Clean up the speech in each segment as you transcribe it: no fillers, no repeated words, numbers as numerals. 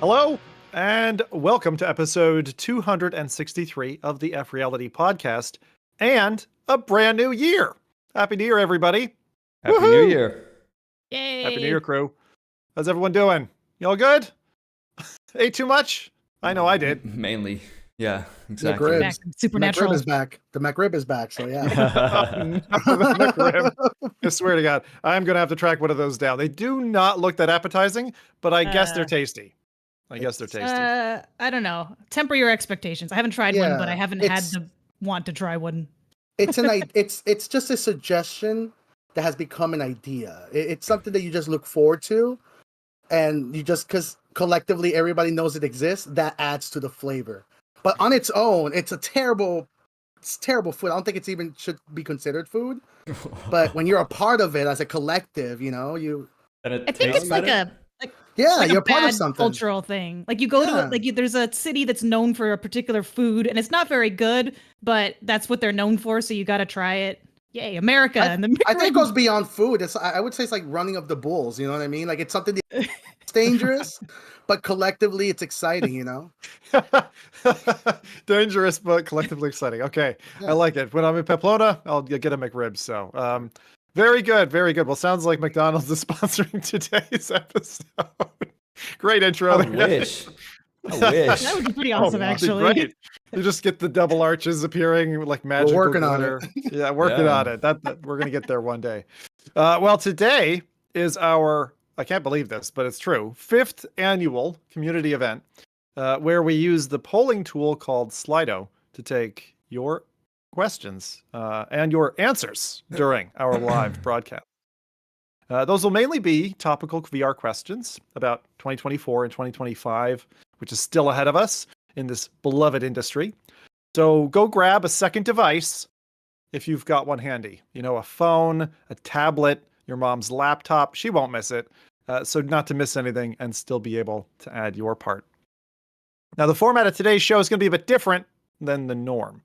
Hello, and welcome to episode 263 of the FReality Podcast, and a brand new year. Happy New Year, everybody. Happy New Year. Yay. Happy New Year, crew. How's everyone doing? Y'all good? Ate too much? I know I did. Mainly. Yeah, exactly. Back, supernatural. The McRib is back. The McRib is back, so yeah. The McRib. I swear to God, I'm going to have to track one of those down. They do not look that appetizing, but I guess they're tasty. I don't know. Temper your expectations. I haven't tried one, but I haven't had the want to try one. It's just a suggestion that has become an idea. It's something that you just look forward to, and you just, because collectively everybody knows it exists, that adds to the flavor. But on its own, it's terrible food. I don't think it's even should be considered food. But when you're a part of it as a collective, you know, I think it's like you're a part of bad something. Cultural thing. Like you go to there's a city that's known for a particular food, and it's not very good, but that's what they're known for. So you got to try it. Yay, America! I think it goes beyond food. I would say it's like running of the bulls. You know what I mean? Like it's something that's dangerous, but collectively it's exciting. You know, dangerous but collectively exciting. Okay, yeah. I like it. When I'm in Pamplona, I'll get a McRib. So, very good, very good. Well, sounds like McDonald's is sponsoring today's episode. Great intro. I wish. That would be pretty awesome, actually. Great. You just get the double arches appearing like magic. We're working on it. Yeah, working on it. That we're gonna get there one day. Well, today is our, I can't believe this, but it's true, 5th annual community event where we use the polling tool called Slido to take your questions and your answers during our live broadcast. Those will mainly be topical VR questions about 2024 and 2025, which is still ahead of us in this beloved industry. So go grab a second device if you've got one handy. You know, a phone, a tablet, your mom's laptop. She won't miss it. So not to miss anything and still be able to add your part. Now, the format of today's show is going to be a bit different than the norm.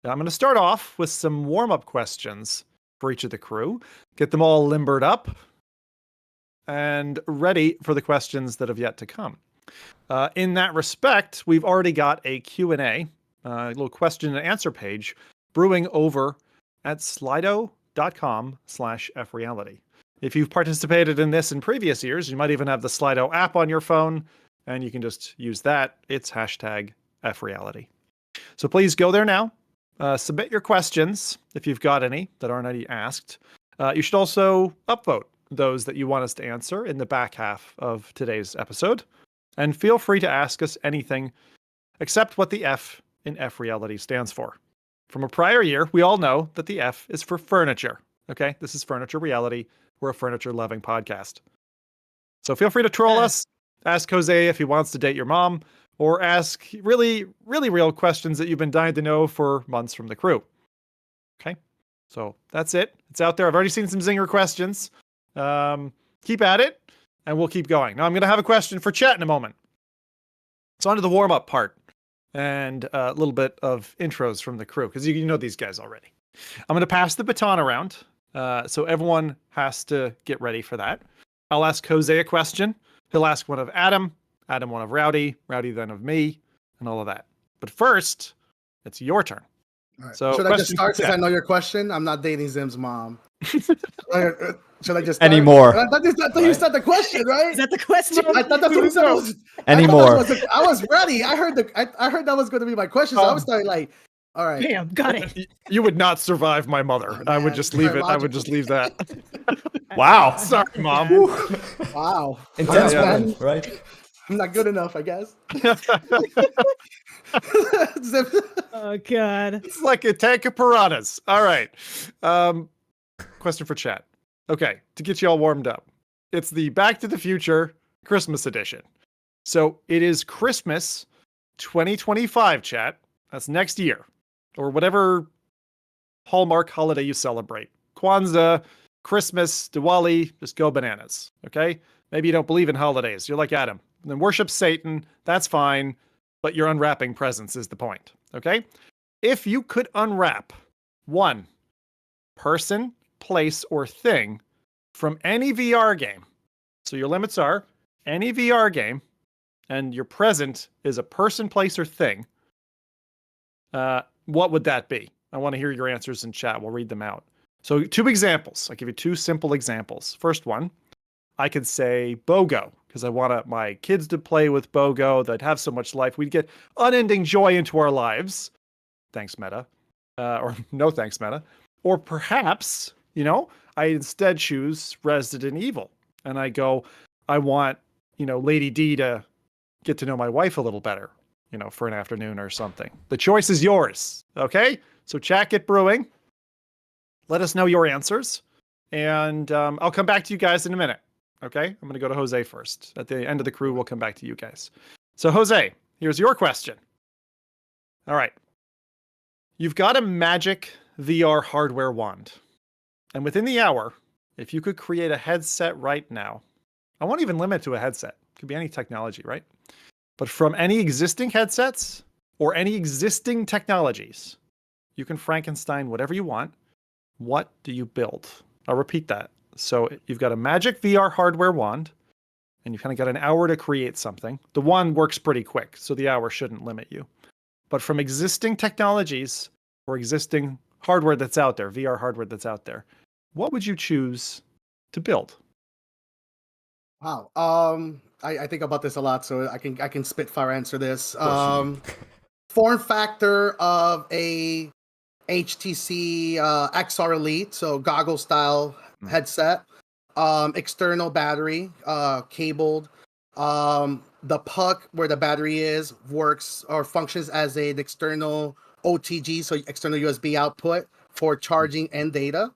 Now, I'm going to start off with some warm-up questions for each of the crew. Get them all limbered up and ready for the questions that have yet to come. In that respect, we've already got a Q&A, a little question and answer page brewing over at slido.com/FReality. If you've participated in this in previous years, you might even have the Slido app on your phone, and you can just use that. It's #FReality. So please go there now. Submit your questions if you've got any that aren't already asked. You should also upvote those that you want us to answer in the back half of today's episode. And feel free to ask us anything except what the F in FReality stands for. From a prior year, we all know that the F is for furniture. Okay, this is Furniture Reality. We're a furniture-loving podcast. So feel free to troll us. Ask Jose if he wants to date your mom, or ask really, really real questions that you've been dying to know for months from the crew. Okay, so that's it. It's out there. I've already seen some zinger questions. Keep at it, and we'll keep going. Now, I'm going to have a question for chat in a moment. So on to the warm-up part, and a little bit of intros from the crew, because you know these guys already. I'm going to pass the baton around, so everyone has to get ready for that. I'll ask Jose a question. He'll ask one of Adam one of Rowdy then of me, and all of that. But first, it's your turn. All right. So should I just start since I know your question? I'm not dating Zim's mom. Should I just start? Anymore? I thought you said the question, right? Is that the question? I thought that's what you said. Anymore? I was ready. I heard that was going to be my question, so I was starting like, all right. Damn, got it. You would not survive my mother. I would just leave it. I would just leave that. Wow. Sorry, Mom. Wow. Intense one, right? I'm not good enough, I guess. Oh, God. It's like a tank of piranhas. All right. Question for chat. Okay, to get you all warmed up. It's the Back to the Future Christmas edition. So it is Christmas 2025, chat. That's next year. Or whatever Hallmark holiday you celebrate. Kwanzaa, Christmas, Diwali, just go bananas. Okay? Maybe you don't believe in holidays. You're like Adam. And then worship Satan. That's fine. But you're unwrapping presents is the point. Okay? If you could unwrap one person, place, or thing from any VR game. So your limits are any VR game and your present is a person, place, or thing, what would that be? I want to hear your answers in chat. We'll read them out. So 2 examples. I'll give you 2 simple examples. First one, I could say BOGO, because I want my kids to play with BOGO. They'd have so much life. We'd get unending joy into our lives. Thanks, Meta. Or no thanks, Meta. Or perhaps, I instead choose Resident Evil. And I go, I want, Lady D to get to know my wife a little better, for an afternoon or something. The choice is yours. Okay? So chat, get brewing. Let us know your answers. And I'll come back to you guys in a minute. Okay? I'm going to go to Jose first. At the end of the crew, we'll come back to you guys. So Jose, here's your question. All right. You've got a magic VR hardware wand. And within the hour, if you could create a headset right now, I won't even limit it to a headset. It could be any technology, right? But from any existing headsets or any existing technologies, you can Frankenstein whatever you want. What do you build? I'll repeat that. So you've got a magic VR hardware wand, and you've kind of got an hour to create something. The wand works pretty quick, so the hour shouldn't limit you. But from existing technologies or existing hardware that's out there, VR hardware that's out there, what would you choose to build? Wow. I think about this a lot, so I can spitfire answer this. Form factor of a HTC XR Elite, so goggle style headset. External battery, cabled. The puck where the battery is works or functions as an external OTG, so external USB output for charging and data,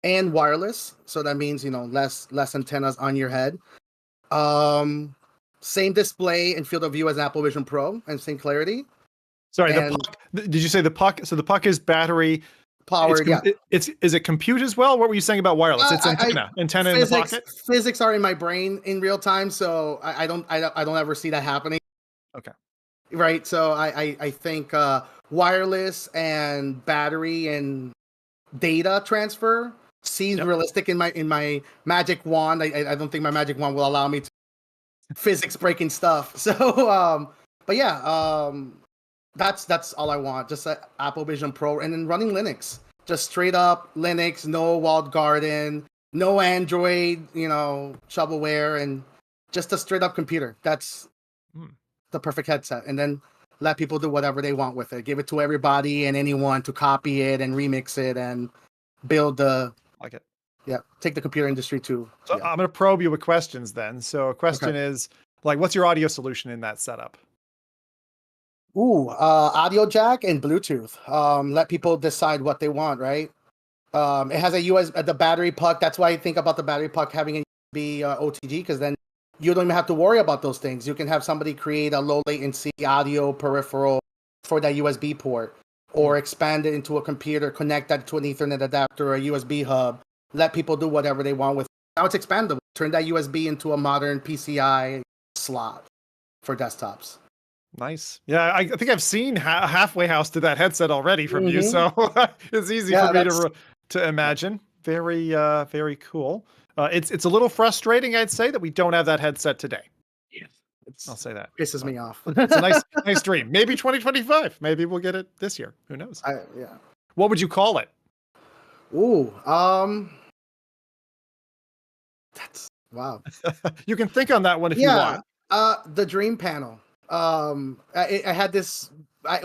and wireless. So that means less antennas on your head. Same display and field of view as Apple Vision Pro, and same clarity. Sorry, the puck. Did you say the puck? So the puck is battery powered. Is it compute as well? What were you saying about wireless? It's antenna in the pocket. Physics are in my brain in real time, so I don't ever see that happening. Okay. Right. So I think wireless and battery and data transfer seems realistic in my magic wand. I don't think my magic wand will allow me to physics breaking stuff. So but yeah, that's all I want. Just an Apple Vision Pro, and then running Linux. Just straight up Linux, no walled garden, no Android, shovelware, and just a straight up computer. That's the perfect headset. And then let people do whatever they want with it. Give it to everybody and anyone to copy it and remix it and build the like it. Yeah, take the computer industry too. So I'm going to probe you with questions then. So a question is, what's your audio solution in that setup? Audio jack and Bluetooth. Let people decide what they want, right? It has the battery puck. That's why I think about the battery puck having a USB OTG, because then you don't even have to worry about those things. You can have somebody create a low latency audio peripheral for that USB port, or expand it into a computer, connect that to an Ethernet adapter or a USB hub. Let people do whatever they want with it. Now it's expandable. Turn that USB into a modern PCI slot for desktops. Nice. Yeah, I think I've seen a halfway house to that headset already from you, so it's easy for me to imagine. Very, very cool. It's a little frustrating, I'd say, that we don't have that headset today. Yes, I'll say that. Pisses me off. It's a nice dream. Maybe 2025. Maybe we'll get it this year. Who knows? What would you call it? That's wow. You can think on that one if you want. The Dream Panel. I had this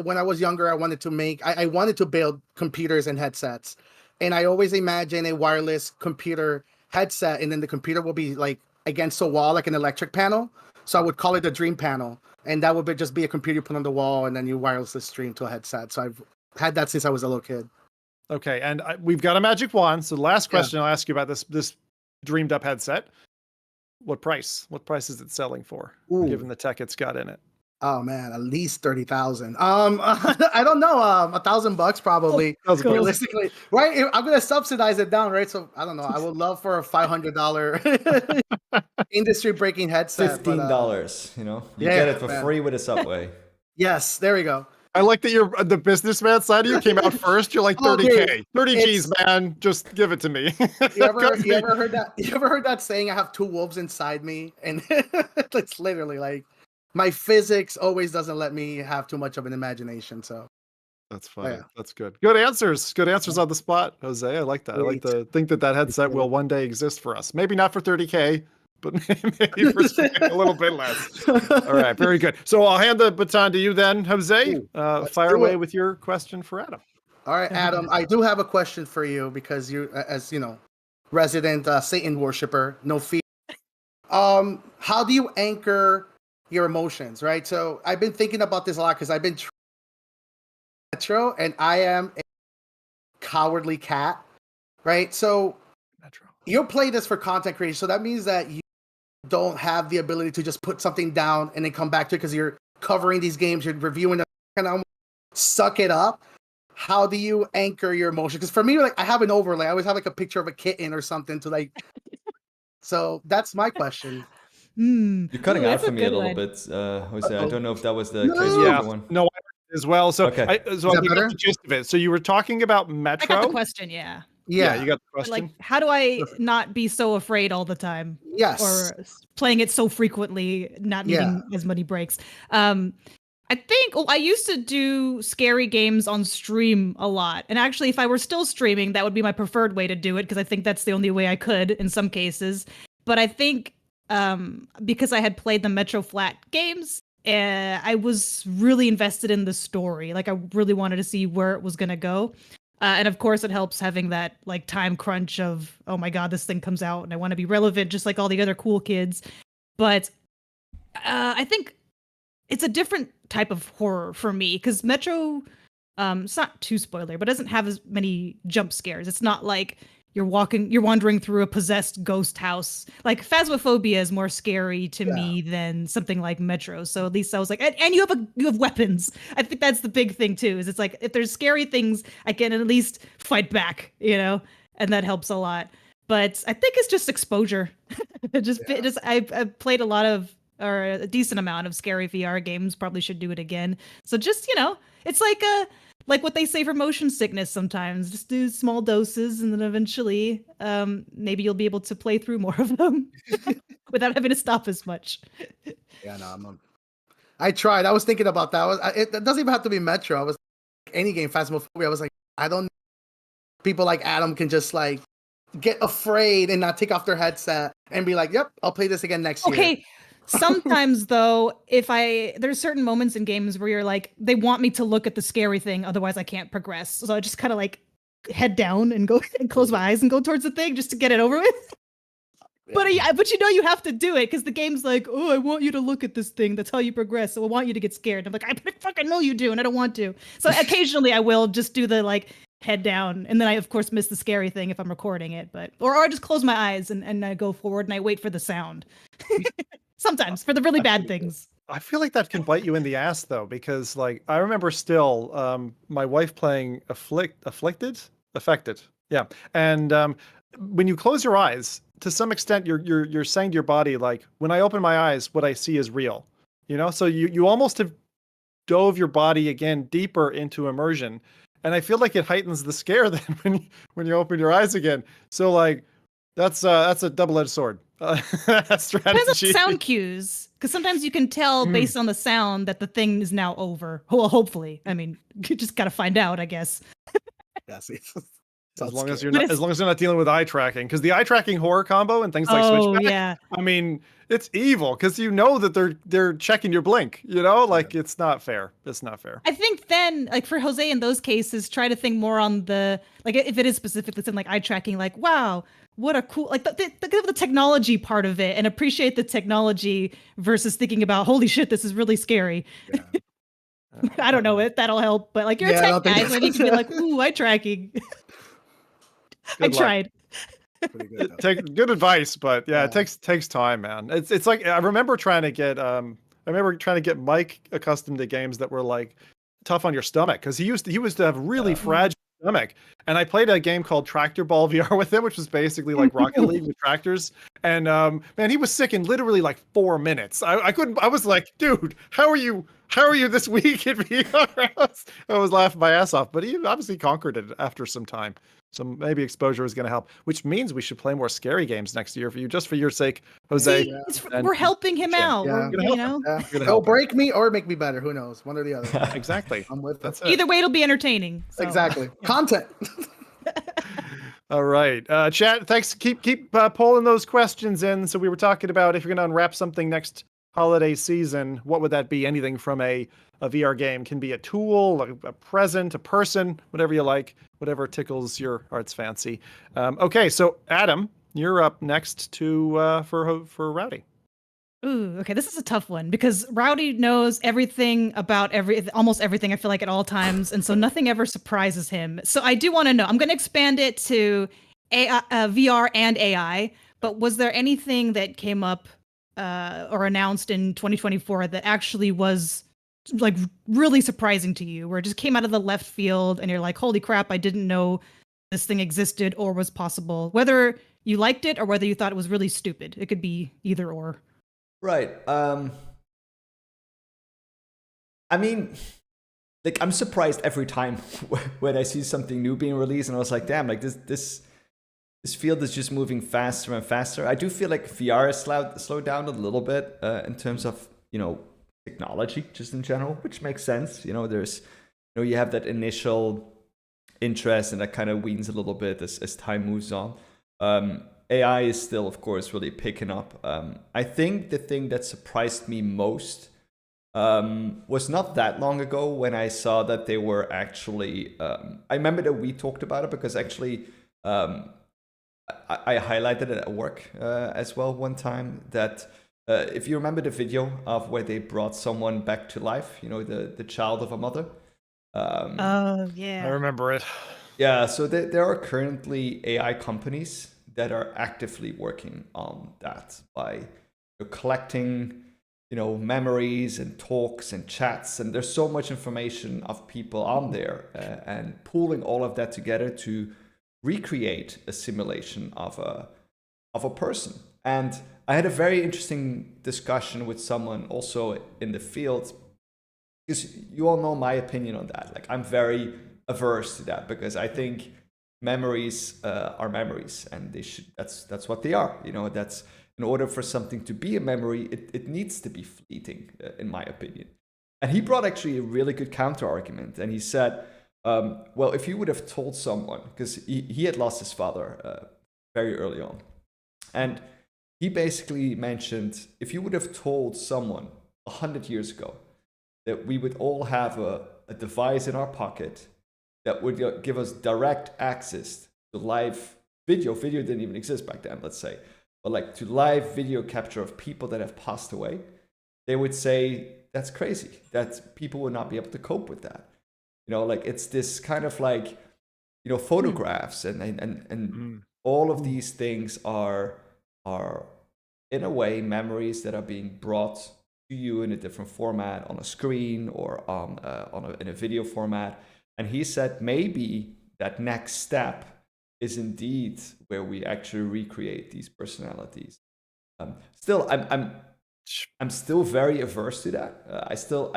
when I was younger. I wanted to build computers and headsets, and I always imagine a wireless computer headset, and then the computer will be like against a wall, like an electric panel. So I would call it the Dream Panel, and that would just be a computer you put on the wall, and then you wirelessly stream to a headset. So I've had that since I was a little kid. Okay, and we've got a magic wand. So the last question I'll ask you about this dreamed up headset. What price? What price is it selling for, given the tech it's got in it? Oh man, at least 30,000. I don't know. $1,000 probably. Realistically, right? I'm gonna subsidize it down, right? So I don't know. I would love for a $500 industry-breaking headset. $15. You get it for free with a Subway. Yes, there we go. I like that you're the businessman side of you came out first. You're like 30K, 30 G's, man. Just give it to me. You ever heard that? You ever heard that saying? I have two wolves inside me, and it's literally like my physics always doesn't let me have too much of an imagination. So That's funny. Yeah. That's good. Good answers. Good answers on the spot, Jose. I like that. I like to think that headset will one day exist for us. Maybe not for 30K, but maybe for a little bit less. All right. Very good. So I'll hand the baton to you then, Jose. Fire away with your question for Adam. All right, Adam. I do have a question for you because you, as you know, resident Satan worshiper, no fear. How do you anchor your emotions, right? So I've been thinking about this a lot because I've been Metro, and I am a cowardly cat, right? So Metro, you play this for content creation, so that means that you don't have the ability to just put something down and then come back to it because you're covering these games, you're reviewing them, and almost suck it up. How do you anchor your emotion? Because for me, like I have an overlay. I always have like a picture of a kitten or something to like. So that's my question. You're cutting out for me a little bit, Jose. I don't know if that was the case for everyone. No, as well. So, Okay. I got the gist of it. So you were talking about Metro. I got the question. Yeah. Yeah, you got the question. Like, how do I not be so afraid all the time? Yes. Or playing it so frequently, not needing as many breaks. I think I used to do scary games on stream a lot. And actually, if I were still streaming, that would be my preferred way to do it because I think that's the only way I could in some cases. But I think because I had played the Metro Flat games, I was really invested in the story. Like I really wanted to see where it was going to go. And of course, it helps having that like time crunch of, oh my God, this thing comes out and I want to be relevant just like all the other cool kids. But I think it's a different type of horror for me because Metro, it's not too spoiler, but doesn't have as many jump scares. It's not like you're wandering through a possessed ghost house. Like Phasmophobia is more scary to me than something like Metro. So at least I was like, and you have weapons. I think that's the big thing too. Is it's like if there's scary things, I can at least fight back, and that helps a lot. But I think it's just exposure. I've played a lot of or a decent amount of scary VR games. Probably should do it again. So just it's like what they say for motion sickness sometimes. Just do small doses and then eventually maybe you'll be able to play through more of them without having to stop as much. Yeah, no, I tried. I was thinking about that. It doesn't even have to be Metro. I was any game, Phasmophobia. I was like, I don't know. People like Adam can just like get afraid and not take off their headset and be like, yep, I'll play this again next year. Okay. Sometimes though, there's certain moments in games where you're like, they want me to look at the scary thing, otherwise I can't progress. So I just kind of like head down and go and close my eyes and go towards the thing just to get it over with. Yeah. But you have to do it because the game's like, oh, I want you to look at this thing. That's how you progress. So I want you to get scared. I'm like, I fucking know you do, and I don't want to. So occasionally I will just do the like head down, and then I of course miss the scary thing if I'm recording it. Or I just close my eyes and I go forward and I wait for the sound. Sometimes for the really bad things. I feel like that can bite you in the ass though, because like I remember still my wife playing Affected. Yeah. And when you close your eyes, to some extent you're saying to your body, like, when I open my eyes, what I see is real. So you almost have dove your body again deeper into immersion. And I feel like it heightens the scare then when you open your eyes again. So like that's a double-edged sword. Strategy. Depends on sound cues, because sometimes you can tell based on the sound that the thing is now over. Well, hopefully. I mean, you just gotta find out, I guess. Yeah, see, as long as you're not dealing with eye tracking, because the eye tracking horror combo and things like Switchback. Yeah. I mean, it's evil because that they're checking your blink. Like it's not fair. It's not fair. I think then, like for Jose in those cases, try to think more on the like if it is specifically something like eye tracking, like wow. What a cool, like the technology part of it and appreciate the technology versus thinking about, holy shit, this is really scary. Yeah. I don't know if that'll help, but like you're a tech guy, so you can be like, ooh, eye tracking. I tried. Good advice, but yeah, it takes time, man. It's like, I remember trying to get Mike accustomed to games that were like tough on your stomach, because he used to have really fragile stomach. And I played a game called Tractor Ball VR with him, which was basically like Rocket League with tractors. And man, he was sick in literally like 4 minutes. I was like, dude, how are you How are you this week at VR? I was laughing my ass off, but he obviously conquered it after some time. So maybe exposure is going to help, which means we should play more scary games next year for you, just for your sake, Jose. See, we're helping him out. Yeah. We'll break me or make me better. Who knows? One or the other. Exactly. I'm with That's it. Either way, it'll be entertaining. So. Exactly. Content. All right, chat. Thanks. Keep polling those questions in. So we were talking about if you're going to unwrap something next holiday season, what would that be? Anything from a VR game can be a tool, a present, a person, whatever you like, whatever tickles your heart's fancy. Okay, so Adam, you're up next to for Rowdy. Ooh, okay. This is a tough one because Rowdy knows everything about almost everything. I feel like at all times, and so nothing ever surprises him. So I do want to know. I'm going to expand it to VR and AI. But was there anything that came up or announced in 2024 that actually was like really surprising to you, where it just came out of the left field, and you're like, "Holy crap! I didn't know this thing existed or was possible." Whether you liked it or whether you thought it was really stupid, it could be either or. Right. I mean, like, I'm surprised every time when I see something new being released, and I was like, damn, like this field is just moving faster and faster. I do feel like VR is slowed down a little bit in terms of, technology just in general, which makes sense. There's, you have that initial interest, and that kind of weans a little bit as time moves on. AI is still, of course, really picking up. I think the thing that surprised me most was not that long ago when I saw that they were actually... I remember that we talked about it because actually I highlighted it at work as well one time, that if you remember the video of where they brought someone back to life, the child of a mother. Oh, yeah. I remember it. Yeah, so there are currently AI companies that are actively working on that by collecting, memories and talks and chats, and there's so much information of people on there, and pooling all of that together to recreate a simulation of a person. And I had a very interesting discussion with someone also in the field, because you all know my opinion on that. Like, I'm very averse to that because I think memories are memories, and that's what they are. That's, in order for something to be a memory, it needs to be fleeting, in my opinion. And he brought actually a really good counter argument, and he said, well, if you would have told someone, because he had lost his father very early on, and he basically mentioned, if you would have told someone 100 years ago that we would all have a device in our pocket that would give us direct access to live video. Video didn't even exist back then, let's say. But like to live video capture of people that have passed away, they would say, that's crazy. That people would not be able to cope with that. Like, it's this kind of like, photographs and all of these things are in a way memories that are being brought to you in a different format, on a screen or in a video format. And he said maybe that next step is indeed where we actually recreate these personalities. Still, I'm still very averse to that. I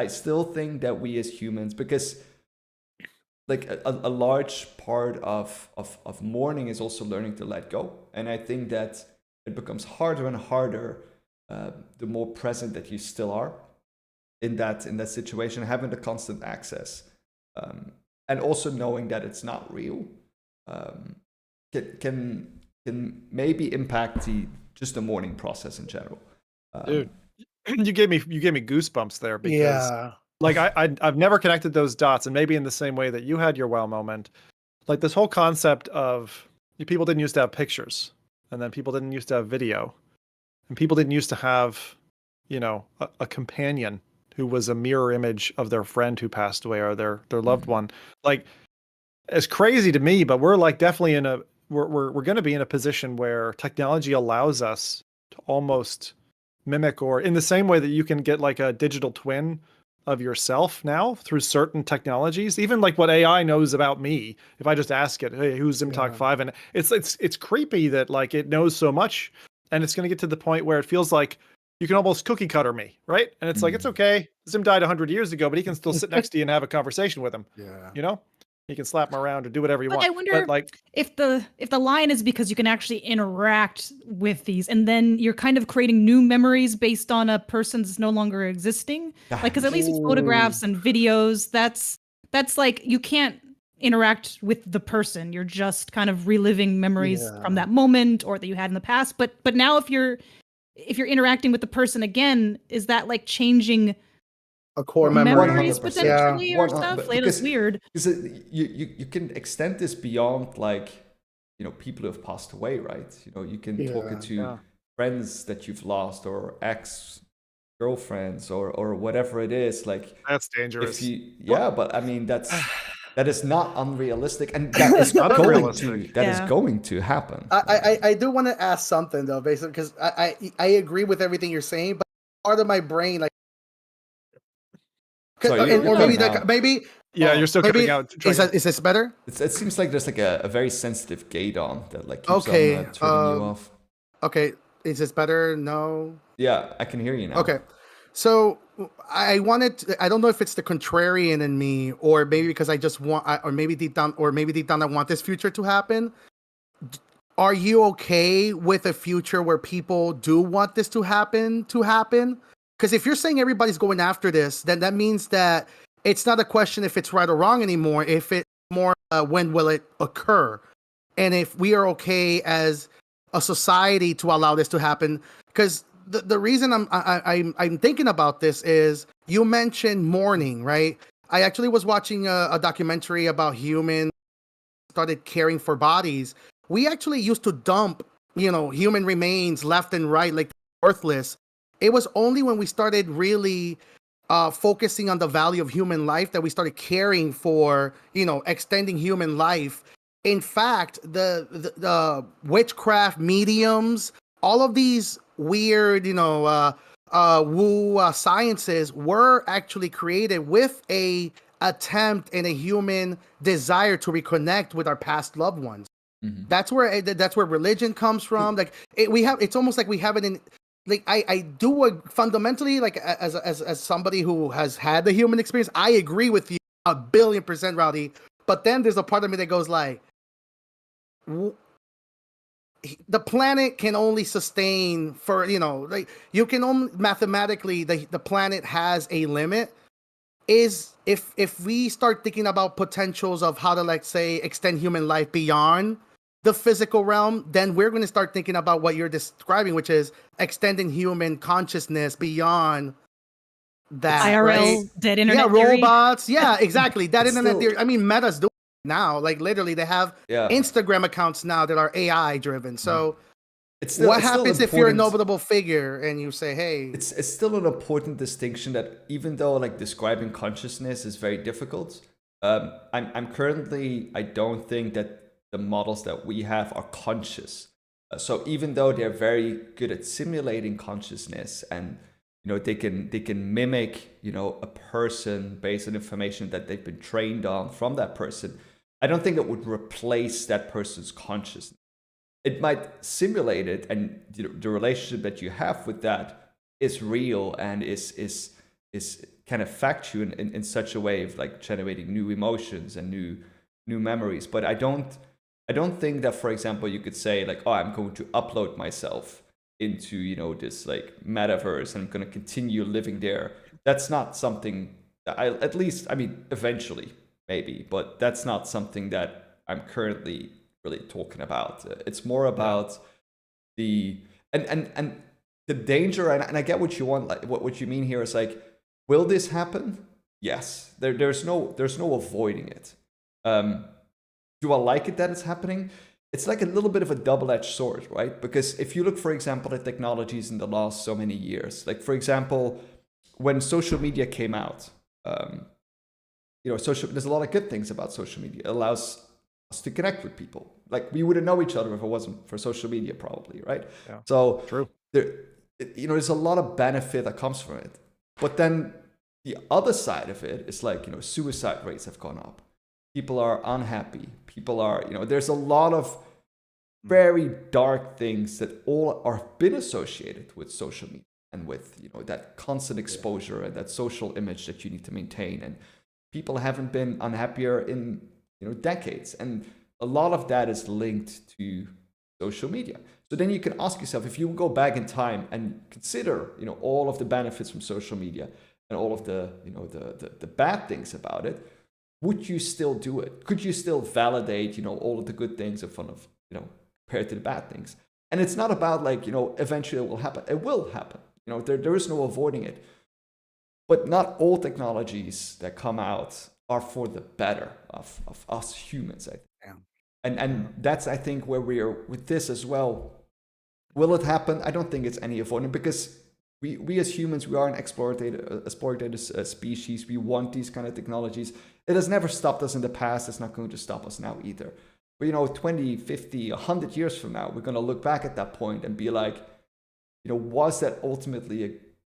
still think that we as humans, because like a large part of mourning is also learning to let go. And I think that it becomes harder and harder the more present that you still are in that situation, having the constant access. And also knowing that it's not real can maybe impact just the mourning process in general. Dude, you gave me goosebumps there, because Yeah. like I've never connected those dots, and maybe in the same way that you had your wow moment, like this whole concept of people didn't used to have pictures, and then people didn't used to have video, and people didn't used to have, a companion who was a mirror image of their friend who passed away or their loved one. Like, it's crazy to me, but we're like definitely we're going to be in a position where technology allows us to almost mimic, or in the same way that you can get like a digital twin of yourself now through certain technologies, even like what AI knows about me. If I just ask it, hey, who's ZimTalk5? And it's creepy that like it knows so much, and it's going to get to the point where it feels like you can almost cookie cutter me, right? And it's like, it's okay. Zim died 100 years ago, but he can still sit next to you and have a conversation with him. Yeah. You know, you can slap him around or do whatever you want. I wonder but like, if the line is because you can actually interact with these, and then you're kind of creating new memories based on a person that's no longer existing. Like, because at least with photographs and videos, that's like you can't interact with the person. You're just kind of reliving memories from that moment or that you had in the past. But now if you're interacting with the person again, is that like changing a core memories 100%. potentially or stuff? Like, Because it's weird. You can extend this beyond like, people who have passed away, right? You can talk it to friends that you've lost or ex-girlfriends or whatever it is. Like, that's dangerous. But I mean, that is not unrealistic, and that is not unrealistic. That is going to happen. I do want to ask something though, basically, because I agree with everything you're saying, but part of my brain, like, maybe you're still coming out. Is this better? It seems like there's like a very sensitive gate on that, like, keeps on turning you off. Okay, is this better? No. Yeah, I can hear you now. Okay, so I don't know if it's the contrarian in me, or maybe because I just want, or maybe deep down I want this future to happen. Are you okay with a future where people do want this to happen? Because if you're saying everybody's going after this, then that means that it's not a question if it's right or wrong anymore. If it's more when will it occur, and if we are okay as a society to allow this to happen. Because the reason I'm thinking about this is you mentioned mourning, right? I actually was watching a documentary about humans started caring for bodies. We actually used to dump, human remains left and right, like worthless. It was only when we started really focusing on the value of human life that we started caring for, extending human life. In fact, the witchcraft mediums, all of these weird, woo sciences were actually created with a attempt and a human desire to reconnect with our past loved ones. Mm-hmm. That's where religion comes from. Like it's almost like we have it in. Like I do fundamentally, like as somebody who has had the human experience, I agree with you 1,000,000,000%, Rowdy. But then there's a part of me that goes like, the planet can only sustain for, like you can only mathematically, the planet has a limit. Is if we start thinking about potentials of how to, like, say, extend human life beyond the physical realm, then we're going to start thinking about what you're describing, which is extending human consciousness beyond that. IRL, right? dead internet yeah, theory. Robots. Yeah, exactly. That internet theory. I mean, Meta's doing it now. Like, literally, they have Instagram accounts now that are AI driven. So what happens if you're a notable figure and you say, hey... It's still an important distinction that even though, like, describing consciousness is very difficult, I don't think that the models that we have are conscious. So even though they're very good at simulating consciousness and they can mimic a person based on information that they've been trained on from that person, I don't think it would replace that person's consciousness. It might simulate it, and the relationship that you have with that is real and is kind of factual in such a way of, like, generating new emotions and new memories. But I don't think that, for example, you could say, like, oh, I'm going to upload myself into, this, like, metaverse and I'm going to continue living there. That's not something that eventually, maybe, but that's not something that I'm currently really talking about. It's more about the danger, and I get what you want, like, what you mean here is, like, will this happen? Yes. There's no avoiding it. Do I like it that it's happening? It's like a little bit of a double-edged sword, right? Because if you look, for example, at technologies in the last so many years, like, for example, when social media came out, there's a lot of good things about social media. It allows us to connect with people. Like, we wouldn't know each other if it wasn't for social media, probably, right? Yeah, so true. There's a lot of benefit that comes from it. But then the other side of it is, like, suicide rates have gone up. People are unhappy. People are, there's a lot of very dark things that all are been associated with social media. and with that constant exposure and that social image that you need to maintain. And people haven't been unhappier in decades, and a lot of that is linked to social media. So then you can ask yourself, if you go back in time and consider all of the benefits from social media and all of the the bad things about it, would you still do it? Could you still validate all of the good things in front of compared to the bad things? And it's not about eventually it will happen. It will happen. There is no avoiding it. But not all technologies that come out are for the better of us humans, I think. Yeah. And that's, I think, where we are with this as well. Will it happen? I don't think it's any avoiding, because we as humans, we are an exploitative species. We want these kind of technologies. It has never stopped us in the past. It's not going to stop us now either. But 20, 50, 100 years from now, we're going to look back at that point and be like, was that ultimately a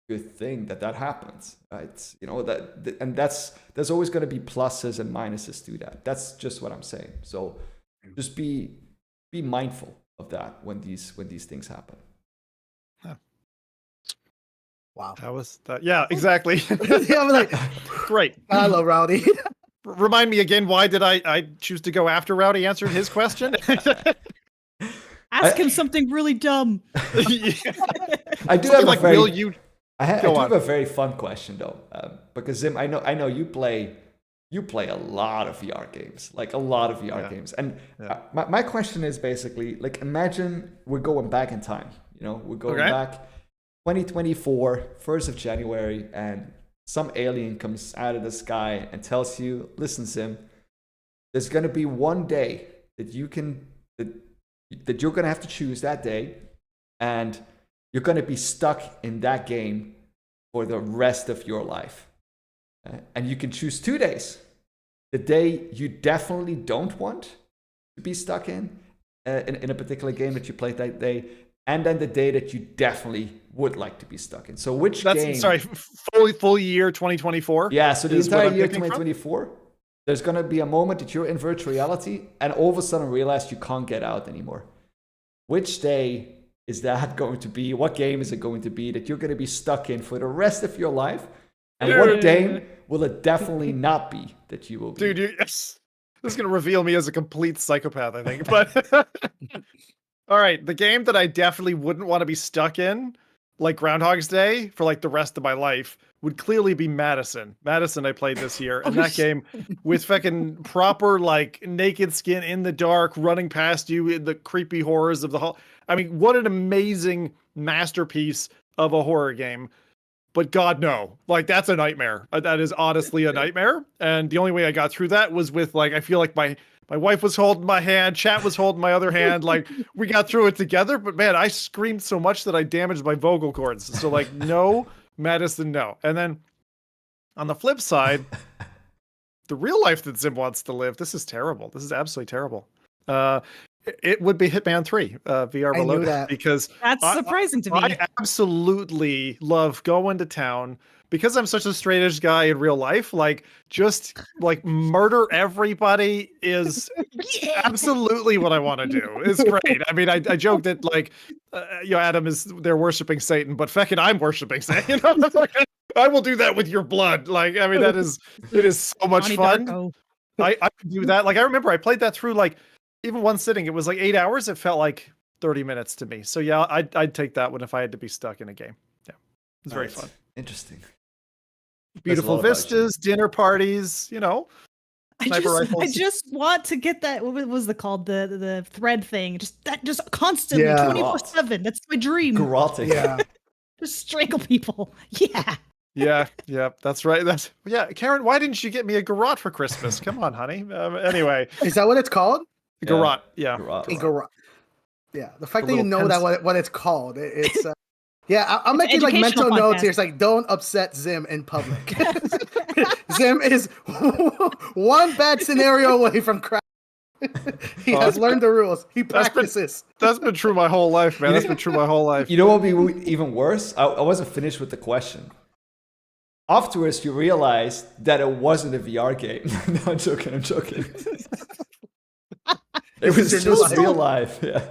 good thing that happens, right? There's always going to be pluses and minuses to that. That's just what I'm saying. So just be mindful of that when these things happen. Wow. That was that. Yeah, exactly. Yeah, I'm like, Great. hello, Rowdy. Remind me again, why did I choose to go after Rowdy answered his question? Ask him something really dumb. I do have will you I do have a very fun question though, because Zim, I know you play a lot of VR games, like a lot of VR games, and my question is basically like, imagine we're going back in time, we're going back 2024, 1st of January, and some alien comes out of the sky and tells you, listen, Zim, there's going to be one day that you're going to have to choose that day, and you're going to be stuck in that game for the rest of your life. And you can choose 2 days. The day you definitely don't want to be stuck in a particular game that you played that day, and then the day that you definitely would like to be stuck in. So which game? Sorry, full year 2024? Yeah, so the entire year 2024, there's going to be a moment that you're in virtual reality and all of a sudden realize you can't get out anymore. Which day is that going to be? What game is it going to be that you're going to be stuck in for the rest of your life? And what game will it definitely not be that you will be? Dude, this is going to reveal me as a complete psychopath, I think. But all right, the game that I definitely wouldn't want to be stuck in, like Groundhog's Day, for like the rest of my life, would clearly be Madison. Madison I played this year, and that game with fucking proper like naked skin in the dark, running past you in the creepy horrors of the hall. I mean, what an amazing masterpiece of a horror game. But God, no. Like, that's a nightmare. That is honestly a nightmare. And the only way I got through that was with, like, I feel like my wife was holding my hand, Chat was holding my other hand. Like, we got through it together. But, man, I screamed so much that I damaged my vocal cords. So, like, no, Madison, no. And then on the flip side, the real life that Zim wants to live, this is terrible. This is absolutely terrible. It would be Hitman 3 VR Reloaded, because that's surprising to me. I absolutely love going to town because I'm such a straight edge guy in real life. Like, just like murder everybody is absolutely what I want to do. It's great. I mean, I joke that like, Adam they're worshiping Satan, but feckin' I'm worshiping Satan. I will do that with your blood. Like, I mean, it is so much fun. I could do that. Like, I remember I played that through like, even one sitting, it was like 8 hours. It felt like 30 minutes to me. So yeah, I'd take that one if I had to be stuck in a game. Yeah, it's very fun. Interesting. Beautiful vistas, dinner parties. I just want to get that. What was it called? The thread thing. Just constantly 24/7. That's my dream. Garroting. Yeah. Just strangle people. Yeah. Yeah. That's right. Karen, why didn't you get me a garrote for Christmas? Come on, honey. Anyway, is that what it's called? Garrote, yeah. Garrote. Yeah, the fact that you know that what it's called, it's I'm making like mental notes here. It's like, don't upset Zim in public. Zim is one bad scenario away from crash. He has learned the rules. He practices. That's been true my whole life, man. That's been true my whole life. You know what would be even worse? I wasn't finished with the question. Afterwards, you realized that it wasn't a VR game. No, I'm joking. It was just real life. Yeah.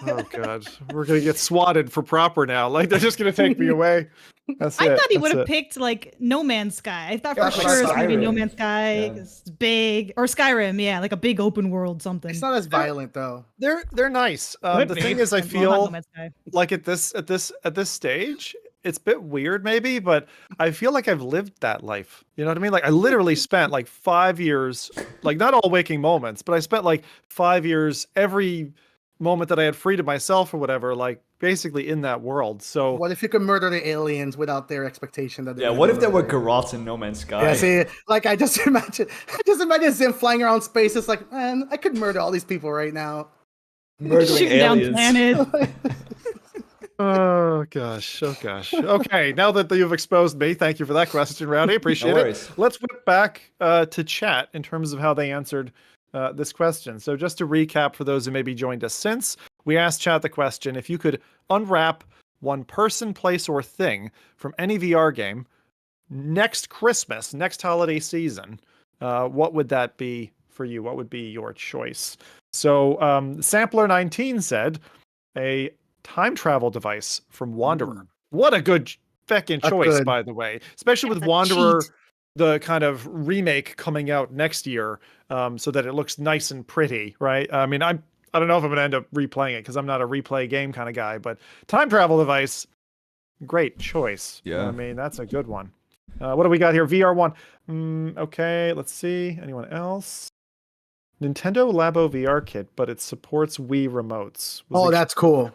Oh god, we're gonna get swatted for proper now. Like they're just gonna take me away. That's I it. thought he would That's have it. picked like No Man's Sky. I thought Yeah, for like sure it's gonna be No Skyrim. Man's Sky. Yeah. It's big, or Skyrim, yeah, like a big open world something. It's not as violent though. They're nice. Could The be. thing is, I Well, not feel No Man's Sky. like at this stage, it's a bit weird maybe, but I feel like I've lived that life. You know what I mean? Like I literally spent like 5 years, like not all waking moments, but I spent like 5 years every moment that I had free to myself or whatever, like basically in that world. So What if you could murder the aliens without their expectation that? Yeah, what if there were garrots in No Man's Sky? Yeah, see, like I just imagine Zim flying around space. It's like, man, I could murder all these people right now. Murdering Shooting down aliens. planets. oh gosh. Okay, now that you've exposed me, thank you for that question, Rowdy. Appreciate No it. worries. Let's whip back to chat in terms of how they answered this question. So just to recap for those who maybe joined us since, we asked chat the question, if you could unwrap one person, place, or thing from any VR game next Christmas, next holiday season, what would that be for you? What would be your choice? So Sampler19 said a time travel device from Wanderer. What a good feckin' choice, by the way, especially with Wanderer, the kind of remake coming out next year, so that it looks nice and pretty, right? I mean, I don't know if I'm gonna end up replaying it because I'm not a replay game kind of guy, but time travel device, great choice. Yeah. I mean, that's a good one. What do we got here? VR1. Okay, let's see. Anyone else? Nintendo Labo VR kit, but it supports Wii remotes. Oh, that's cool.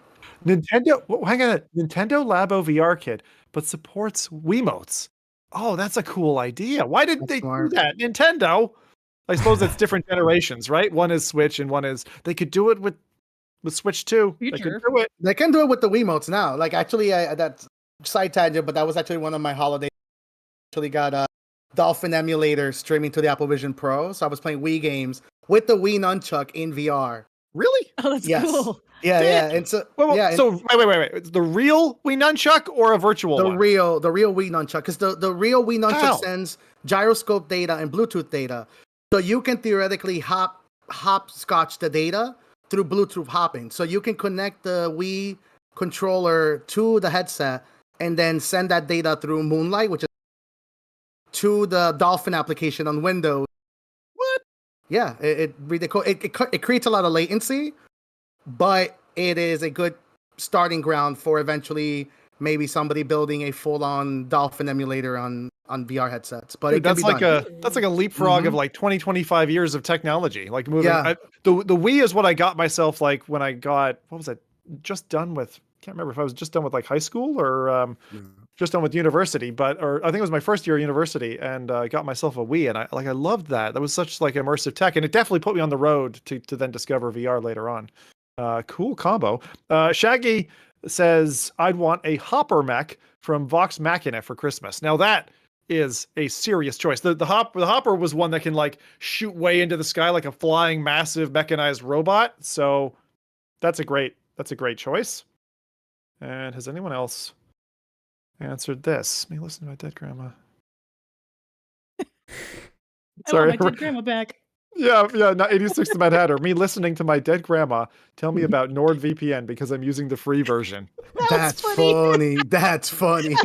Nintendo. Hang on. Nintendo Labo VR kit, but supports Wiimotes. Oh, that's a cool idea. Why didn't That's they smart. do that? Nintendo. I suppose it's different generations, right? One is Switch, and one is. They could do it with Switch 2. They could Future. do it. They can do it with the Wiimotes now. Like actually, that's side tangent, but that was actually one of my holidays. Actually got a Dolphin emulator streaming to the Apple Vision Pro, so I was playing Wii games with the Wii nunchuck in VR. Really? Oh, that's Yes. cool. Yeah, Damn. yeah, and so Wait, yeah, so wait. It's the real Wii nunchuck or a virtual the one? real Wii nunchuck, because the real Wii nunchuck How? sends gyroscope data and Bluetooth data, so you can theoretically hopscotch the data through Bluetooth hopping. So you can connect the Wii controller to the headset and then send that data through Moonlight, which is to the Dolphin application on Windows. What? Yeah, it creates a lot of latency, but it is a good starting ground for eventually maybe somebody building a full-on Dolphin emulator on VR headsets. But Dude, it can that's be like done. that's like a leapfrog of Mhm. like 20, 25 years of technology. Like moving. Yeah. The Wii is what I got myself like when I got, what was I just done with? Can't remember if I was just done with like high school or just done with university, or I think it was my first year of university, and I got myself a Wii, and I loved that. That was such like immersive tech, and it definitely put me on the road to then discover VR later on. Cool combo. Shaggy says, I'd want a hopper mech from Vox Machina for Christmas. Now that is a serious choice. The hopper was one that can like shoot way into the sky like a flying massive mechanized robot. So that's a great choice. And has anyone else answered this? Me listen to my dead grandma. I Sorry. want my dead grandma back. Yeah, not 86 to Mad Hatter. Me listening to my dead grandma tell me about NordVPN because I'm using the free version. That's funny. That's funny.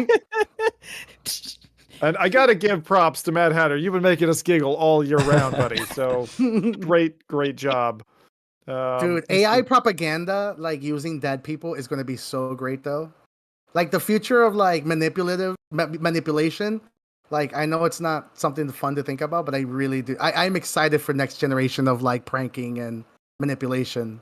And I gotta give props to Mad Hatter. You've been making us giggle all year round, buddy. So great job. Dude, AI propaganda, like using dead people, is going to be so great, though. Like the future of like manipulation. Like I know it's not something fun to think about, but I really do. I'm excited for next generation of like pranking and manipulation.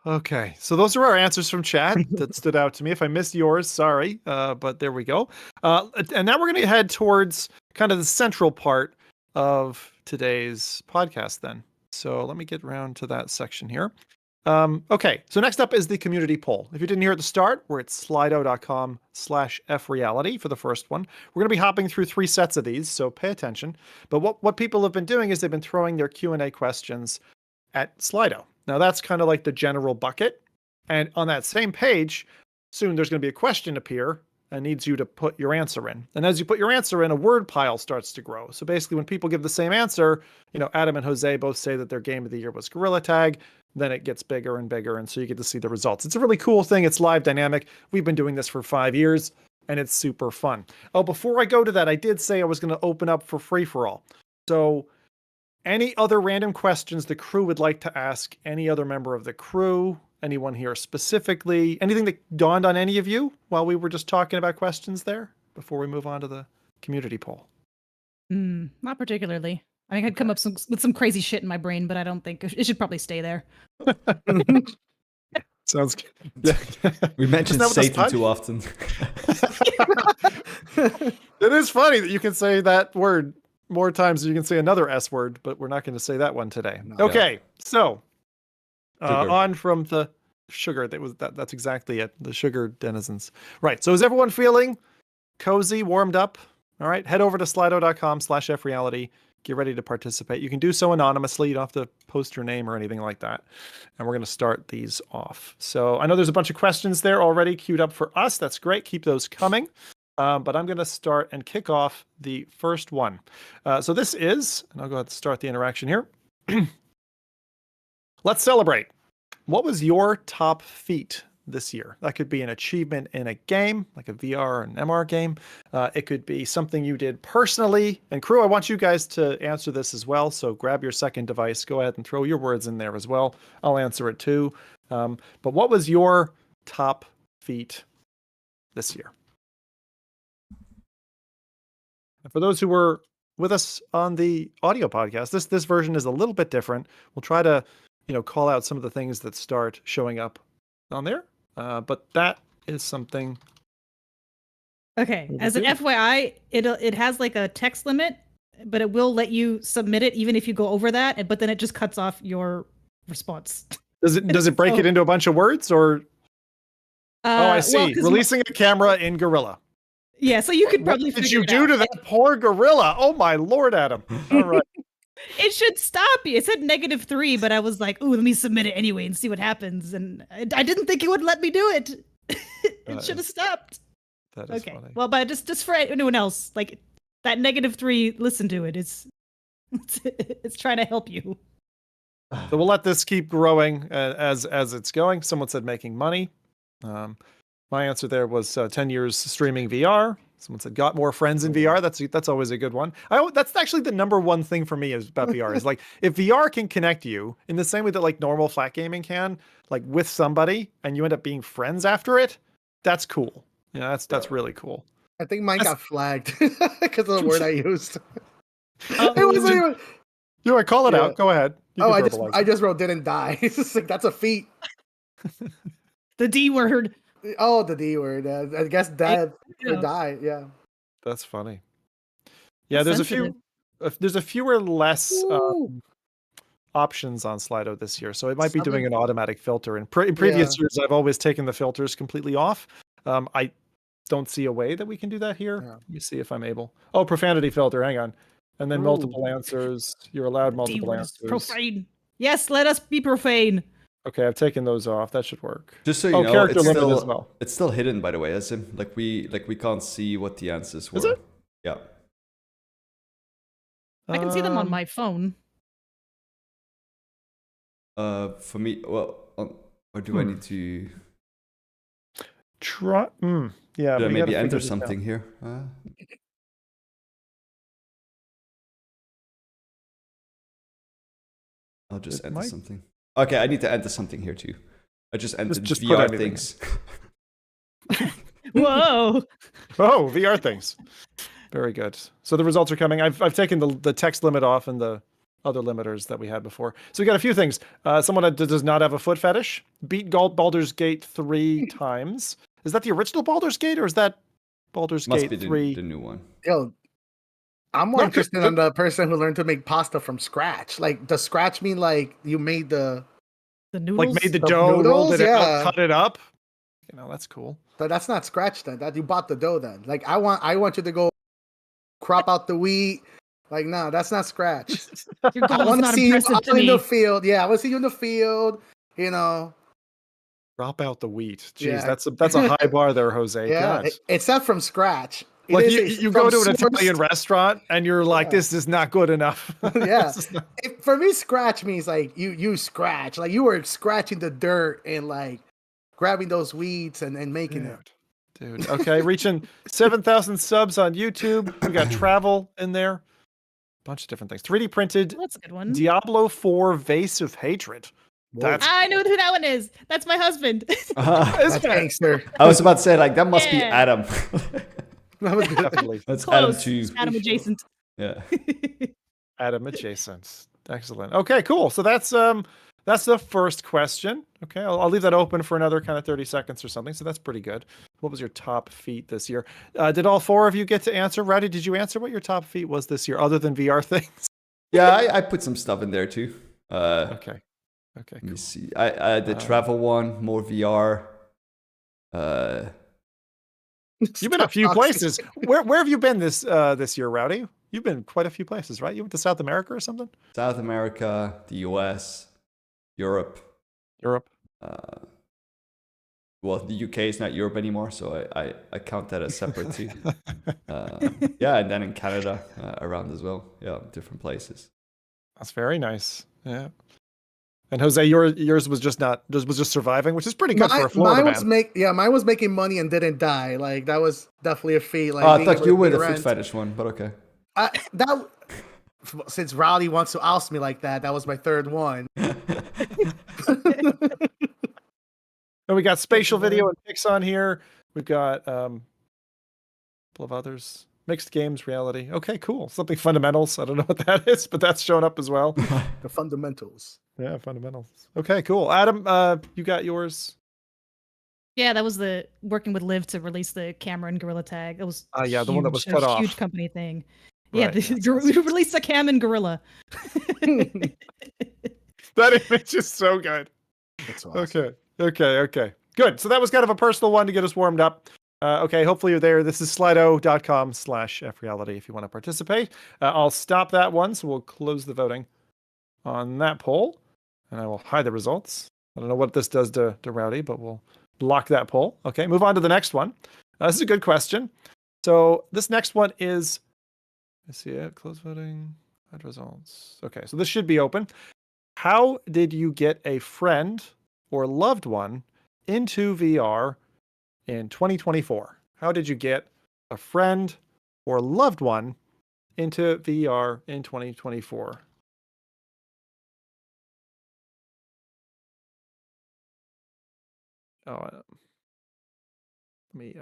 Okay, so those are our answers from chat that stood out to me. If I missed yours, sorry, but there we go. And now we're going to head towards kind of the central part of today's podcast then. So let me get around to that section here. Okay, so next up is the community poll. If you didn't hear at the start, we're at slido.com/FReality for the first one. We're going to be hopping through 3 sets of these, so pay attention. But what people have been doing is they've been throwing their Q&A questions at Slido. Now that's kind of like the general bucket. And on that same page, soon there's going to be a question appear and needs you to put your answer in. And as you put your answer in, a word pile starts to grow. So basically, when people give the same answer, Adam and Jose both say that their game of the year was Gorilla Tag. Then it gets bigger and bigger, and so you get to see the results. It's a really cool thing. It's live dynamic. We've been doing this for 5 years, and it's super fun. Oh, before I go to that, I did say I was going to open up for free-for-all. So any other random questions the crew would like to ask any other member of the crew, anyone here specifically, anything that dawned on any of you while we were just talking about questions there before we move on to the community poll? Not particularly. I think I'd come up with some crazy shit in my brain, but I don't think it should probably stay there. Sounds good. We mentioned Satan too often. It is funny that you can say that word more times than you can say another S word, but we're not going to say that one today. No. Okay, so on from the sugar. That's exactly it. The sugar denizens. Right. So is everyone feeling cozy, warmed up? All right. Head over to slido.com/FReality. Get ready to participate. You can do so anonymously. You don't have to post your name or anything like that. And we're going to start these off. So I know there's a bunch of questions there already queued up for us. That's great. Keep those coming. But I'm going to start and kick off the first one. So this is, and I'll go ahead and start the interaction here. Let's celebrate. What was your top feat this year? That could be an achievement in a game, like a VR or an MR game. It could be something you did personally. And crew, I want you guys to answer this as well. So grab your second device. Go ahead and throw your words in there as well. I'll answer it too. But what was your top feat this year? And for those who were with us on the audio podcast, this version is a little bit different. We'll try to call out some of the things that start showing up on there. But that is something. Okay. As an FYI, it has like a text limit, but it will let you submit it even if you go over that. But then it just cuts off your response. Does it break it into a bunch of words or? I see. Well, releasing a camera in Gorilla. Yeah, so you could probably. What did you do to that poor gorilla? Oh my Lord, Adam! All right. It should stop you. It said -3, but I was like, "Ooh, let me submit it anyway and see what happens." And I didn't think it would let me do it. It should have stopped. That is funny. Well, but just for anyone else, like that -3, listen to it. It's trying to help you. So we'll let this keep growing as it's going. Someone said making money. My answer there was 10 years streaming VR. Someone said got more friends in VR. That's always a good one. That's actually the number one thing for me is about VR is like if VR can connect you in the same way that like normal flat gaming can, like with somebody and you end up being friends after it, that's cool. That's really cool. I think mine got flagged because of the word I used. It wasn't even. I call it out. Go ahead. I just wrote didn't die. It's just like that's a feat. The D word. Oh, the D word. I guess death or die. Yeah. That's funny. Yeah, there's a fewer less options on Slido this year, so it might be doing an automatic filter. In previous years, I've always taken the filters completely off. I don't see a way that we can do that here. Yeah. Let me see if I'm able. Oh, profanity filter. Hang on. And then multiple answers. You're allowed multiple answers. Profane. Yes, let us be profane. Okay, I've taken those off. That should work. Just so you know, character limit as well. It's still hidden, by the way, as in we can't see what the answers were. Is it? Yeah. I can see them on my phone. For me, well, or do I need to try? Yeah. Did I maybe enter something here? I'll just enter something. Okay, I need to enter something here too. I just entered just VR things. Whoa! Oh, VR things. Very good. So the results are coming. I've taken the text limit off and the other limiters that we had before. So we got a few things. Someone that does not have a foot fetish. Beat Baldur's Gate 3 times. Is that the original Baldur's Gate or is that Baldur's Gate 3? The new one. Yo, I'm more interested in the person who learned to make pasta from scratch. Like, does scratch mean like you made the noodles? Like made the dough, rolled it out, cut it up? That's cool. But that's not scratch then. That you bought the dough then. Like I want you to go crop out the wheat. Like, no, that's not scratch. Your goal I want is not to see you impressive out to in me. the field. Yeah, I want to see you in the field, Drop out the wheat. Jeez, Yeah. that's a high bar there, Jose. Yeah, God. it's not from scratch. It Like is you from go to an source. Italian restaurant and you're like, Yeah. this is not good enough. Yeah. This is not- For me, scratch means like you scratch, like you were scratching the dirt and like grabbing those weeds and making it. Dude. Okay, reaching 7,000 subs on YouTube. We got travel in there. Bunch of different things. 3D printed Well, that's a good one. Diablo 4 Vase of Hatred. That's I know who that one is. That's my husband. That's gangster. I was about to say, like, that must be Yeah. Adam. That was good. definitely That's Close. Adam too. Adam adjacent. Yeah. Adam adjacent. Excellent. Okay, cool. So that's the first question. Okay, I'll leave that open for another kind of 30 seconds or something. So that's pretty good. What was your top feat this year? Did all four of you get to answer? Rowdy, did you answer what your top feat was this year, other than VR things? Yeah, I put some stuff in there too. Okay. Let Cool. me see. I the travel one, more VR. You've been a few places. Where have you been this year, Rowdy? You've been quite a few places, right? You went to South America or something? South America, the US, Europe. Europe. Well, the UK is not Europe anymore, so I count that as separate too. Yeah, and then in Canada around as well. Yeah, different places. That's very nice. Yeah. And Jose, yours was just surviving, which is pretty good for a Florida man. Mine was making money and didn't die. Like that was definitely a feat. Like Oh, I being thought able you to were pay the foot rent. fetish one, but okay. That since Rowdy wants to oust me like that was my third one. And we got spatial video and pics on here. We've got a couple of others. Mixed games, reality. Okay, cool. Something fundamentals. I don't know what that is, but that's shown up as well. The fundamentals. Yeah, fundamentals. Okay, cool. Adam, you got yours. Yeah, that was the working with Liv to release the camera and gorilla tag. It was Yeah, the one that was huge. It cut off. Huge company thing. Right, Yeah, we released a cam and gorilla. That image is so good. That's awesome. Okay. Good. So that was kind of a personal one to get us warmed up. Okay, hopefully you're there. This is slido.com/FReality if you want to participate. I'll stop that one, so we'll close the voting on that poll, and I will hide the results. I don't know what this does to Rowdy, but we'll block that poll. Okay, move on to the next one. This is a good question. So this next one is, let's see it, close voting, hide results. Okay, so this should be open. How did you get a friend or loved one into VR in 2024? How did you get a friend or loved one into VR in 2024? Let me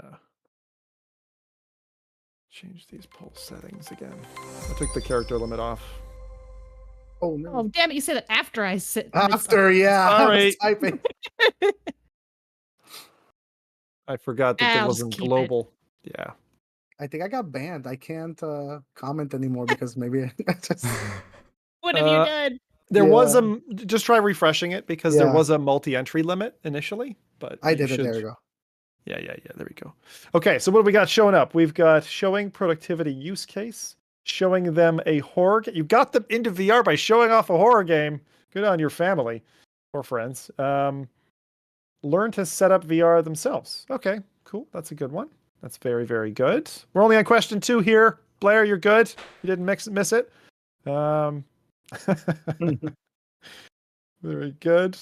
change these poll settings again. I took the character limit off. Oh no. Oh damn it! You said it after I sit. After, yeah. All I was right. typing. I forgot that there I'll wasn't just keep it. global. Yeah. I think I got banned. I can't comment anymore because maybe I just What have you done? There was Yeah. just try refreshing it because there Yeah. was a multi-entry limit initially, but I you did it. should- There we go. Yeah. There we go. Okay, so what do we got showing up? We've got showing productivity use case, showing them a horror game. You got them into VR by showing off a horror game. Good on your family or friends. Learn to set up VR themselves. Okay, cool. That's a good one. That's very, very good. We're only on question 2 here. Blair, you're good. You didn't miss it. Very good.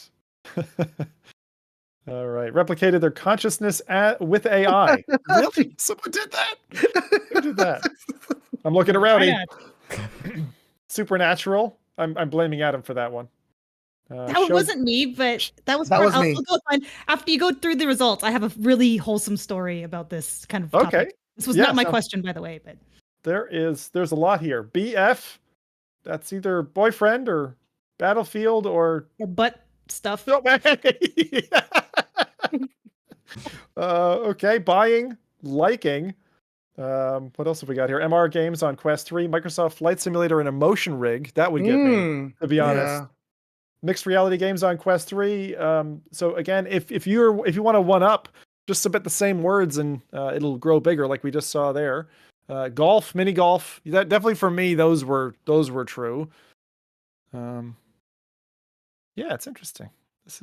All right. Replicated their consciousness with AI. Really? Someone did that? Who did that? I'm looking at Why Rowdy. not? Supernatural. I'm blaming Adam for that one. That showed- wasn't me, but that was That part. was me. I'll go find after you go through the results. I have a really wholesome story about this kind of topic. Okay. This was Yeah, not my so- question, by the way, but There's a lot here. BF. That's either boyfriend or battlefield or butt stuff. no, okay, buying, liking. What else have we got here? MR games on Quest 3, Microsoft Flight Simulator, and a motion rig. That would get me, to be honest. Yeah. Mixed reality games on Quest 3. So again, if you want to one up, just submit the same words and it'll grow bigger, like we just saw there. Golf, mini golf. That definitely for me, those were true. Yeah, it's interesting. This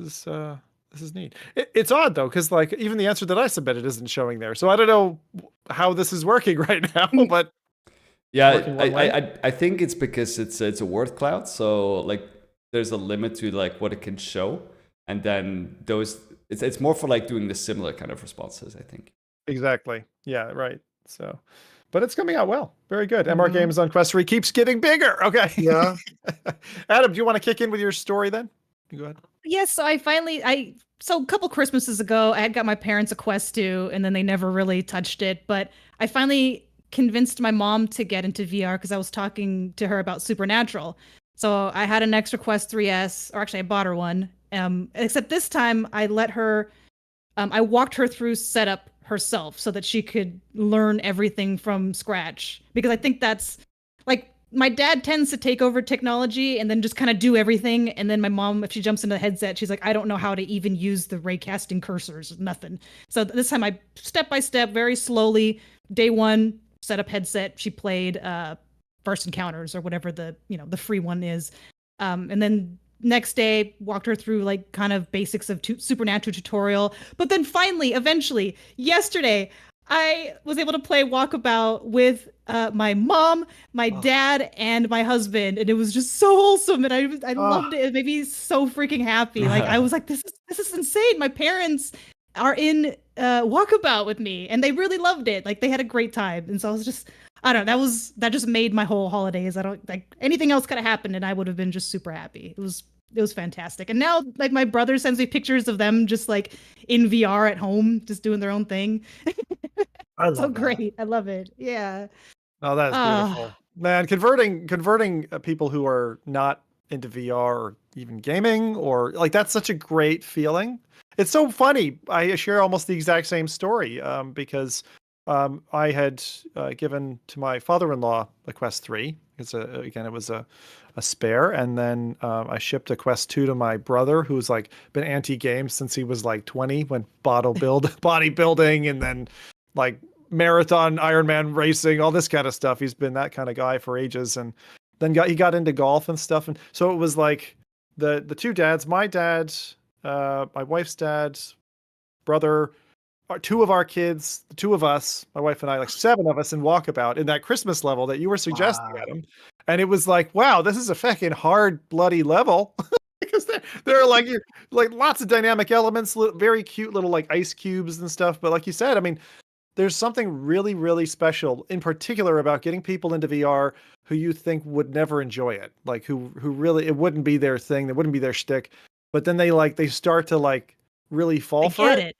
This is neat. It's odd though, because like even the answer that I submitted isn't showing there. So I don't know how this is working right now, but Yeah, I think it's because it's a word cloud, so like there's a limit to like what it can show, and then it's more for like doing the similar kind of responses, I think. exactly. Yeah, right. So, but it's coming out well. Very good. MR Games on Quest 3 keeps getting bigger. Okay. Yeah. Adam, do you want to kick in with your story then? You go ahead. Yes, so so a couple Christmases ago, I had got my parents a Quest 2, and then they never really touched it. But I finally convinced my mom to get into VR because I was talking to her about Supernatural. So I had an extra Quest 3S, or actually I bought her one. Except this time I let her, I walked her through setup herself so that she could learn everything from scratch. Because I think that's like my dad tends to take over technology and then just kind of do everything. And then my mom, if she jumps into the headset, she's like, I don't know how to even use the raycasting cursors, nothing. So this time I step by step, very slowly, day one, set up headset. She played First Encounters or whatever the free one is. And then next day walked her through like kind of basics of Supernatural tutorial. But then finally, eventually, yesterday, I was able to play Walkabout with my mom, my dad, and my husband, and it was just so wholesome, and I loved it. It made me so freaking happy. Like I was like, this is insane. My parents are in Walkabout with me, and they really loved it. Like they had a great time, and so I was just, I don't know, that just made my whole holidays. I don't like anything else could have happened, and I would have been just super happy. It was fantastic. And now like my brother sends me pictures of them just like in VR at home, just doing their own thing. I love So that. great. I love it. Yeah. Oh, that's beautiful. Man, converting people who are not into VR or even gaming or like that's such a great feeling. It's so funny. I share almost the exact same story because I had given to my father-in-law a Quest 3 because again it was a spare, and then I shipped a Quest 2 to my brother who's like been anti-game since he was like 20 when bodybuilding and then like marathon Ironman racing, all this kind of stuff. He's been that kind of guy for ages, and then he got into golf and stuff. And so it was like the two dads, my dad, my wife's dad, brother, two of our kids, the two of us, my wife and I, like 7 of us in Walkabout in that Christmas level that you were suggesting, Wow. Adam. And it was like, wow, this is a fucking hard, bloody level. Because there are like lots of dynamic elements, very cute little like ice cubes and stuff. But like you said, I mean, there's something really, really special in particular about getting people into VR who you think would never enjoy it. Like who really, it wouldn't be their thing. It wouldn't be their shtick, but then they start to like really fall for it.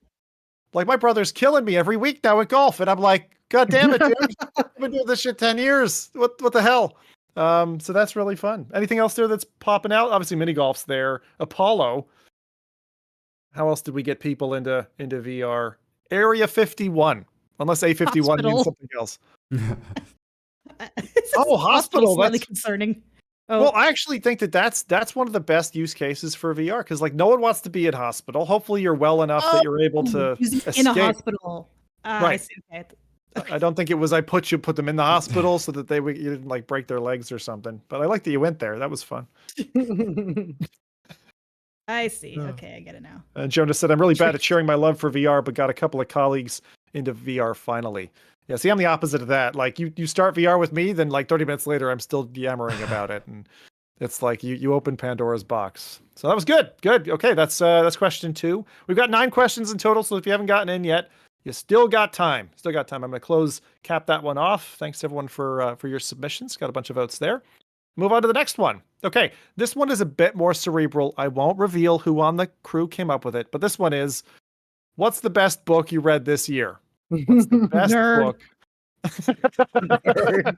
Like my brother's killing me every week now at golf. And I'm like, God damn it, dude. I've been doing this shit 10 years. What the hell? So that's really fun. Anything else there that's popping out? Obviously mini golf's there. Apollo. How else did we get people into VR? Area 51. Unless A51 means something else. Oh, hospital. That's really concerning. Oh. Well, I actually think that's one of the best use cases for VR because like no one wants to be in hospital. Hopefully you're well enough that you're able to escape. In a hospital. Right. I see. Okay. I don't think it was I put them in the hospital so that you didn't like break their legs or something. But I like that you went there. That was fun. I see. Okay, I get it now. Jonas said, I'm really bad at sharing my love for VR, but got a couple of colleagues into VR finally. Yeah, see, I'm the opposite of that. Like you start VR with me, then like 30 minutes later, I'm still yammering about it. And it's like you open Pandora's box. So that was good. Good. Okay, that's question 2. We've got 9 questions in total. So if you haven't gotten in yet, you still got time. I'm going to cap that one off. Thanks to everyone for your submissions. Got a bunch of votes there. Move on to the next one. Okay, this one is a bit more cerebral. I won't reveal who on the crew came up with it, but this one is, what's the best book you read this year? What's the best book? Nerd.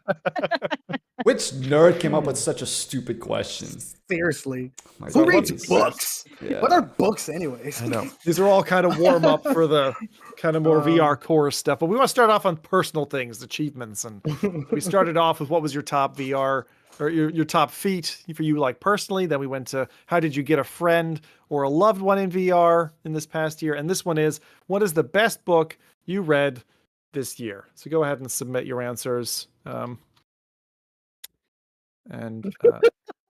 Which nerd came up with such a stupid question? Seriously. My Who God, reads books? Yeah. What are books anyways? I know. These are all kind of warm up for the kind of more VR core stuff, but we want to start off on personal things, achievements. And we started off with what was your top VR or your top feat for you, like personally. Then we went to how did you get a friend or a loved one in VR in this past year? And this one is, what is the best book you read this year? So go ahead and submit your answers. And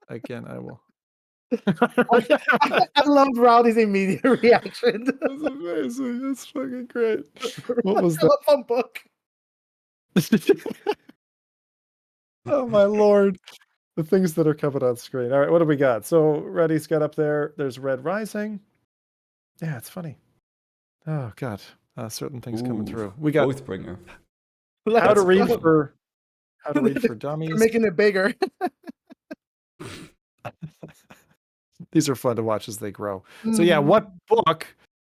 again, I will I loved Rowdy's immediate reaction. That's amazing. That's fucking great. What was that? Telephone book. Oh my lord. The things that are coming on screen. All right, what do we got? So Reddy's got up there. There's Red Rising. Yeah, it's funny. Oh god. Certain things coming through. We got Oathbringer. how to read go. for They're dummies. making it bigger. These are fun to watch as they grow. So yeah, what book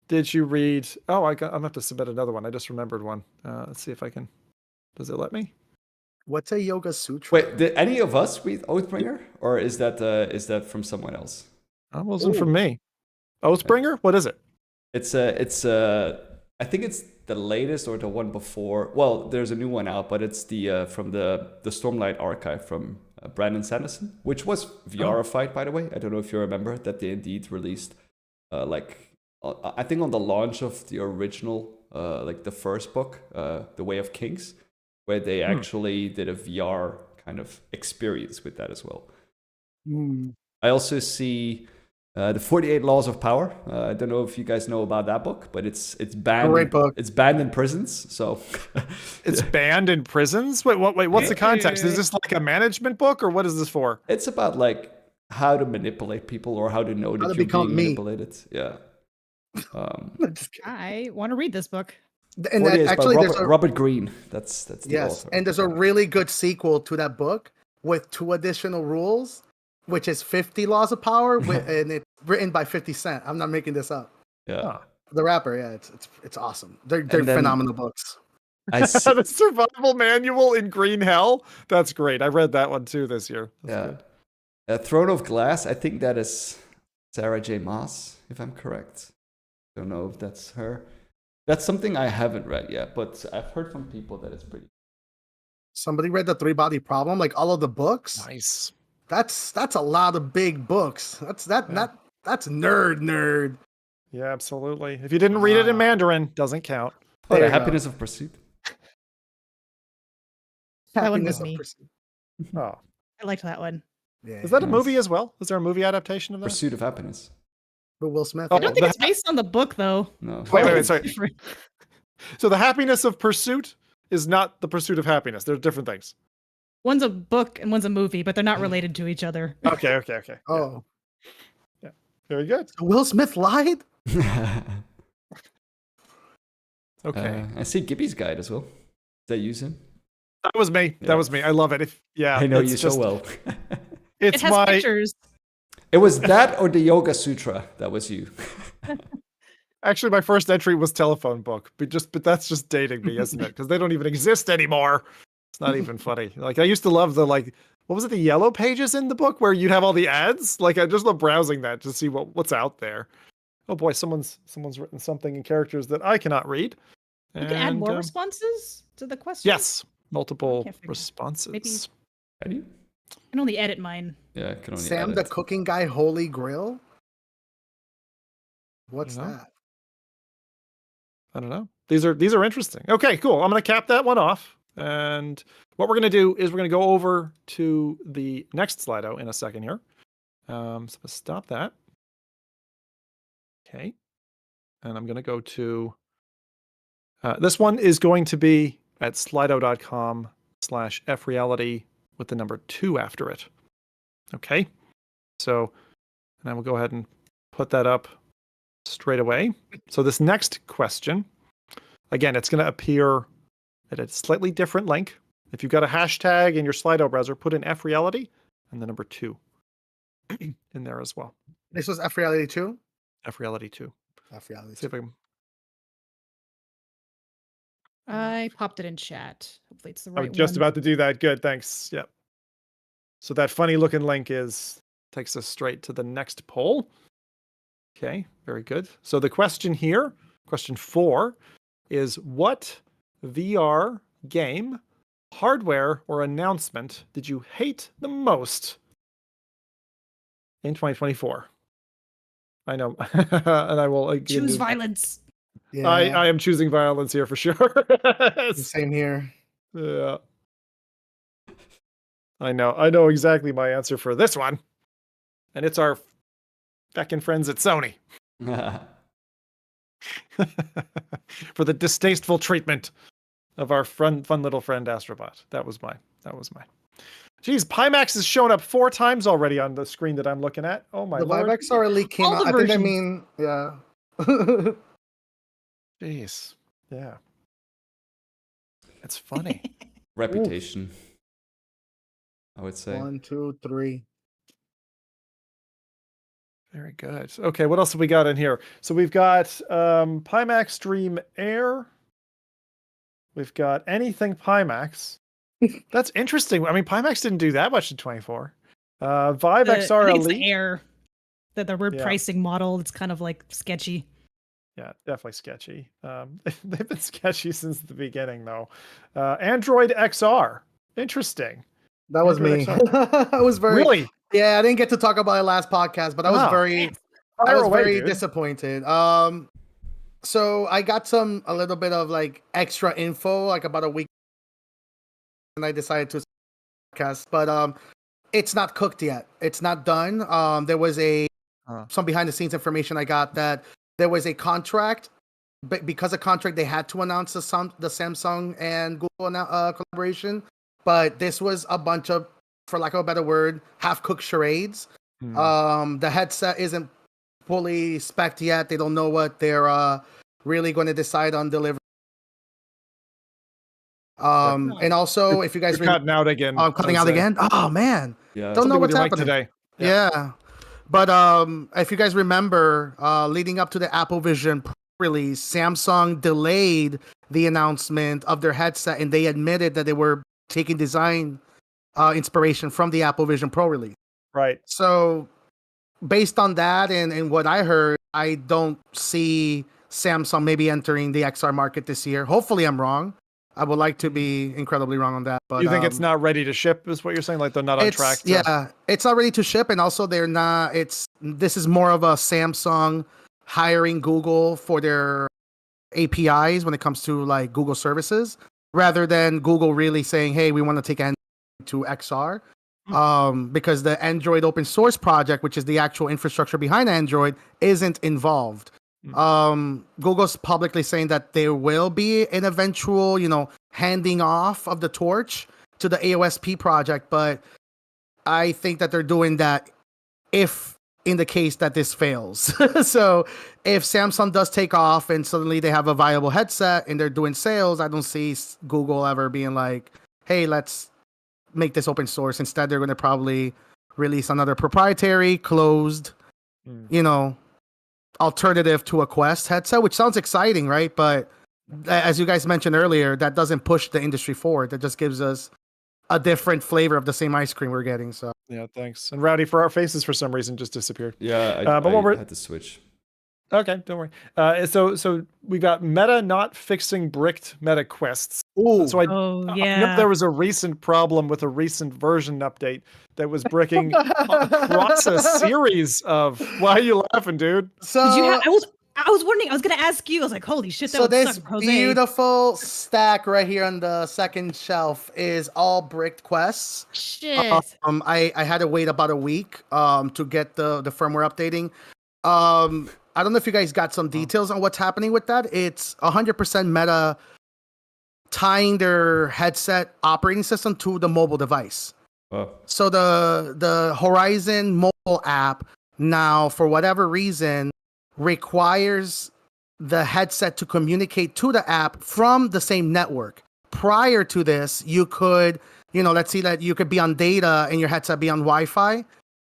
did you read? Oh, I'm gonna have to submit another one. I just remembered one. Let's see if I can. Does it let me? What's a Yoga Sutra? Wait, did any of us read Oathbringer, or is that from someone else? That wasn't from me. Oathbringer? What is it? It's I think it's the latest or the one before. Well, there's a new one out, but it's the from the Stormlight archive from Brandon Sanderson, which was VRified, by the way. I don't know if you remember that they indeed released I think on the launch of the original like the first book, The Way of Kings, where they actually did a VR kind of experience with that as well. I also see the 48 Laws of Power. I don't know if you guys know about that book, but it's banned. Great book. It's banned in prisons. So It's banned in prisons? Wait, what's the context? Is this like a management book or what is this for? it's about like how to manipulate people or how to know that to you're become being me. manipulated. Yeah. I want to read this book. And 48 is by actually, there's a Robert Greene. That's the yes, author. and there's a really good sequel to that book with 2 additional rules, which is 50 Laws of Power, and it's written by 50 Cent. I'm not making this up. Yeah. The rapper, yeah, it's awesome. They're then- phenomenal books. I see, The survival manual in Green Hell? That's great. I read that one too this year. That's yeah. good. Throne of Glass. I think that is Sarah J. Maas, if I'm correct. Don't know if that's her. That's something I haven't read yet, but I've heard from people that it's pretty. Somebody read the 3-Body Problem, like all of the books. Nice. That's a lot of big books. That's nerd. Yeah, absolutely. If you didn't read it in Mandarin, doesn't count. Oh, There The you go. Happiness of Pursuit. That one Happiness was of me. Pursuit. Oh. I liked that one. Yeah, Is that a Nice. movie as well? Is there a movie adaptation of that? Pursuit of Happiness. but Will Smith? Oh, I don't think it's based on the book though. No. Wait, sorry. Different. So the happiness of pursuit is not the pursuit of happiness. They're different things. One's a book and one's a movie, but they're not related to each other. Okay. Oh, Very good. so Will Smith lied? Okay. I see Gibby's Guide as well. Did that use him? That was me. Yeah. That was me. I love it. I know it's you just, so well. It's It has my pictures. It was that or the Yoga Sutra. That was you. actually my first entry was telephone book, but that's just dating me, isn't it? Because they don't even exist anymore. It's not even funny. Like I used to love the what was it, the yellow pages in the book where you'd have all the ads? Like I just love browsing that to see what's out there. Oh boy, someone's written something in characters that I cannot read. You can add more And, responses to the question. Yes, multiple can't figure it out. responses. Maybe- How do you? I can only edit mine. Yeah, I can only Sam edit. the Cooking Guy Holy Grail? What's know. that? I don't know. These are interesting. Okay, cool. I'm going to cap that one off. And what we're going to do is we're going to go over to the next Slido in a second here. So let's stop that. Okay. And I'm going to go to, this one is going to be at slido.com/FReality with the number 2 after it. Okay. So, and I will go ahead and put that up straight away. So this next question, again, it's going to appear at a slightly different link. If you've got a hashtag in your Slido browser, put in FReality and the number 2 in there as well. This was FReality 2? FReality 2. FReality See 2. if I can. I popped it in chat. Hopefully it's the I right was just one. about to do that. Good, thanks. Yep. So that funny looking link takes us straight to the next poll. Okay, very good. So the question here, question 4, is what VR game, hardware, or announcement did you hate the most in 2024? I know, and I will again Choose violence. Yeah, I am choosing violence here for sure. same here. Yeah. I know exactly my answer for this one. And it's our Back in friends at Sony. For the distasteful treatment of our fun little friend Astrobot. That was mine. Geez, Pimax has shown up 4 times already on the screen that I'm looking at. Oh my The lord. Vive XR Elite came All out. the I think they versions. mean, yeah. Jeez. Yeah. It's funny. Reputation, I would say. 1, 2, 3. Very good. Okay, what else have we got in here? So we've got Pimax Stream Air. We've got anything Pimax. That's interesting. I mean, Pimax didn't do that much in 24. Vive XR I think it's Elite. the Air, the weird Yeah. pricing model. It's kind of like sketchy. Yeah, definitely sketchy. They've been sketchy since the beginning, though. Android XR. Interesting. That was me. Android I was very Really? Yeah, I didn't get to talk about it last podcast, but I was Wow. very Fire away, very dude. disappointed. So I got a little bit of like extra info like about a week, and I decided to podcast, but it's not cooked yet. It's not done. There was some behind the scenes information I got that there was a contract, but because of contract they had to announce the Samsung and Google collaboration, but this was a bunch of, for lack of a better word, half-cooked charades. The headset isn't fully spec'd yet. They don't know what they're really going to decide on delivery. And also, if you guys You're cutting out again. I'm cutting out Jose. again. Oh man, Yeah. don't know Something with what's your mic happening today. Yeah. But if you guys remember, leading up to the Apple Vision release, Samsung delayed the announcement of their headset, and they admitted that they were taking design inspiration from the Apple Vision Pro release. Right. So, based on that and what I heard, I don't see Samsung maybe entering the XR market this year. Hopefully, I'm wrong. I would like to be incredibly wrong on that. But You think it's not ready to ship? Is what you're saying? Like they're not on track? Yeah, it's not ready to ship, and also they're not. This is more of a Samsung hiring Google for their APIs when it comes to like Google services, rather than Google really saying, "Hey, we want to take Android to XR." Because the Android open source project, which is the actual infrastructure behind Android, isn't involved. Google's publicly saying that there will be an eventual, handing off of the torch to the AOSP project, but I think that they're doing that if in the case that this fails. So if Samsung does take off and suddenly they have a viable headset and they're doing sales, I don't see Google ever being like, hey, let's make this open source. Instead, they're going to probably release another proprietary, closed, alternative to a Quest headset, which sounds exciting, right? But as you guys mentioned earlier, that doesn't push the industry forward. That just gives us a different flavor of the same ice cream we're getting. So Yeah, thanks. And Rowdy, for our faces, for some reason, just disappeared. Yeah, but what I had to switch. Okay, don't worry. So we got Meta not fixing bricked Meta Quests. Ooh. So I yeah. know there was a recent problem with a recent version update that was bricking across a series of. Why are you laughing, dude? So Did you have? I was wondering. I was gonna ask you. I was like, holy shit, that so would this suck, Jose. beautiful stack right here on the second shelf is all bricked quests. Shit. I had to wait about a week to get the firmware updating. I don't know if you guys got some details on what's happening with that. It's 100% Meta tying their headset operating system to the mobile device. Oh. So the Horizon mobile app now, for whatever reason, requires the headset to communicate to the app from the same network. Prior to this, you could, let's see that you could be on data and your headset be on Wi-Fi,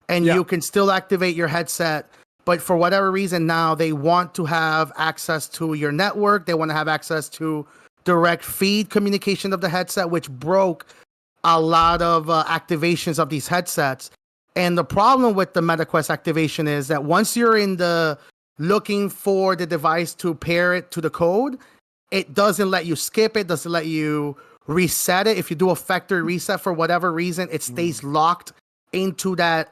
and you can still activate your headset. But for whatever reason now, they want to have access to your network. They want to have access to direct feed communication of the headset, which broke a lot of activations of these headsets. And the problem with the MetaQuest activation is that once you're in the looking for the device to pair it to the code, it doesn't let you skip it, doesn't let you reset it. If you do a factory reset for whatever reason, it stays locked into that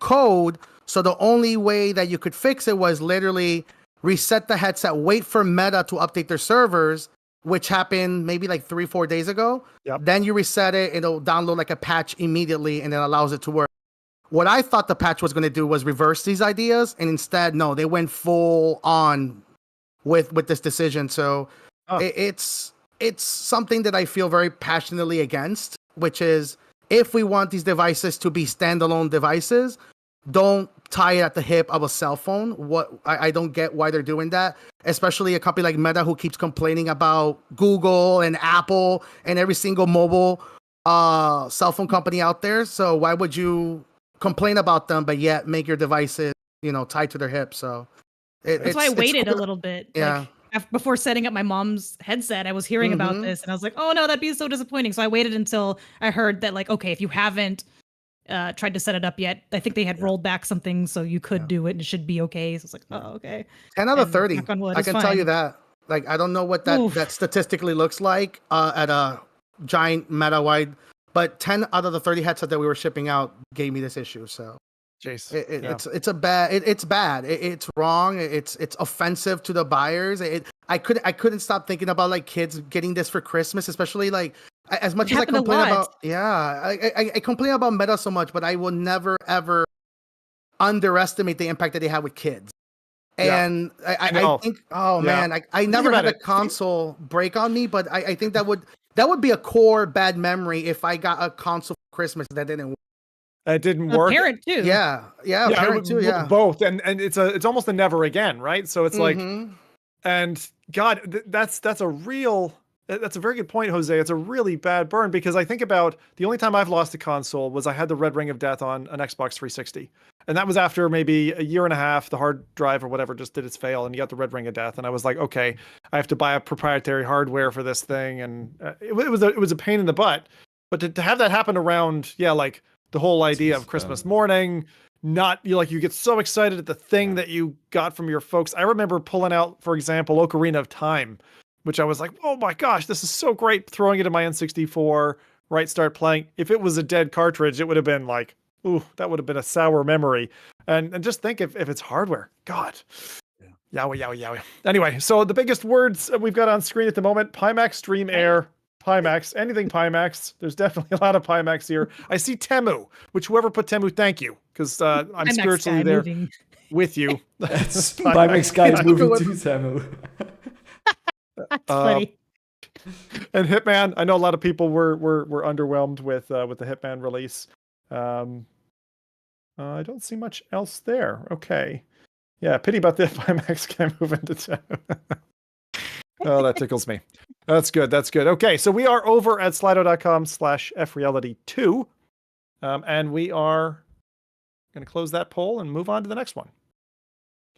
code. So the only way that you could fix it was literally reset the headset, wait for Meta to update their servers, which happened maybe like 3-4 days ago. Yep. Then you reset it, it'll download like a patch immediately, and it allows it to work. What I thought the patch was going to do was reverse these ideas, and instead, no, they went full on with this decision. So it's something that I feel very passionately against, which is if we want these devices to be standalone devices, don't tie it at the hip of a cell phone. I don't get why they're doing that, especially a company like Meta who keeps complaining about Google and Apple and every single mobile cell phone company out there. So why would you complain about them but yet make your devices, tied to their hips? So that's why I waited a little bit. Yeah. Before setting up my mom's headset, I was hearing about this and I was like, oh no, that'd be so disappointing. So I waited until I heard that, like, okay, if you haven't tried to set it up yet, I think they had rolled back something so you could do it and it should be okay. So it's like, oh, okay. 10 out of 30. I can tell you that. Like, I don't know what that statistically looks like at a giant meta-wide, but 10 out of the 30 headsets that we were shipping out gave me this issue. So Jeez. It's bad. It's wrong. It's offensive to the buyers. I couldn't stop thinking about like kids getting this for Christmas, especially like as much as I complain about. Yeah, I complain about Meta so much, but I will never ever underestimate the impact that they have with kids. And I think, man, I never had a console break on me, but I think that would be a core bad memory if I got a console for Christmas that didn't work. It didn't work. Parent too. Yeah, parent too. Yeah, both, and it's almost a never again, right? So it's like, and God, that's a very good point, Jose. It's a really bad burn because I think about the only time I've lost a console was I had the Red Ring of Death on an Xbox 360, and that was after maybe a year and a half. The hard drive or whatever just did its fail, and you got the Red Ring of Death, and I was like, okay, I have to buy a proprietary hardware for this thing, and it was a pain in the butt. But to have that happen around, like the whole idea of Christmas morning, you get so excited at the thing that you got from your folks. I remember pulling out, for example, Ocarina of Time, which I was like, oh my gosh, this is so great. Throwing it in my N64, start playing. If it was a dead cartridge, it would have been like, ooh, that would have been a sour memory. And just think if it's hardware, God. Yowie. Anyway, so the biggest words we've got on screen at the moment: Pimax, Dream Air, Pimax, anything Pimax. There's definitely a lot of Pimax here. I see Temu, which whoever put Temu, thank you, because I'm Pimax spiritually there with you. Pimax guy's moving to Temu. That's funny. And Hitman, I know a lot of people were underwhelmed with the Hitman release. I don't see much else there. Okay. Yeah, pity about the Pimax guy moving to Temu. Oh, that tickles me. That's good. Okay, so we are over at slido.com/FReality2. And we are going to close that poll and move on to the next one.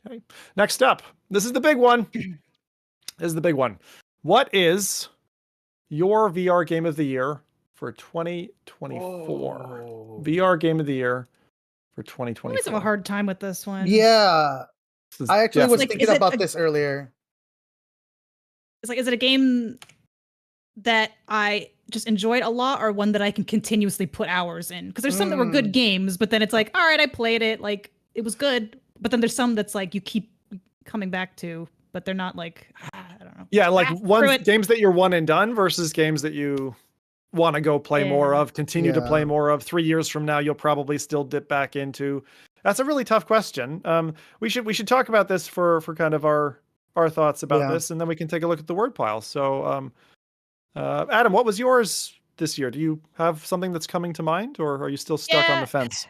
Okay. Next up, this is the big one. What is your VR game of the year for 2024? VR game of the year for 2024. I always have a hard time with this one. Yeah. I actually was thinking about this earlier. It's like, is it a game that I just enjoyed a lot or one that I can continuously put hours in? Because there's some that were good games, but then it's like, all right, I played it, like it was good. But then there's some that's like you keep coming back to, but they're not like, I don't know. Yeah, like games that you're one and done versus games that you want to go play more of, continue to play more of. 3 years from now, you'll probably still dip back into. That's a really tough question. We should talk about this for kind of our thoughts about this, and then we can take a look at the word pile. So, Adam, what was yours this year? Do you have something that's coming to mind, or are you still stuck on the fence?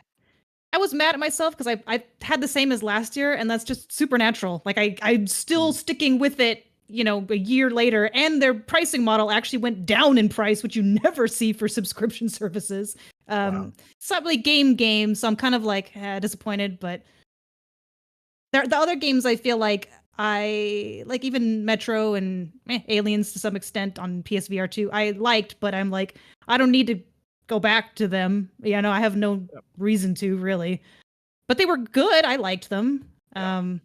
I was mad at myself because I had the same as last year, and that's just Supernatural. Like I'm still sticking with it, a year later, and their pricing model actually went down in price, which you never see for subscription services. It's not really game, so I'm kind of like disappointed. But the other games I feel like I like, even Metro and Aliens to some extent on PSVR 2, I liked, but I'm like, I don't need to go back to them. I have no reason to really, but they were good. I liked them. I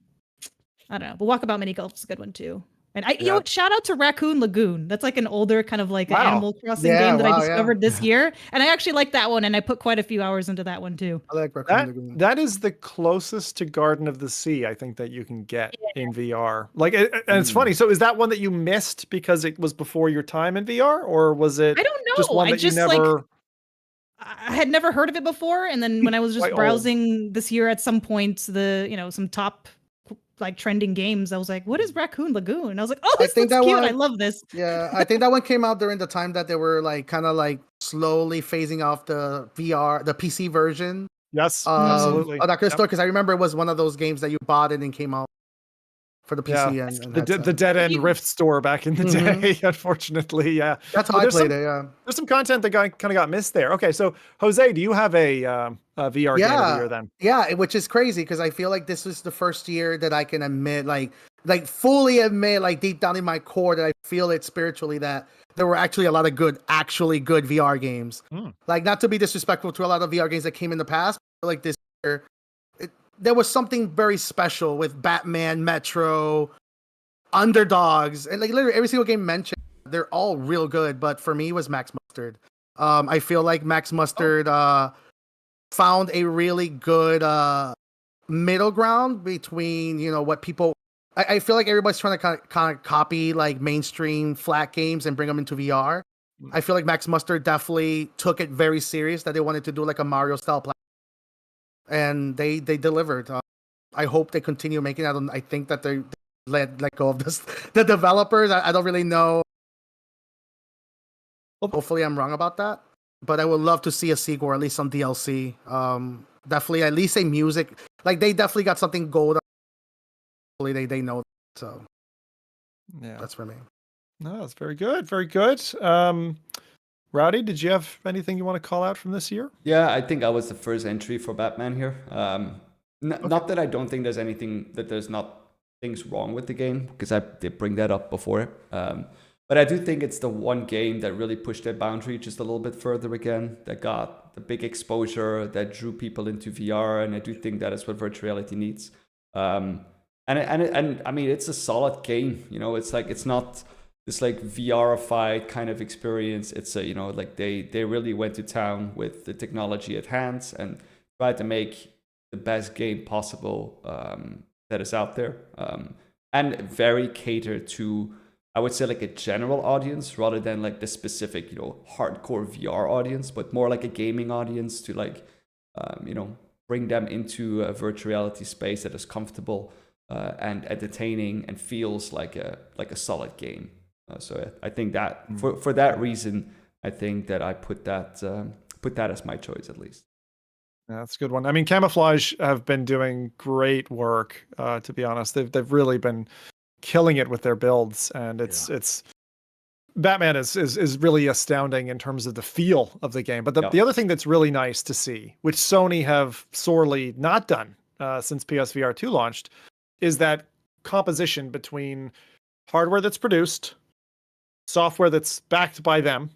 don't know, but Walkabout Mini Golf is a good one too. And shout out to Raccoon Lagoon. That's like an older kind of like Animal Crossing game that I discovered this year. And I actually like that one. And I put quite a few hours into that one too. I like Raccoon Lagoon. That is the closest to Garden of the Sea, I think, that you can get in VR. Like, and it's funny. So is that one that you missed because it was before your time in VR, or was it? I don't know. Just one that you never. I had never heard of it before, and then when I was just Quite old. browsing this year, at some point, some top like trending games, I was like, "What is Raccoon Lagoon?" And I was like, "Oh, I this think looks that cute. one- I love this." Yeah, I think that one came out during the time that they were like kind of like slowly phasing off the VR, the PC version Yes, of absolutely. of that Yep. store, because I remember it was one of those games that you bought and then came out for the PC Yeah, and the headset. dead end You- Rift store back in the Mhm. day. Unfortunately, yeah. That's how Well, I there's played some- it. Yeah. There's some content that kind of got missed there. Okay, so Jose, do you have a VR game of the year then? Yeah, which is crazy because I feel like this was the first year that I can admit, like fully admit, like deep down in my core, that I feel it spiritually that there were actually a lot of actually good VR games. Like, not to be disrespectful to a lot of VR games that came in the past, but like this year, there was something very special with Batman, Metro, Underdogs, and like literally every single game mentioned. They're all real good, but for me, it was Max Mustard. I feel like Max Mustard found a really good middle ground between what people. I feel like everybody's trying to kind of copy like mainstream flat games and bring them into VR. I feel like Max Mustard definitely took it very serious that they wanted to do like a Mario style platform, and they delivered. I hope they continue making that. I think that they let go of this. The developers, I don't really know. Hopefully, I'm wrong about that, but I would love to see a sequel or at least some DLC. Definitely, at least a music. Like, they definitely got something gold. Hopefully, they know. So, Yeah, that's for me. no, that's very good, very good. Rowdy, did you have anything you want to call out from this year? Yeah, I think I was the first entry for Batman here. Not that I don't think there's not things wrong with the game, because I did bring that up before. But I do think it's the one game that really pushed that boundary just a little bit further again, that got the big exposure, that drew people into VR, and I do think that is what virtual reality needs. And I mean, it's a solid game. It's not this like VR-ified kind of experience. It's like they really went to town with the technology at hand and tried to make the best game possible that is out there, and very catered to, I would say, like a general audience rather than like the specific, hardcore VR audience, but more like a gaming audience to like, bring them into a virtual reality space that is comfortable and entertaining and feels like a solid game. So I think that for that reason, I think that I put that as my choice at least. Yeah, that's a good one. I mean, Camouflage have been doing great work. To be honest, they've really been killing it with their builds, and it's Batman is really astounding in terms of the feel of the game. But the other thing that's really nice to see, which Sony have sorely not done since PSVR 2 launched, is that composition between hardware that's produced, software that's backed by them,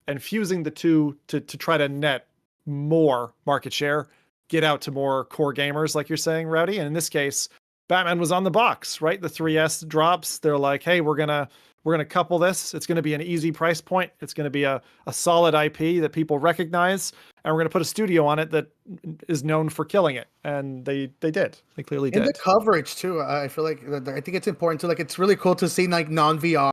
and fusing the two to try to net more market share, get out to more core gamers, like you're saying, Rowdy. And in this case, Batman was on the box, right? The 3S drops. They're like, hey, we're gonna couple this. It's gonna be an easy price point. It's gonna be a solid IP that people recognize, and we're gonna put a studio on it that is known for killing it. And they did. They clearly did. And the coverage too. I feel like I think it's important too. Like, it's really cool to see like non-VR.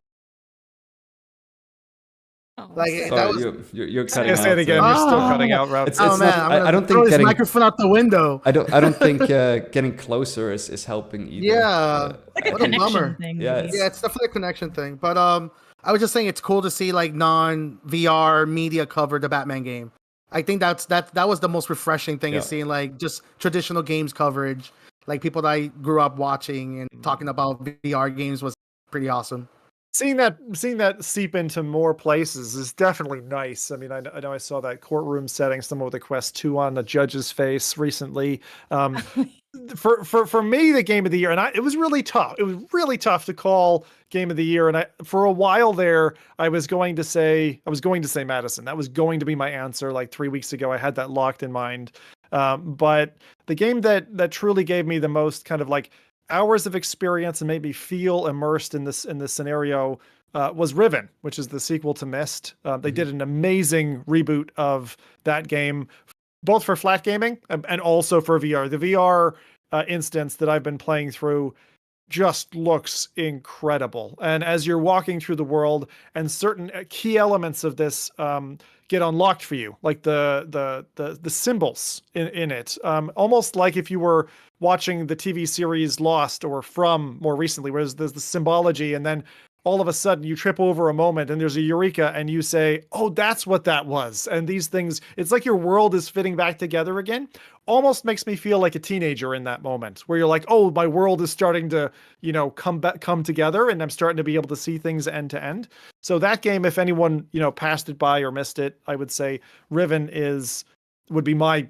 Like, sick. that Sorry, was. you're I cutting out. say it again. You're still cutting out, Rowdy. It's Oh not, man, I don't throw think this getting microphone out the window. I don't think getting closer is helping either. Yeah, Like a what a connection bummer. thing. Yeah, maybe. it's- Yeah, it's definitely a connection thing. But I was just saying it's cool to see like non-VR media cover the Batman game. I think that was the most refreshing thing, is seeing like just traditional games coverage, like people that I grew up watching and talking about VR games, was pretty awesome. Seeing that seep into more places is definitely nice. I mean, I know I saw that courtroom setting, someone with a Quest 2 on the judge's face recently. For me, the game of the year, and it was really tough. It was really tough to call game of the year. And for a while there, I was going to say Madison. That was going to be my answer. Like 3 weeks ago, I had that locked in mind. But the game that truly gave me the most kind of like hours of experience and made me feel immersed in this scenario was Riven, which is the sequel to Myst. They did an amazing reboot of that game, both for flat gaming and also for VR. The VR instance that I've been playing through just looks incredible. And as you're walking through the world, and certain key elements of this get unlocked for you, like the symbols in it, almost like if you were watching the TV series Lost or From more recently, where there's the symbology, and then all of a sudden you trip over a moment and there's a eureka and you say, oh, that's what that was. And these things, it's like your world is fitting back together again. Almost makes me feel like a teenager in that moment where you're like, oh, my world is starting to, come together, and I'm starting to be able to see things end to end. So that game, if anyone, passed it by or missed it, I would say Riven would be my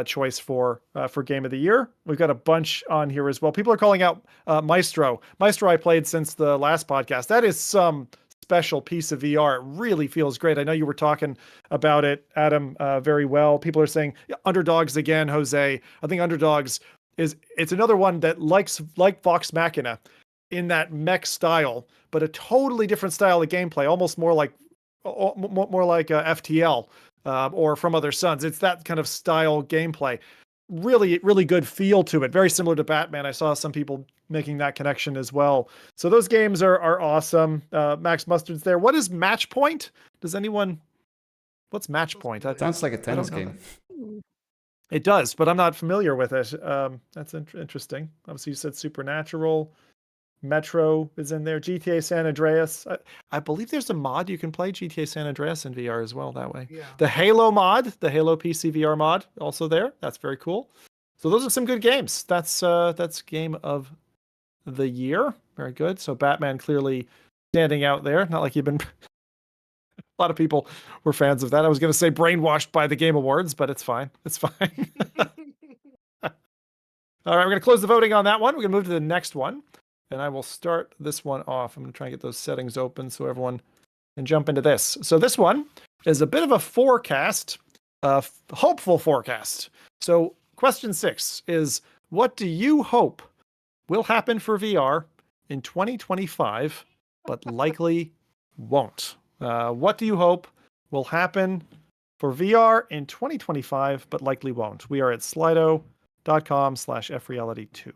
choice for Game of the Year. We've got a bunch on here as well. People are calling out Maestro. Maestro I played since the last podcast. That is some special piece of VR. It really feels great. I know you were talking about it, Adam, very well. People are saying Underdogs again, Jose. I think Underdogs it's another one that like Vox Machina in that mech style, but a totally different style of gameplay, almost more like FTL. Or From Other Suns. It's that kind of style gameplay. Really, really good feel to it. Very similar to Batman. I saw some people making that connection as well. So those games are awesome. Max Mustard's there. What is Match Point? What's Match Point? Sounds like a tennis game. It does, but I'm not familiar with it. That's interesting. Obviously, you said Supernatural. Metro is in there. GTA San Andreas. I believe there's a mod you can play GTA San Andreas in VR as well that way. Yeah. The Halo mod, the Halo PC VR mod, also there. That's very cool. So those are some good games. That's Game of the Year. Very good. So Batman clearly standing out there. Not like you've been... A lot of people were fans of that. I was going to say brainwashed by the Game Awards, but it's fine. It's fine. All right, we're going to close the voting on that one. We're going to move to the next one. And I will start this one off. I'm going to try and get those settings open so everyone can jump into this. So this one is a bit of a forecast, hopeful forecast. So question 6 is, what do you hope will happen for VR in 2025, but likely won't? What do you hope will happen for VR in 2025, but likely won't? We are at slido.com/FReality2.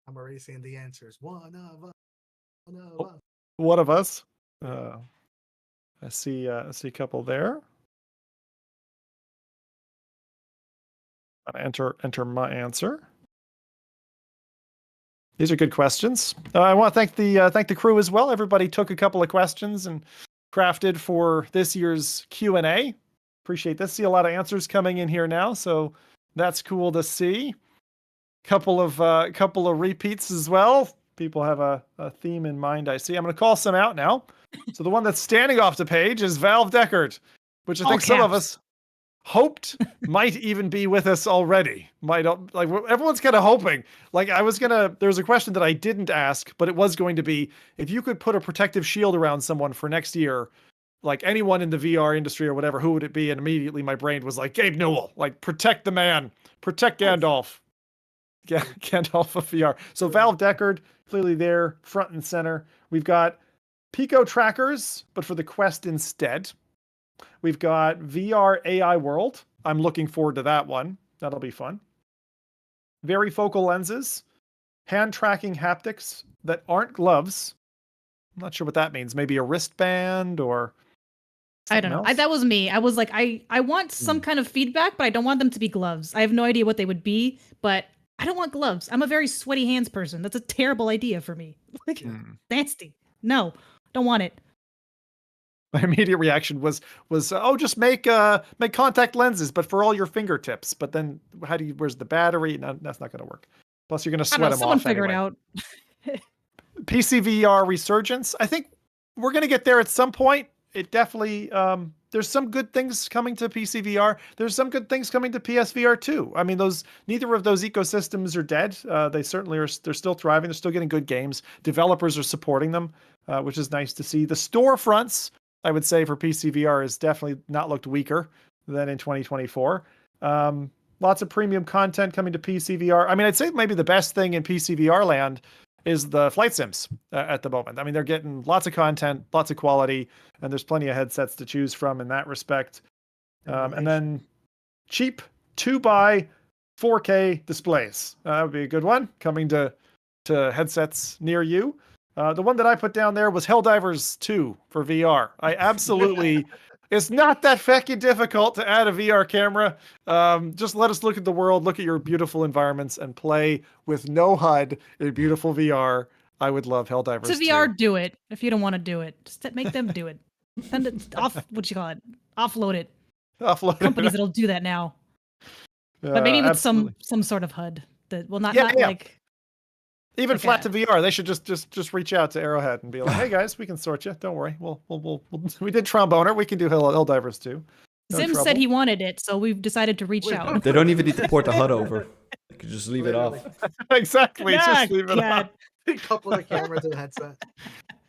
I'm already seeing the answers. One of us. One of us. I see a couple there. Enter my answer. These are good questions. I want to thank the crew as well. Everybody took a couple of questions and crafted for this year's Q&A. Appreciate this. See a lot of answers coming in here now, so that's cool to see. Couple of repeats as well. People have a theme in mind, I see. I'm going to call some out now. So the one that's standing off the page is Valve Deckard, which I think some of us hoped might even be with us already. Everyone's kind of hoping. There's a question that I didn't ask, but it was going to be, if you could put a protective shield around someone for next year, like anyone in the VR industry or whatever, who would it be? And immediately my brain was like, Gabe Newell, like protect the man, protect Gandalf. Gandalf of VR. So Valve Deckard, clearly there, front and center. We've got Pico trackers, but for the Quest instead. We've got VR AI World. I'm looking forward to that one. That'll be fun. Varifocal lenses, hand tracking haptics that aren't gloves. I'm not sure what that means. Maybe a wristband or I don't know. That was me. I was like, I want some kind of feedback, but I don't want them to be gloves. I have no idea what they would be, but I don't want gloves. I'm a very sweaty hands person. That's a terrible idea for me. Nasty. No, don't want it. My immediate reaction was just make contact lenses, but for all your fingertips. But then where's the battery? No, that's not going to work. Plus, you're going to sweat them someone off figure anyway. it out. PC VR resurgence. I think we're going to get there at some point. It definitely, there's some good things coming to PC VR. There's some good things coming to PSVR too. I mean, neither of those ecosystems are dead. They certainly are. They're still thriving. They're still getting good games. Developers are supporting them, which is nice to see. The storefronts, I would say, for PC VR has definitely not looked weaker than in 2024. Lots of premium content coming to PC VR. I mean, I'd say maybe the best thing in PC VR land is the flight sims at the moment. I mean, they're getting lots of content, lots of quality, and there's plenty of headsets to choose from in that respect. And then cheap 2x 4K displays. That would be a good one coming to headsets near you. The one that I put down there was Helldivers 2 for VR. I absolutely, it's not that fucking difficult to add a VR camera. Just let us look at the world, look at your beautiful environments, and play with no HUD in beautiful VR. I would love Helldivers 2. To VR, do it. If you don't want to do it, just make them do it. Send it off. What you call it? Offload it. Offload Companies that'll do that now, but maybe with some sort of HUD that will not like. Even flat to VR, they should just reach out to Arrowhead and be like, "Hey guys, we can sort you. Don't worry. We'll we did Tromboner. We can do Helldivers too." No Zim trouble. said he wanted it, so we've decided to reach out. They don't even need to port the HUD over. They could just leave it off. Exactly. Just leave it God. on. Couple of cameras in the headset.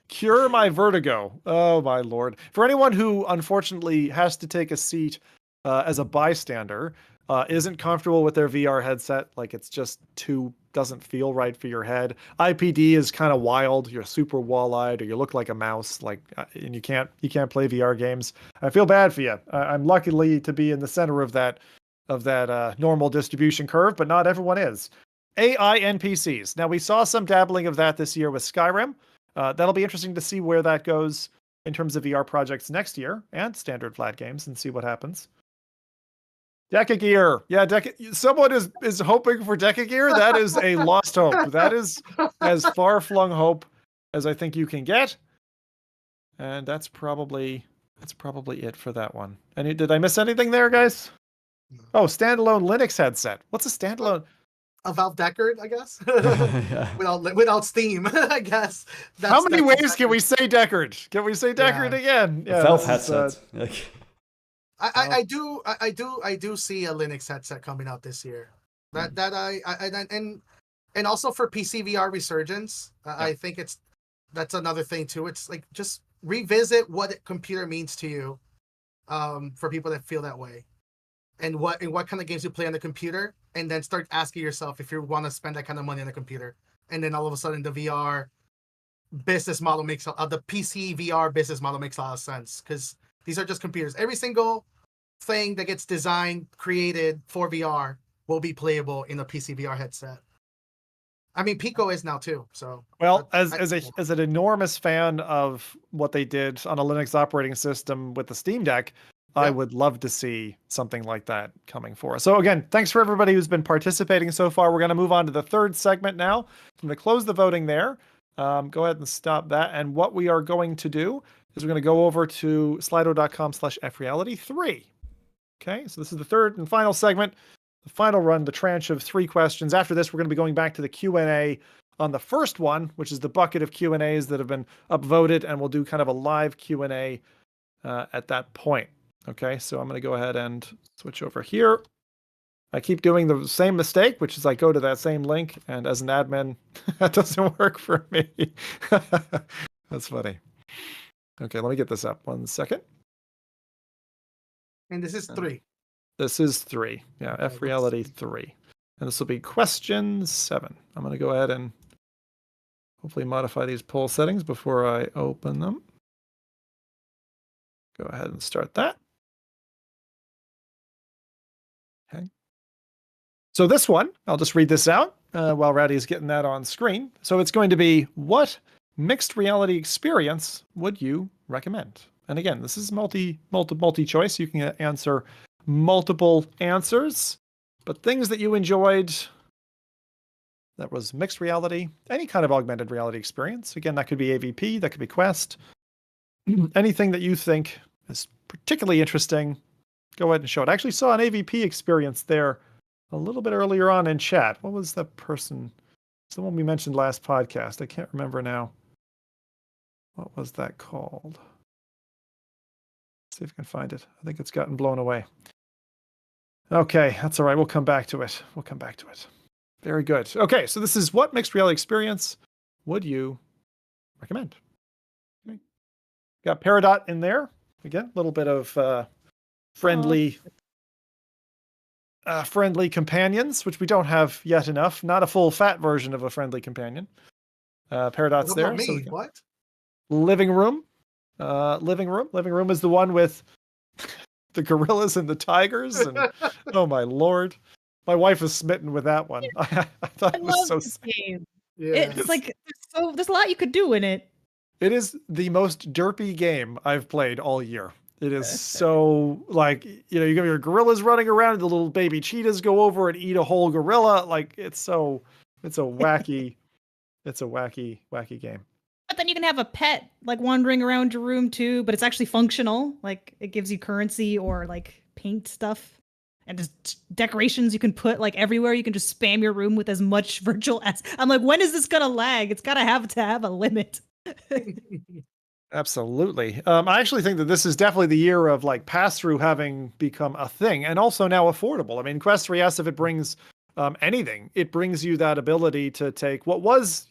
Cure my vertigo. Oh my lord. For anyone who unfortunately has to take a seat as a bystander, isn't comfortable with their VR headset, like it's just doesn't feel right for your head. IPD is kind of wild. You're super wall-eyed, or you look like a mouse, and you can't play VR games. I feel bad for you. I'm lucky to be in the center of that normal distribution curve, but not everyone is. AI NPCs. Now we saw some dabbling of that this year with Skyrim. That'll be interesting to see where that goes in terms of VR projects next year and standard flat games, and see what happens. Decagear. Yeah, someone is hoping for Decagear. That is a lost hope. That is as far-flung hope as I think you can get. And that's probably it for that one. And did I miss anything there, guys? Oh, standalone Linux headset. What's a standalone? A Valve Deckard, I guess. without Steam, I guess. How many ways can we say Deckard? Can we say Deckard again? Yeah, Valve headset. I do see a Linux headset coming out this year. And also for PC VR resurgence, I think that's another thing too. It's like just revisit what a computer means to you, for people that feel that way, and what kind of games you play on the computer, and then start asking yourself if you want to spend that kind of money on a computer. And then all of a sudden the VR business model the PC VR business model makes a lot of sense, because these are just computers. Every single thing that gets designed, created for VR will be playable in a PC VR headset. I mean, Pico is now too. So, well, as an enormous fan of what they did on a Linux operating system with the Steam Deck, I would love to see something like that coming for us. So again, thanks for everybody who's been participating so far. We're going to move on to the third segment now. I'm going to close the voting there. Go ahead and stop that. And what we are going to do is we're going to go over to slido.com/FReality3. Okay, so this is the third and final segment, the final run, the tranche of 3 questions. After this, we're going to be going back to the Q&A on the first one, which is the bucket of Q&As that have been upvoted, and we'll do kind of a live Q&A at that point. Okay, so I'm going to go ahead and switch over here. I keep doing the same mistake, which is I go to that same link, and as an admin, that doesn't work for me. That's funny. Okay, let me get this up 1 second. And this is 3. This is 3. Yeah, FReality 3. And this will be question 7. I'm going to go ahead and hopefully modify these poll settings before I open them. Go ahead and start that. Okay. So this one, I'll just read this out while Rowdy is getting that on screen. So it's going to be, what mixed reality experience would you recommend? And again, this is multi-choice. You can answer multiple answers, but things that you enjoyed that was mixed reality, any kind of augmented reality experience. Again, that could be AVP, that could be Quest. Anything that you think is particularly interesting, go ahead and show it. I actually saw an AVP experience there a little bit earlier on in chat. What was the person? It's the one we mentioned last podcast. I can't remember now. What was that called? See if I can find it. I think it's gotten blown away. Okay, that's all right. We'll come back to it. Very good. Okay, so this is, what mixed reality experience would you recommend? Okay. Got Peridot in there. Again, a little bit of friendly companions, which we don't have yet enough. Not a full fat version of a friendly companion. Peridot's there. So what? Living room. Living room is the one with the gorillas and the tigers, and oh my lord, my wife is smitten with that one. I thought it was so sad. Yeah. It's like there's a lot you could do in it. It is the most derpy game I've played all year. It is so like, you got your gorillas running around, the little baby cheetahs go over and eat a whole gorilla. Like it's a wacky game. But then you can have a pet like wandering around your room too, but it's actually functional. Like it gives you currency or like paint stuff. And just decorations you can put like everywhere. You can just spam your room with as much virtual as. I'm like, when is this gonna lag? It's gotta have a limit. Absolutely. I actually think that this is definitely the year of like pass-through having become a thing and also now affordable. I mean, Quest 3S, if it brings anything, it brings you that ability to take what was,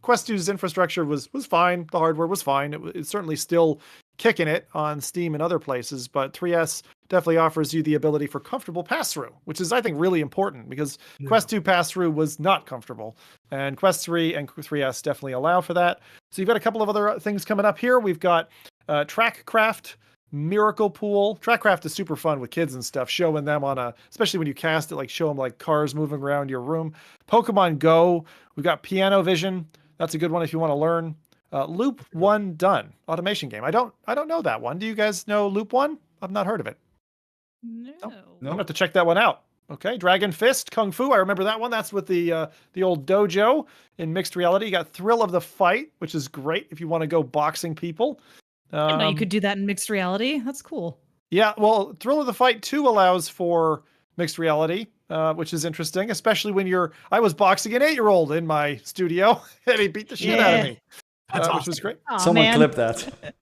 Quest 2's infrastructure was fine. The hardware was fine. It's certainly still kicking it on Steam and other places, but 3S definitely offers you the ability for comfortable pass-through, which is, I think, really important because Quest 2 pass-through was not comfortable. And Quest 3 and 3S definitely allow for that. So you've got a couple of other things coming up here. We've got Trackcraft, Miracle Pool. Trackcraft is super fun with kids and stuff, showing them especially when you cast it, like show them like cars moving around your room. Pokemon Go. We've got Piano Vision. That's a good one if you want to learn. Loop 1 Done, automation game. I don't know that one. Do you guys know Loop 1? I've not heard of it. No. I'm gonna have to check that one out. Okay, Dragon Fist, Kung Fu. I remember that one. That's with the old dojo in mixed reality. You got Thrill of the Fight, which is great if you want to go boxing people. I didn't know you could do that in mixed reality. That's cool. Yeah, well, Thrill of the Fight 2 allows for mixed reality, which is interesting, especially when I was boxing an 8-year-old in my studio and he beat the shit out of me. Which was great. Aw, Someone man. clip that.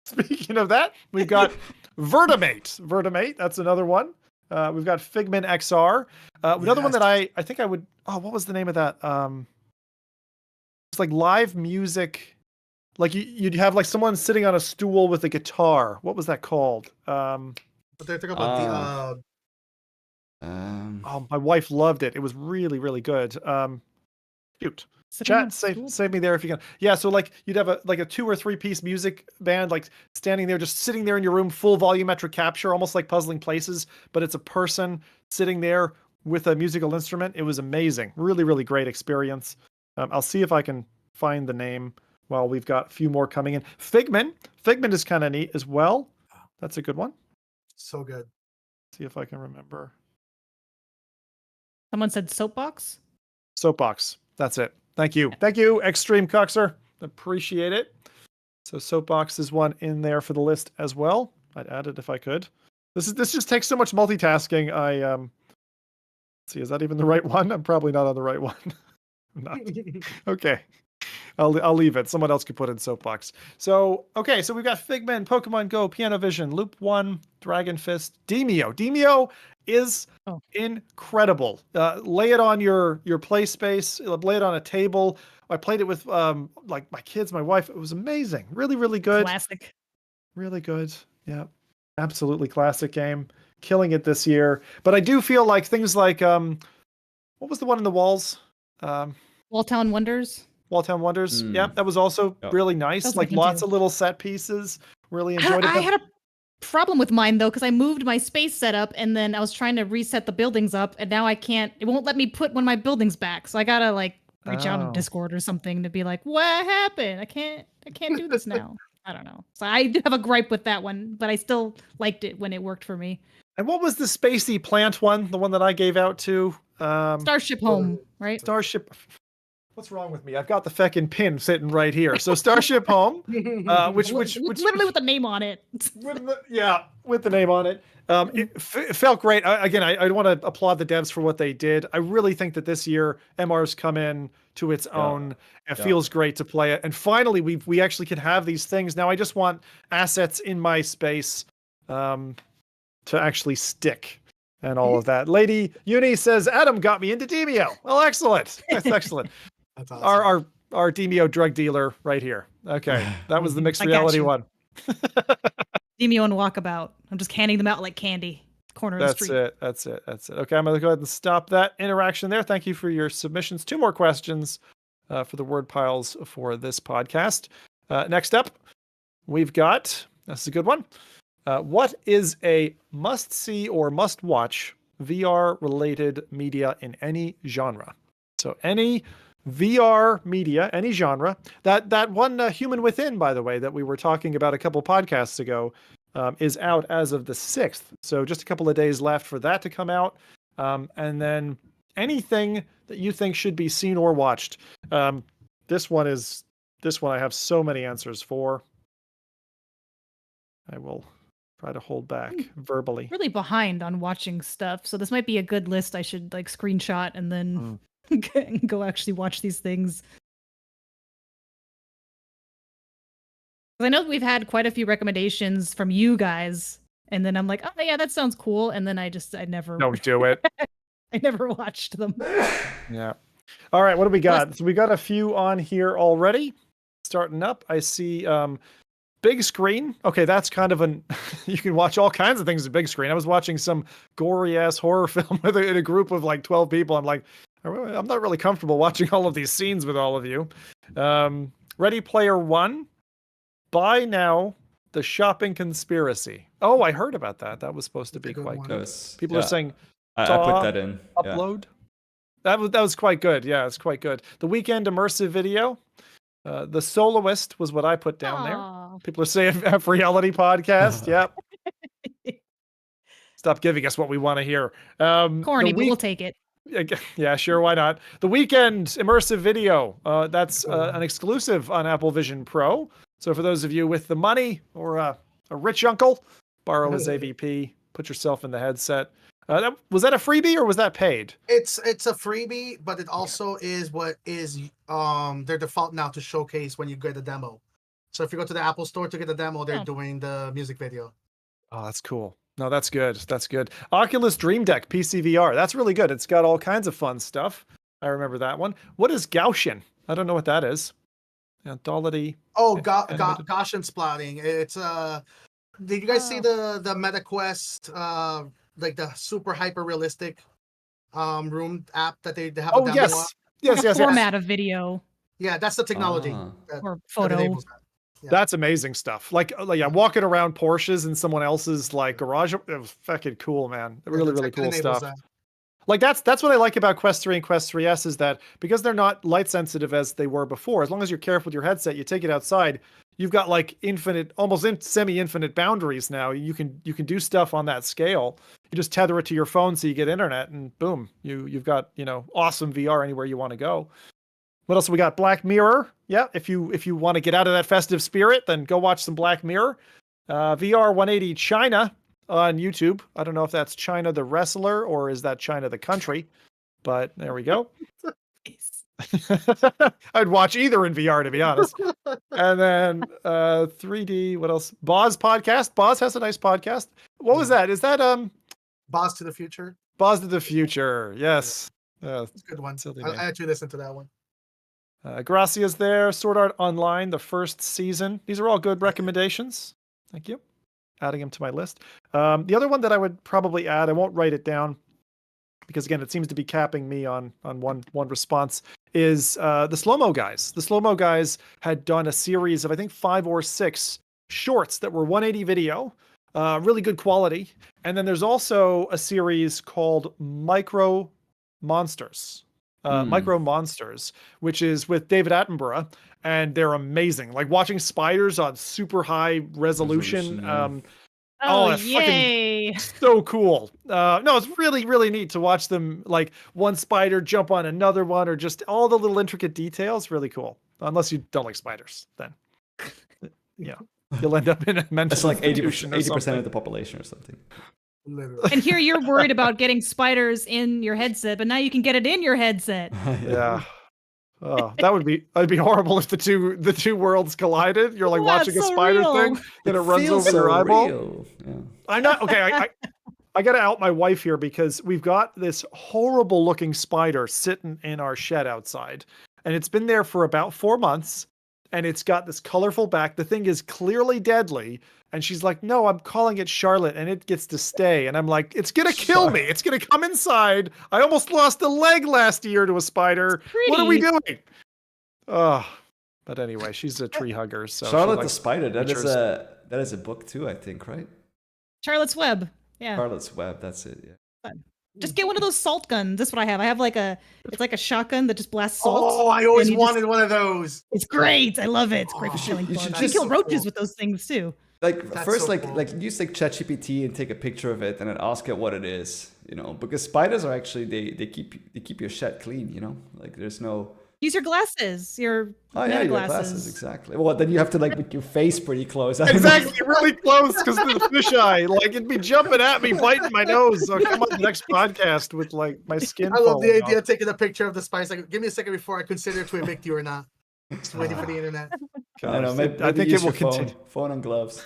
Speaking of that, we've got Vertimate, that's another one. We've got Figment XR. Another one that I think I would. Oh, what was the name of that? It's like live music. Like you'd have like someone sitting on a stool with a guitar. What was that called? But they're talking about Oh, my wife loved it. It was really, really good. Shoot. Sitting on Chat, a stool? save me there if you can. Yeah, so like you'd have a 2 or 3 piece music band like standing there, just sitting there in your room, full volumetric capture, almost like Puzzling Places, but it's a person sitting there with a musical instrument. It was amazing. Really, really great experience. I'll see if I can find the name while we've got a few more coming in. Figment is kind of neat as well. That's a good one. so good. See if I can remember. Someone said soapbox. Soapbox. That's it. Thank you. Thank you, Extreme Cuxer. Appreciate it. So Soapbox is one in there for the list as well. I'd add it if I could. This just takes so much multitasking. Let's see, is that even the right one? I'm probably not on the right one. I'm not. Okay. I'll leave it. Someone else could put in Soapbox. So, okay, so we've got Figment, Pokemon Go, Piano Vision, Loop 1, Dragon Fist, Demio. Demio is incredible. Lay it on your play space, lay it on a table. I played it with like my kids, my wife. It was amazing. Really, really good. Classic. Really good. Yeah. Absolutely classic game. Killing it this year. But I do feel like things like what was the one in the walls? Walltown Wonders. Walltown Wonders. Yeah, that was also really nice. That's Like like lots too. of little set pieces. Really enjoyed it. I had a problem with mine though, because I moved my space setup and then I was trying to reset the buildings up, and now I can't. It won't let me put one of my buildings back. So I gotta like reach out on Discord or something to be like, what happened? I can't do this now. I don't know. So I do have a gripe with that one, but I still liked it when it worked for me. And what was the spacey plant one? The one that I gave out to? Starship Home, right? Starship. What's wrong with me? I've got the feckin' pin sitting right here. So Starship Home, which literally with the name on it. with the name on it. It felt great. Again, I want to applaud the devs for what they did. I really think that this year MR's come in to its own. It feels great to play it. And finally, we actually can have these things. Now I just want assets in my space to actually stick and all of that. Lady Uni says, Adam got me into Demio. Well, excellent. That's excellent. That's awesome. Our Demio drug dealer right here. Okay. That was the mixed I got reality you. one. Demio and Walkabout. I'm just handing them out like candy. Corner of the street. That's it. Okay, I'm going to go ahead and stop that interaction there. Thank you for your submissions. 2 more questions for the word piles for this podcast. Next up, we've got, this is a good one. What is a must-see or must-watch VR-related media in any genre? So any VR media, any genre. That one Human Within, by the way, that we were talking about a couple podcasts ago, is out as of the 6th. So just a couple of days left for that to come out. And then anything that you think should be seen or watched. This one I have so many answers for. I will try to hold back verbally. Really behind on watching stuff, so this might be a good list I should like screenshot and then go actually watch these things. I know we've had quite a few recommendations from you guys, and then I'm like, oh yeah, that sounds cool, and then I never Don't do it. I never watched them. Yeah. All right, what do we got? So we got a few on here already. Starting up, I see big screen. Okay, that's kind of you can watch all kinds of things at big screen. I was watching some gory ass horror film in a group of like 12 people. I'm like, I'm not really comfortable watching all of these scenes with all of you. Ready Player One. Buy now. The Shopping Conspiracy. Oh, I heard about that. That was supposed to be quite good. People are saying I put that in. Upload. Yeah. That was quite good. Yeah, it's quite good. The Weekend immersive video. The Soloist was what I put down there. People are saying FReality Podcast. Yep. Stop giving us what we want to hear. Corny, but we'll take it. Yeah, sure. Why not? The Weekend immersive video. That's an exclusive on Apple Vision Pro. So for those of you with the money or a rich uncle, borrow his AVP, put yourself in the headset. Was that a freebie or was that paid? It's a freebie, but it also is what is their default now to showcase when you get a demo. So if you go to the Apple Store to get a demo, they're doing the music video. Oh, that's cool. No, that's good. That's good. Oculus Dream Deck PC VR. That's really good. It's got all kinds of fun stuff. I remember that one. What is Gaussian? I don't know what that is. Anthology. Oh, Gaussian splatting. It's did you guys see the MetaQuest like the super hyper realistic room app that they have? Oh, yes. Yes. Format of video. Yeah, that's the technology. Or photo. Yeah. That's amazing stuff. Like walking around Porsches in someone else's like garage. It was fucking cool, man. Really cool stuff. Like that's what I like about Quest 3 and Quest 3S is that because they're not light sensitive as they were before, as long as you're careful with your headset, you take it outside, you've got like infinite, almost semi-infinite boundaries now. You can do stuff on that scale. You just tether it to your phone so you get internet and boom, you've got, awesome VR anywhere you want to go. What else we got? Black Mirror. Yeah, if you want to get out of that festive spirit, then go watch some Black Mirror. VR 180 China on YouTube. I don't know if that's China the wrestler or is that China the country, but there we go. I'd watch either in VR, to be honest. And then 3D. What else? Boz podcast. Boz has a nice podcast. What was that? Is that Boz to the Future? Boz to the Future. Yes. It's a good one. I actually listened to that one. Gracia's there. Sword Art Online, the first season. These are all good recommendations. Thank you. Adding them to my list. The other one that I would probably add, I won't write it down because again, it seems to be capping me on one response, is the Slow-Mo Guys. The Slow-Mo Guys had done a series of, I think, 5 or 6 shorts that were 180 video, really good quality. And then there's also a series called Micro Monsters, which is with David Attenborough, and they're amazing. Like watching spiders on super high resolution. That's yay! Fucking so cool. No, it's really, really neat to watch them, like one spider jump on another one, or just all the little intricate details. Really cool. Unless you don't like spiders, then you'll end up in a mental. It's like 80% of the population or something. Literally. And here you're worried about getting spiders in your headset, but now you can get it in your headset. Yeah. Oh, that'd be horrible if the two worlds collided. You're like watching a spider thing and it runs over your eyeball. Yeah. I'm not okay. I got to out my wife here because we've got this horrible looking spider sitting in our shed outside, and it's been there for about 4 months, and it's got this colorful back. The thing is clearly deadly. And she's like, no, I'm calling it Charlotte and it gets to stay. And I'm like, it's going to kill me. It's going to come inside. I almost lost a leg last year to a spider. What are we doing? Oh, but anyway, she's a tree hugger. So Charlotte the Spider, that is a book too, I think, right? Charlotte's Web. Yeah. Charlotte's Web, that's it. Yeah. Fun. Just get one of those salt guns. That's what I have. I have it's like a shotgun that just blasts salt. Oh, I always wanted one of those. It's great. I love it. It's great for killing bugs. You can kill roaches with those things too. Like first, use like ChatGPT and take a picture of it and then ask it what it is, because spiders are actually they keep your shed clean, like there's no. Use your glasses. Your glasses, exactly. Well, then you have to put your face pretty close. Exactly, really close because of the fisheye. It'd be jumping at me, biting my nose. So come on the next podcast with my skin. I love the idea of taking a picture of the spice. Give me a second before I consider to evict you or not. Just waiting for the internet. I don't know. Maybe I think it will continue. Phone and gloves.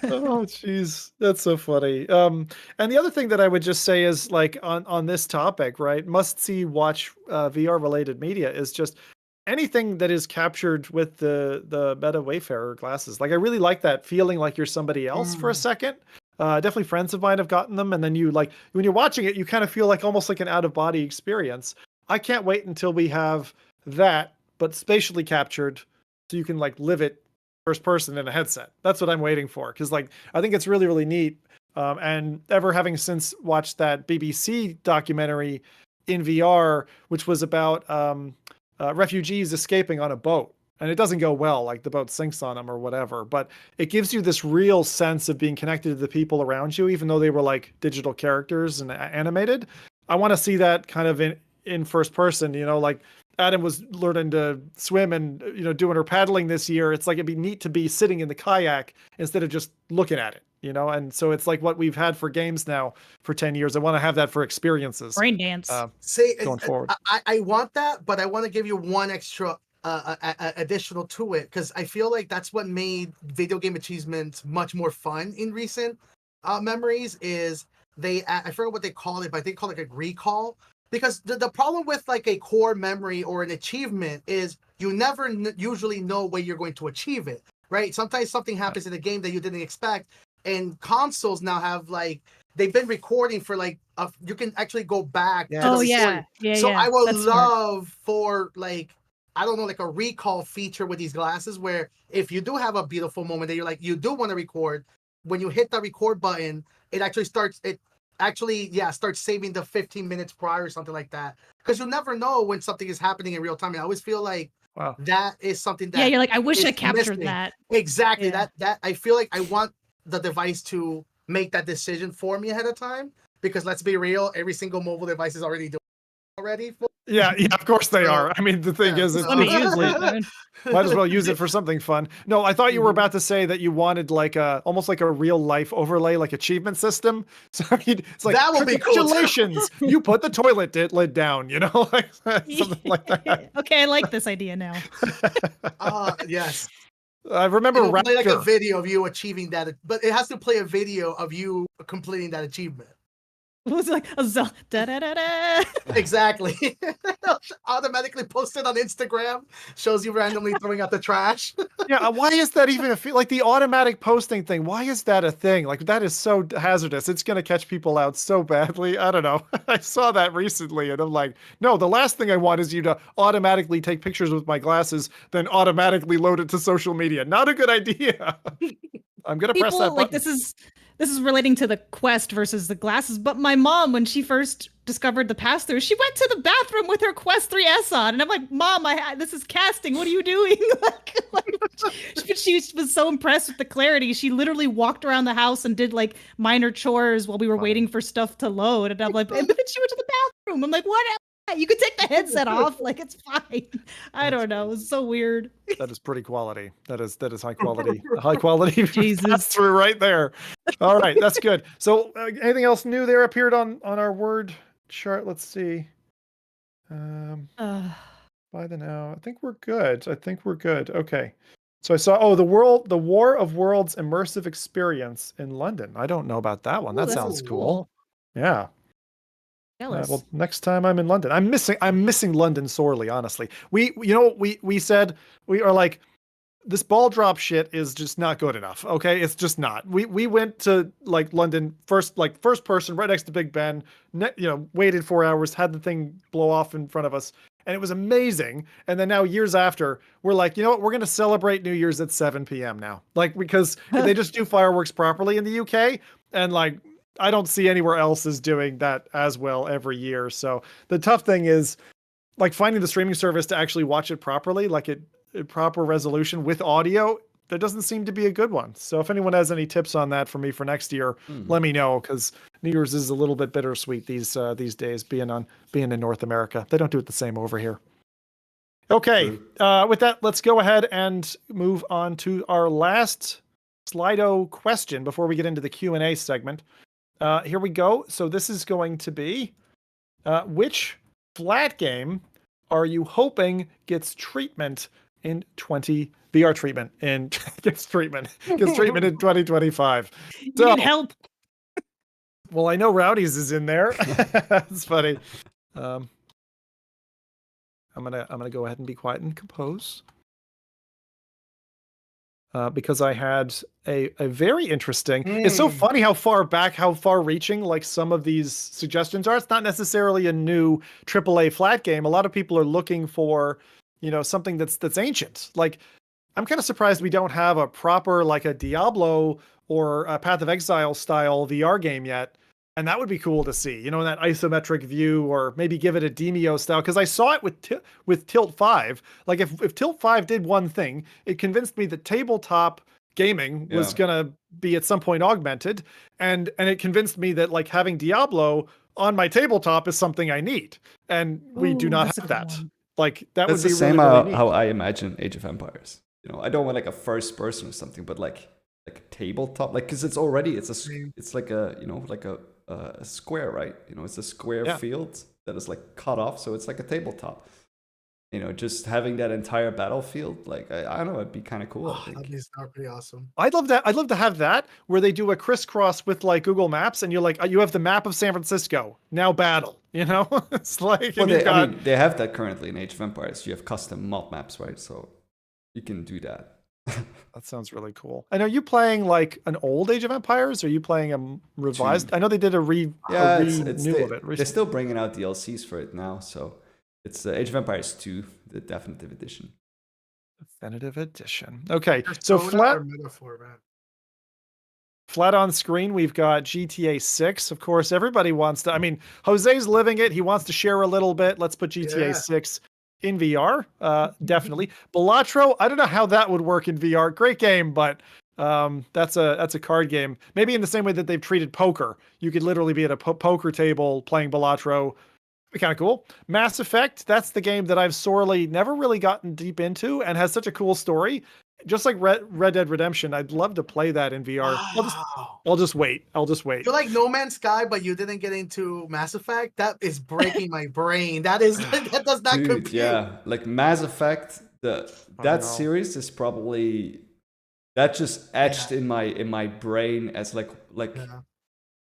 Oh jeez, that's so funny. And the other thing that I would just say is on this topic, right? Must see, watch VR related media is just anything that is captured with the Meta Wayfarer glasses. I really like that feeling like you're somebody else for a second. Definitely friends of mine have gotten them, and then you when you're watching it, you kind of feel almost like an out of body experience. I can't wait until we have that, but spatially captured, so you can live it first person in a headset. That's what I'm waiting for, because I think it's really, really neat. And ever having since watched that BBC documentary in VR, which was about refugees escaping on a boat, and it doesn't go well, the boat sinks on them or whatever, but it gives you this real sense of being connected to the people around you, even though they were digital characters and animated. I want to see that kind of in first person, Adam was learning to swim and, doing her paddling this year. It's it'd be neat to be sitting in the kayak instead of just looking at it, And so it's what we've had for games now for 10 years. I want to have that for experiences. Brain dance. Going forward. I want that, but I want to give you one extra additional to it, because I feel that's what made video game achievements much more fun in recent memories is I forget what they call it, but they call it a recall. Because the problem with a core memory or an achievement is you never usually know where you're going to achieve it, right? Sometimes something happens in a game that you didn't expect, and consoles now have they've been recording for you can actually go back. Yeah. Oh yeah, yeah. So yeah. I would love for I don't know, a recall feature with these glasses where if you do have a beautiful moment that you're you do want to record, when you hit the record button, it actually starts starts saving the 15 minutes prior or something like that. Because you never know when something is happening in real time. And I always feel wow, that is something that you're I wish I captured that. Exactly. Yeah. That I feel I want the device to make that decision for me ahead of time. Because let's be real, every single mobile device is already doing it already. Yeah, of course they are. I mean, the thing is, let me use it. Might as well use it for something fun. No, I thought you were about to say that you wanted almost like a real life overlay, achievement system. So it's that would be cool. Congratulations, you put the toilet lid down. Something like that. Okay, I like this idea now. Yes. I remember play a video of you achieving that, but it has to play a video of you completing that achievement. It was a da da da da. Exactly. Automatically posted on Instagram, shows you randomly throwing out the trash. Yeah, why is that even the automatic posting thing? Why is that a thing? That is so hazardous. It's going to catch people out so badly. I don't know. I saw that recently and I'm no, the last thing I want is you to automatically take pictures with my glasses, then automatically load it to social media. Not a good idea. I'm going to press that button. This is relating to the Quest versus the glasses, but my mom, when she first discovered the pass-through, she went to the bathroom with her Quest 3S on, and I'm Mom, this is casting. What are you doing? But she was so impressed with the clarity. She literally walked around the house and did minor chores while we were waiting for stuff to load, and I'm and then she went to the bathroom. I'm what? You could take the headset off. It's fine. I don't know. It's so weird. That is pretty quality. That is high quality. High quality. Jesus. Through right there. All right. That's good. So anything else new there appeared on our word chart? Let's see. By the now, I think we're good. Okay. So I saw, the War of Worlds immersive experience in London. I don't know about that one. That sounds cool. Yeah. Well, next time I'm in London, I'm missing London sorely, honestly. We said we are this ball drop shit is just not good enough. Okay, it's just not. We went to London first person right next to Big Ben. Waited 4 hours, had the thing blow off in front of us, and it was amazing. And then now years after, we're you know what? We're gonna celebrate New Year's at 7 p.m. now, because they just do fireworks properly in the UK, and I don't see anywhere else is doing that as well every year. So the tough thing is like finding the streaming service to actually watch it properly, like proper resolution with audio. There doesn't seem to be a good one. So if anyone has any tips on that for me for next year, let me know, because New Year's is a little bit bittersweet these days, being in North America. They don't do it the same over here. Okay, with that, let's go ahead and move on to our last Slido question before we get into the Q&A segment. Here we go. So this is going to be, which flat game are you hoping gets treatment in VR treatment in gets treatment in 2025 You So, need help. well, I know Rowdy's is in there. That's funny. I'm gonna go ahead and be quiet and compose. Because I had a very interesting. It's so funny how far reaching like some of these suggestions are. It's not necessarily a new AAA flat game. A lot of people are looking for, something that's ancient. Like, I'm kind of surprised we don't have a proper like a Diablo or a Path of Exile style VR game yet. And that would be cool to see, in that isometric view, or maybe give it a Demio style. Because I saw it with Tilt 5. Like if Tilt 5 did one thing, it convinced me that tabletop gaming was gonna be at some point augmented, and it convinced me that like having Diablo on my tabletop is something I need, and we do not have that. Like that That's would be the same really neat. how I imagine Age of Empires. I don't want like a first person or something, but like a tabletop, like because it's like a square, right? It's a square field that is like cut off, so it's like a tabletop. Just having that entire battlefield, like I don't know, it'd be kind of cool. I think That'd be pretty awesome. I'd love to have that where they do a crisscross with like Google Maps, and you're like, you have the map of San Francisco, now battle. It's like, well, they have that currently in Age of Empires. You have custom mod maps, right? So you can do that. That sounds really cool. And are you playing like an old Age of Empires? Or are you playing a revised? I know they did a renew of it recently. They're still bringing out DLCs for it now, so it's Age of Empires 2, the definitive edition. Definitive edition. Okay, so flat on screen, we've got GTA 6. Of course, everybody wants to. I mean, Jose's living it. He wants to share a little bit. Let's put GTA 6 in VR. Definitely. Balatro, I don't know how that would work in VR. Great game, but that's a card game. Maybe in the same way that they've treated poker. You could literally be at a poker table playing Balatro. Be kind of cool. Mass Effect, that's the game that I've sorely never really gotten deep into, and has such a cool story. Just like Red Dead Redemption, I'd love to play that in VR. Wow. I'll just wait. You're like No Man's Sky, but you didn't get into Mass Effect. That is breaking my brain. That does not compute. Yeah, like Mass Effect, that series is probably that just etched in my brain as like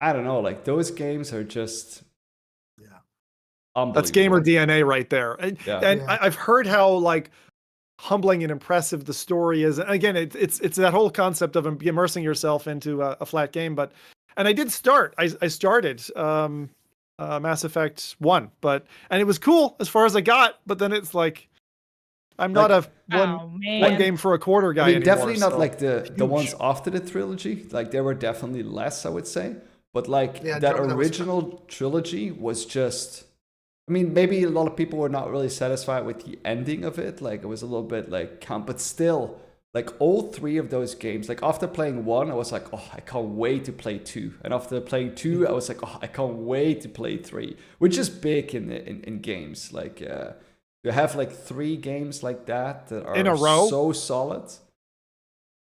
I don't know, like those games are just that's gamer DNA right there. And I've heard how like humbling and impressive the story is. And again, it's that whole concept of immersing yourself into a flat game. And I did start. I started Mass Effect 1, and it was cool as far as I got. But then it's like I'm not a one game for a quarter guy anymore. Definitely not like the ones after the trilogy. Like there were definitely less, I would say. But like that original trilogy was just. I mean, maybe a lot of people were not really satisfied with the ending of it. Like, it was a little bit like but still, like all three of those games, like after playing 1, I was like, oh, I can't wait to play 2. And after playing 2, I was like, oh, I can't wait to play 3, which is big in games. Like, you have like 3 games like that are in a row, so solid.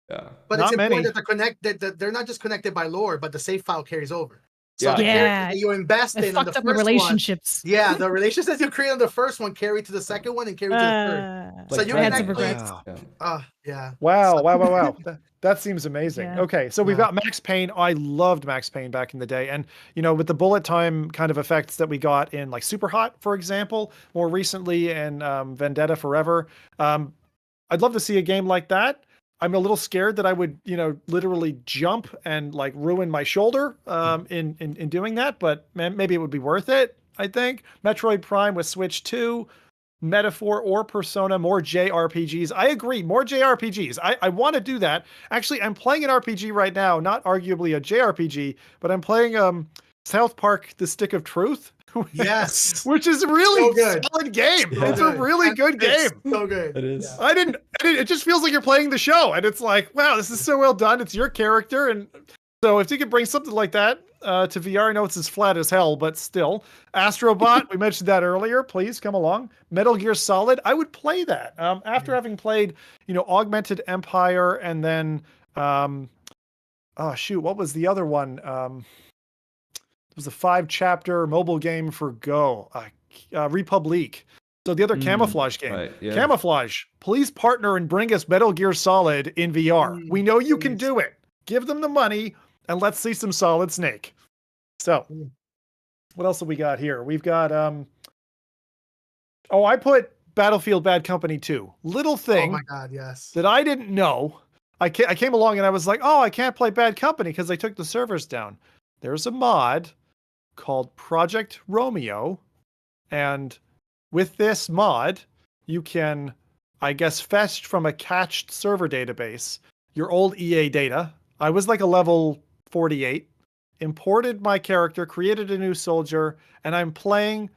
Yeah, but it's important that they're not just connected by lore, but the save file carries over. So the character you invest in on the first relationships. One, the relationships you create on the first one carry to the second one and carry to the third. So you can actually, Wow. That seems amazing. Yeah. Okay, so we've got Max Payne. I loved Max Payne back in the day, and with the bullet time kind of effects that we got in like Super Hot, for example, more recently, and Vendetta Forever. I'd love to see a game like that. I'm a little scared that I would, literally jump and like ruin my shoulder in doing that, but maybe it would be worth it. I think Metroid Prime with Switch 2, Metaphor or Persona, more JRPGs. I agree, more JRPGs. I want to do that. Actually, I'm playing an RPG right now, not arguably a JRPG, but I'm playing South Park: The Stick of Truth. Yes. Which is a really So good. solid game. So It's a really good It's game. so good. It is. Yeah. I didn't, it just feels like you're playing the show, and it's like, wow, this is so well done. It's your character, and so if you could bring something like that to VR, I know it's as flat as hell, but still. Astrobot, we mentioned that earlier. Please come along. Metal Gear Solid, I would play that. After having played, Augmented Empire, and then, what was the other one? It was a 5-chapter mobile game for Go, Republic. So the other Camouflage game. Right, yeah. Camouflage, please partner and bring us Metal Gear Solid in VR. We know you can do it. Give them the money and let's see some Solid Snake. So, what else have we got here? We've got, I put Battlefield Bad Company 2. Little thing Oh my God, yes. that I didn't know. I came along and I was like, I can't play Bad Company because they took the servers down. There's a mod called Project Romeo, and with this mod, you can, I guess, fetch from a cached server database your old EA data. I was like a level 48, imported my character, created a new soldier, and I'm playing,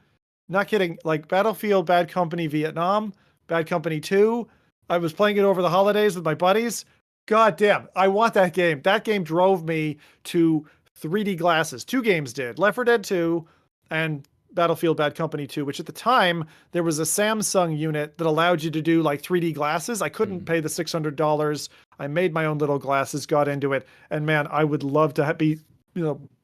not kidding, like Battlefield Bad Company Vietnam, Bad Company 2. I was playing it over the holidays with my buddies. God damn, I want that game. That game drove me to 3D glasses. 2 games did. Left 4 Dead 2 and Battlefield Bad Company 2, which at the time, there was a Samsung unit that allowed you to do like 3D glasses. I couldn't pay the $600. I made my own little glasses, got into it. And man, I would love to be,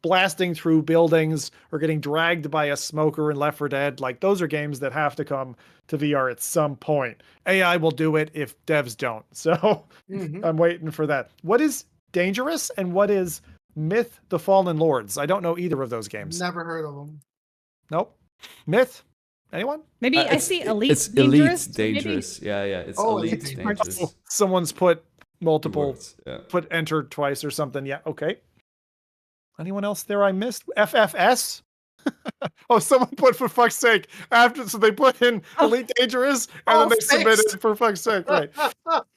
blasting through buildings or getting dragged by a smoker in Left 4 Dead. Like, those are games that have to come to VR at some point. AI will do it if devs don't. So I'm waiting for that. What is Dangerous and what is Myth: The Fallen Lords? I don't know either of those games. Never heard of them. Nope. Myth? Anyone? Maybe I see Elite It's Dangerous. Elite Dangerous. Yeah. It's Oh, Elite Elite Dangerous. Someone's put multiple, Words, yeah. put entered twice or something. Yeah, okay. Anyone else there I missed? FFS? Someone put for fuck's sake. So they put in Elite Dangerous and then they submitted for fuck's sake. Right.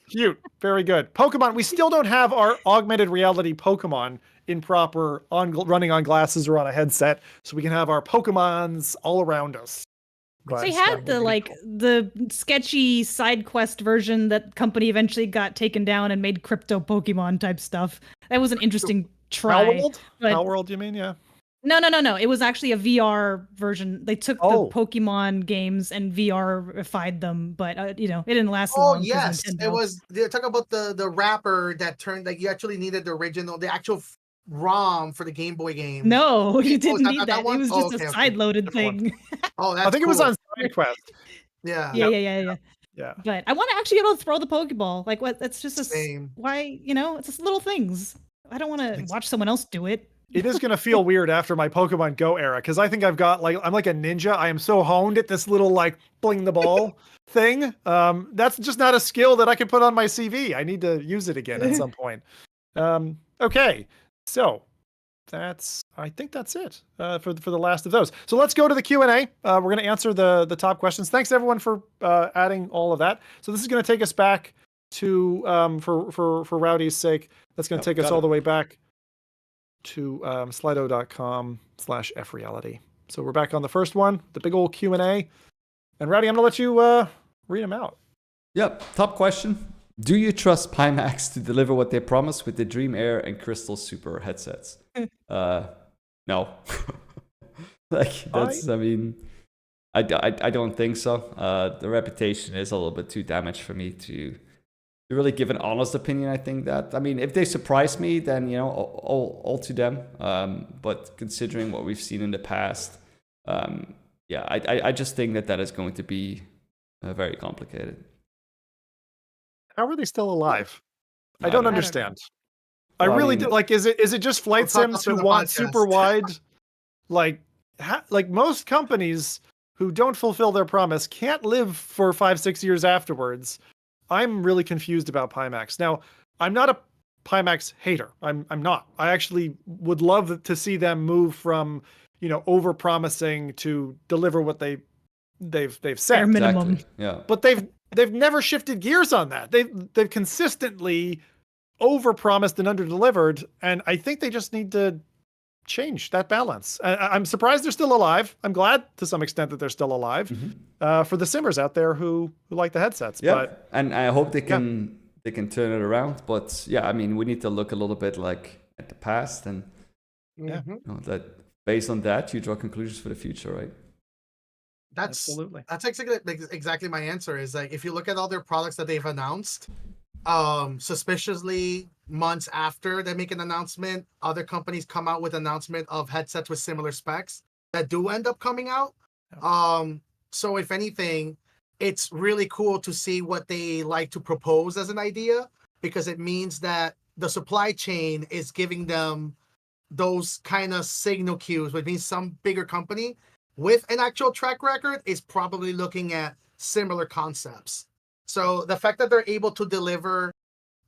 Cute. Very good. Pokemon. We still don't have our augmented reality Pokemon in proper running on glasses or on a headset, so we can have our Pokemons all around us. But They had the sketchy side quest version that company eventually got taken down and made crypto Pokemon type stuff. That was an interesting try. Palworld, you mean? Yeah. No. It was actually a VR version. They took the Pokemon games and VR-ified them, but it didn't last long. Oh yes, it was. They talk about the wrapper that turned like you actually needed the actual ROM for the Game Boy game. No, you didn't need that. It one? was just a side-loaded thing. Oh, that's I think it was on Side Quest. Yeah. Yeah. But I want to actually be able to throw the Pokeball. Like what? That's just Same. why it's just little things. I don't want to watch someone else do it. It is going to feel weird after my Pokemon Go era, because I think I'm like a ninja. I am so honed at this little like bling the ball thing. That's just not a skill that I can put on my CV. I need to use it again at some point. Okay, so I think that's it for the last of those. So let's go to the Q&A. We're going to answer the top questions. Thanks everyone for adding all of that. So this is going to take us back to for Rowdy's sake. That's going to take us all the way back to slido.com/FReality. So we're back on the first one, the big old Q&A. And Rowdy, I'm going to let you read them out. Yep. Top question. Do you trust Pimax to deliver what they promise with the Dream Air and Crystal Super headsets? No. I don't think so. The reputation is a little bit too damaged for me to really give an honest opinion. I think that, if they surprise me, then, all to them. But considering what we've seen in the past, I just think that is going to be very complicated. How are they still alive? I don't understand. I Well, really do. Like, is it just flight sims who want podcast. super wide? Like most companies who don't fulfill their promise can't live for 5-6 years afterwards. I'm really confused about Pimax. Now, I'm not a Pimax hater. I'm not. I actually would love to see them move from, over promising to deliver what they they've Bare said. minimum. Exactly. Yeah. But they've never shifted gears on that. They've consistently overpromised and underdelivered, and I think they just need to change that balance. I'm surprised they're still alive. I'm glad to some extent that they're still alive. For the simmers out there who like the headsets. Yeah, But and I hope they can turn it around. But yeah, I mean, we need to look a little bit like at the past, and Yeah. you know, that based on that, you draw conclusions for the future, right? absolutely. That's exactly my answer. Is like, if you look at all their products that they've announced, suspiciously months after they make an announcement, other companies come out with announcement of headsets with similar specs that do end up coming out. So if anything, it's really cool to see what they like to propose as an idea, because it means that the supply chain is giving them those kind of signal cues, which means some bigger company with an actual track record is probably looking at similar concepts. So the fact that they're able to deliver,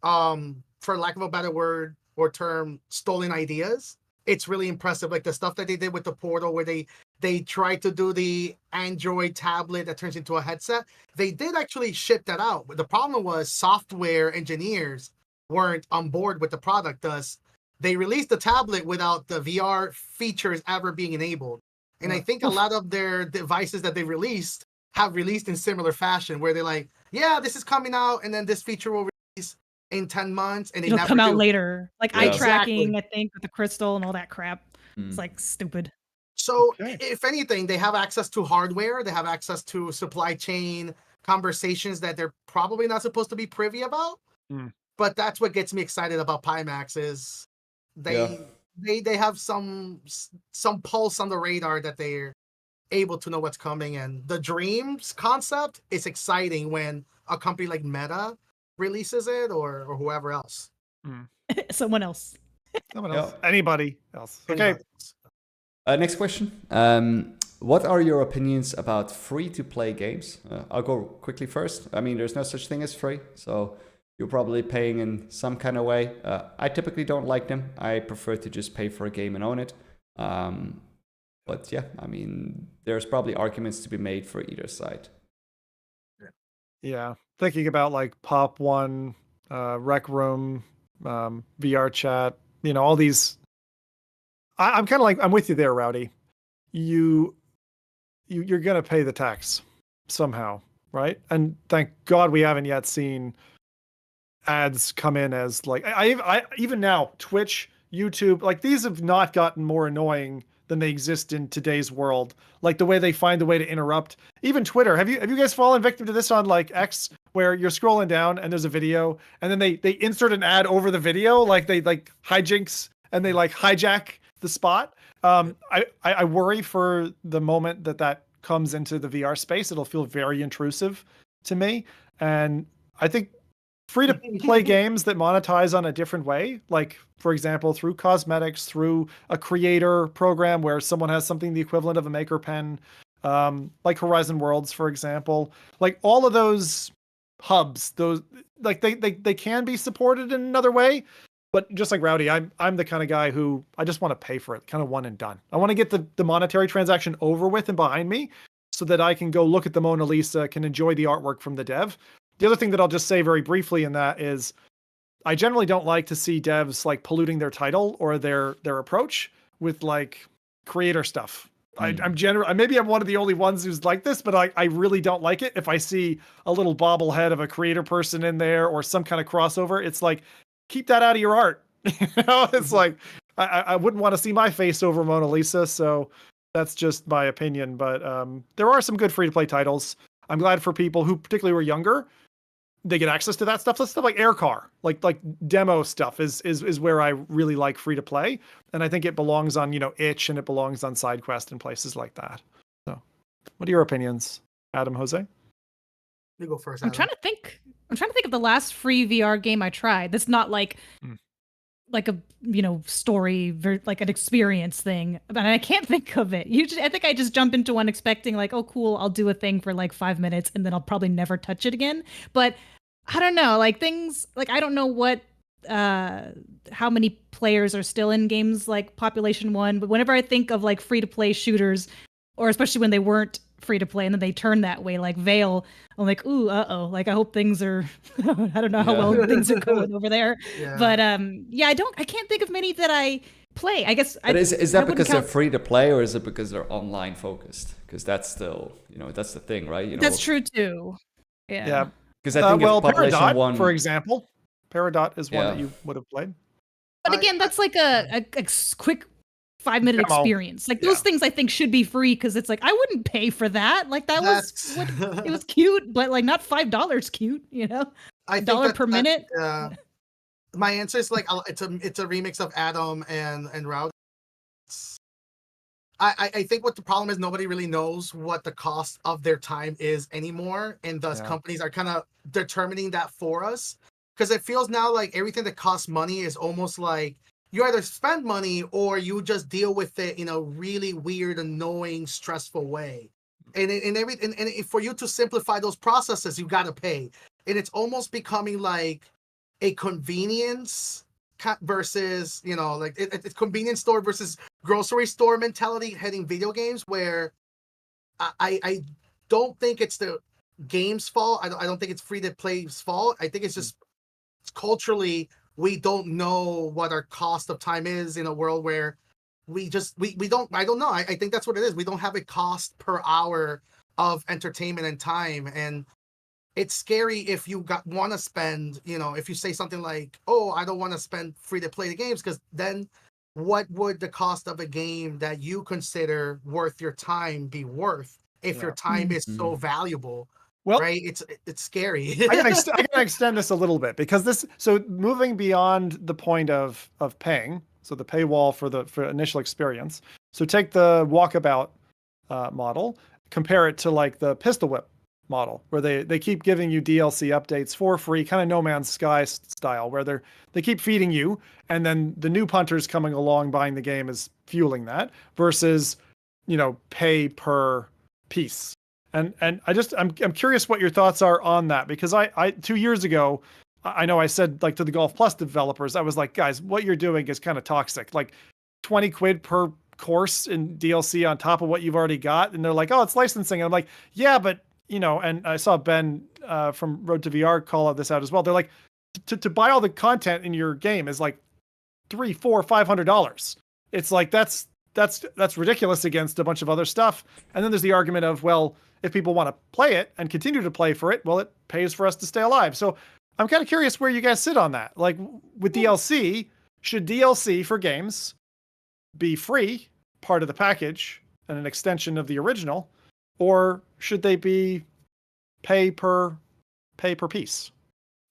for lack of a better word or term, stolen ideas, it's really impressive. Like the stuff that they did with the Portal, where they tried to do the Android tablet that turns into a headset. They did actually ship that out. But the problem was software engineers weren't on board with the product. Thus, they released the tablet without the VR features ever being enabled. And I think a lot of their devices that they released have released in similar fashion, where they're like, yeah, this is coming out, and then this feature will release in 10 months, and It'll never come out do. later. Like Yeah. eye Exactly. tracking, I think, with the crystal and all that crap. It's like stupid. So Okay. if anything, they have access to hardware, they have access to supply chain conversations that they're probably not supposed to be privy about. But that's what gets me excited about Pimax is they have some pulse on the radar that they're able to know what's coming. And the Dreams concept is exciting when a company like Meta releases it, or whoever else. Someone else. Someone else. Anybody else. Okay. Anybody else. Next question. What are your opinions about free-to-play games? I'll go quickly first. I mean, there's no such thing as free, so you're probably paying in some kind of way. I typically don't like them. I prefer to just pay for a game and own it. But yeah, I mean, there's probably arguments to be made for either side. Yeah. Thinking about like Pop One, Rec Room, VR Chat, all these. I'm kind of like, I'm with you there, Rowdy. You're gonna pay the tax somehow, right? And thank God we haven't yet seen ads come in as like I even now Twitch, YouTube, like these have not gotten more annoying than they exist in today's world. Like the way they find a way to interrupt. Even Twitter. Have you guys fallen victim to this on like X, where you're scrolling down and there's a video and then they insert an ad over the video, like they like hijinks and they like hijack the spot. I worry for the moment that comes into the VR space. It'll feel very intrusive to me. And I think free to play games that monetize on a different way, like for example, through cosmetics, through a creator program where someone has something the equivalent of a maker pen, like Horizon Worlds, for example, like all of those hubs, those like they can be supported in another way. But just like Rowdy, I'm the kind of guy who I just want to pay for it, kind of one and done. I want to get the monetary transaction over with and behind me so that I can go look at the Mona Lisa, can enjoy the artwork from the dev. The other thing that I'll just say very briefly in that is I generally don't like to see devs like polluting their title or their approach with like creator stuff. Maybe I'm one of the only ones who's like this, but I really don't like it. If I see a little bobblehead of a creator person in there or some kind of crossover, it's like, keep that out of your art. It's like, I wouldn't want to see my face over Mona Lisa. So that's just my opinion. But there are some good free to play titles. I'm glad for people who particularly were younger, they get access to that stuff. That's stuff like Air Car, like demo stuff is where I really like free to play. And I think it belongs on, Itch, and it belongs on SideQuest and places like that. So what are your opinions, Adam, Jose? You go first. I'm Adam. trying to think of the last free VR game I tried. That's not like a story, like an experience thing. But I can't think of it. Usually, I think I just jump into one expecting like, oh, cool, I'll do a thing for like 5 minutes and then I'll probably never touch it again. But I don't know, like things like I don't know what how many players are still in games like Population 1. But whenever I think of like free to play shooters, or especially when they weren't free to play, and then they turn that way, like Vale. I'm like, ooh, like I hope things are. I don't know how well things are going over there, but I can't think of many that I play. I guess. But is that because they're free to play, or is it because they're online focused? Because that's still, that's the thing, right? That's true too. Yeah. Because I think Peridot, for example, Peridot is one that you would have played. But again, that's like a quick 5-minute experience. Like those things I think should be free, because it's like I wouldn't pay for that. Like it was cute, but like not $5 cute, $1 per minute. My answer is like it's a remix of Adam and Rowdy. I think what the problem is, nobody really knows what the cost of their time is anymore, and thus companies are kind of determining that for us, because it feels now like everything that costs money is almost like you either spend money or you just deal with it in a really weird, annoying, stressful way. And for you to simplify those processes, you got to pay, and it's almost becoming like a convenience versus, like it's convenience store versus grocery store mentality heading video games, where I don't think it's the game's fault. I don't think it's free to play's fault. I think it's just culturally we don't know what our cost of time is in a world where we don't. I don't know. I think that's what it is. We don't have a cost per hour of entertainment and time, and it's scary if you want to spend, if you say something like, oh, I don't want to spend free to play the games, because then what would the cost of a game that you consider worth your time be worth if your time is so valuable? Well, right? It's scary. I gotta extend this a little bit, because so moving beyond the point of paying, so the paywall for initial experience. So take the walkabout model, compare it to like the pistol whip model, where they keep giving you DLC updates for free, kind of No Man's Sky style, where they keep feeding you, and then the new punters coming along buying the game is fueling that, versus pay per piece. And I'm curious what your thoughts are on that, because I 2 years ago, I know I said, like, to the Golf Plus developers, I was like, guys, what you're doing is kind of toxic. Like 20 quid per course in DLC on top of what you've already got, and they're like, oh, it's licensing. And I'm like, yeah, but and I saw Ben from Road to VR call this out as well. They're like, to buy all the content in your game is like $300, $400, $500. It's like that's ridiculous against a bunch of other stuff. And then there's the argument of, well, if people want to play it and continue to play for it, well, it pays for us to stay alive. So I'm kind of curious where you guys sit on that. Like with DLC, should DLC for games be free, part of the package and an extension of the original, or should they be pay per piece?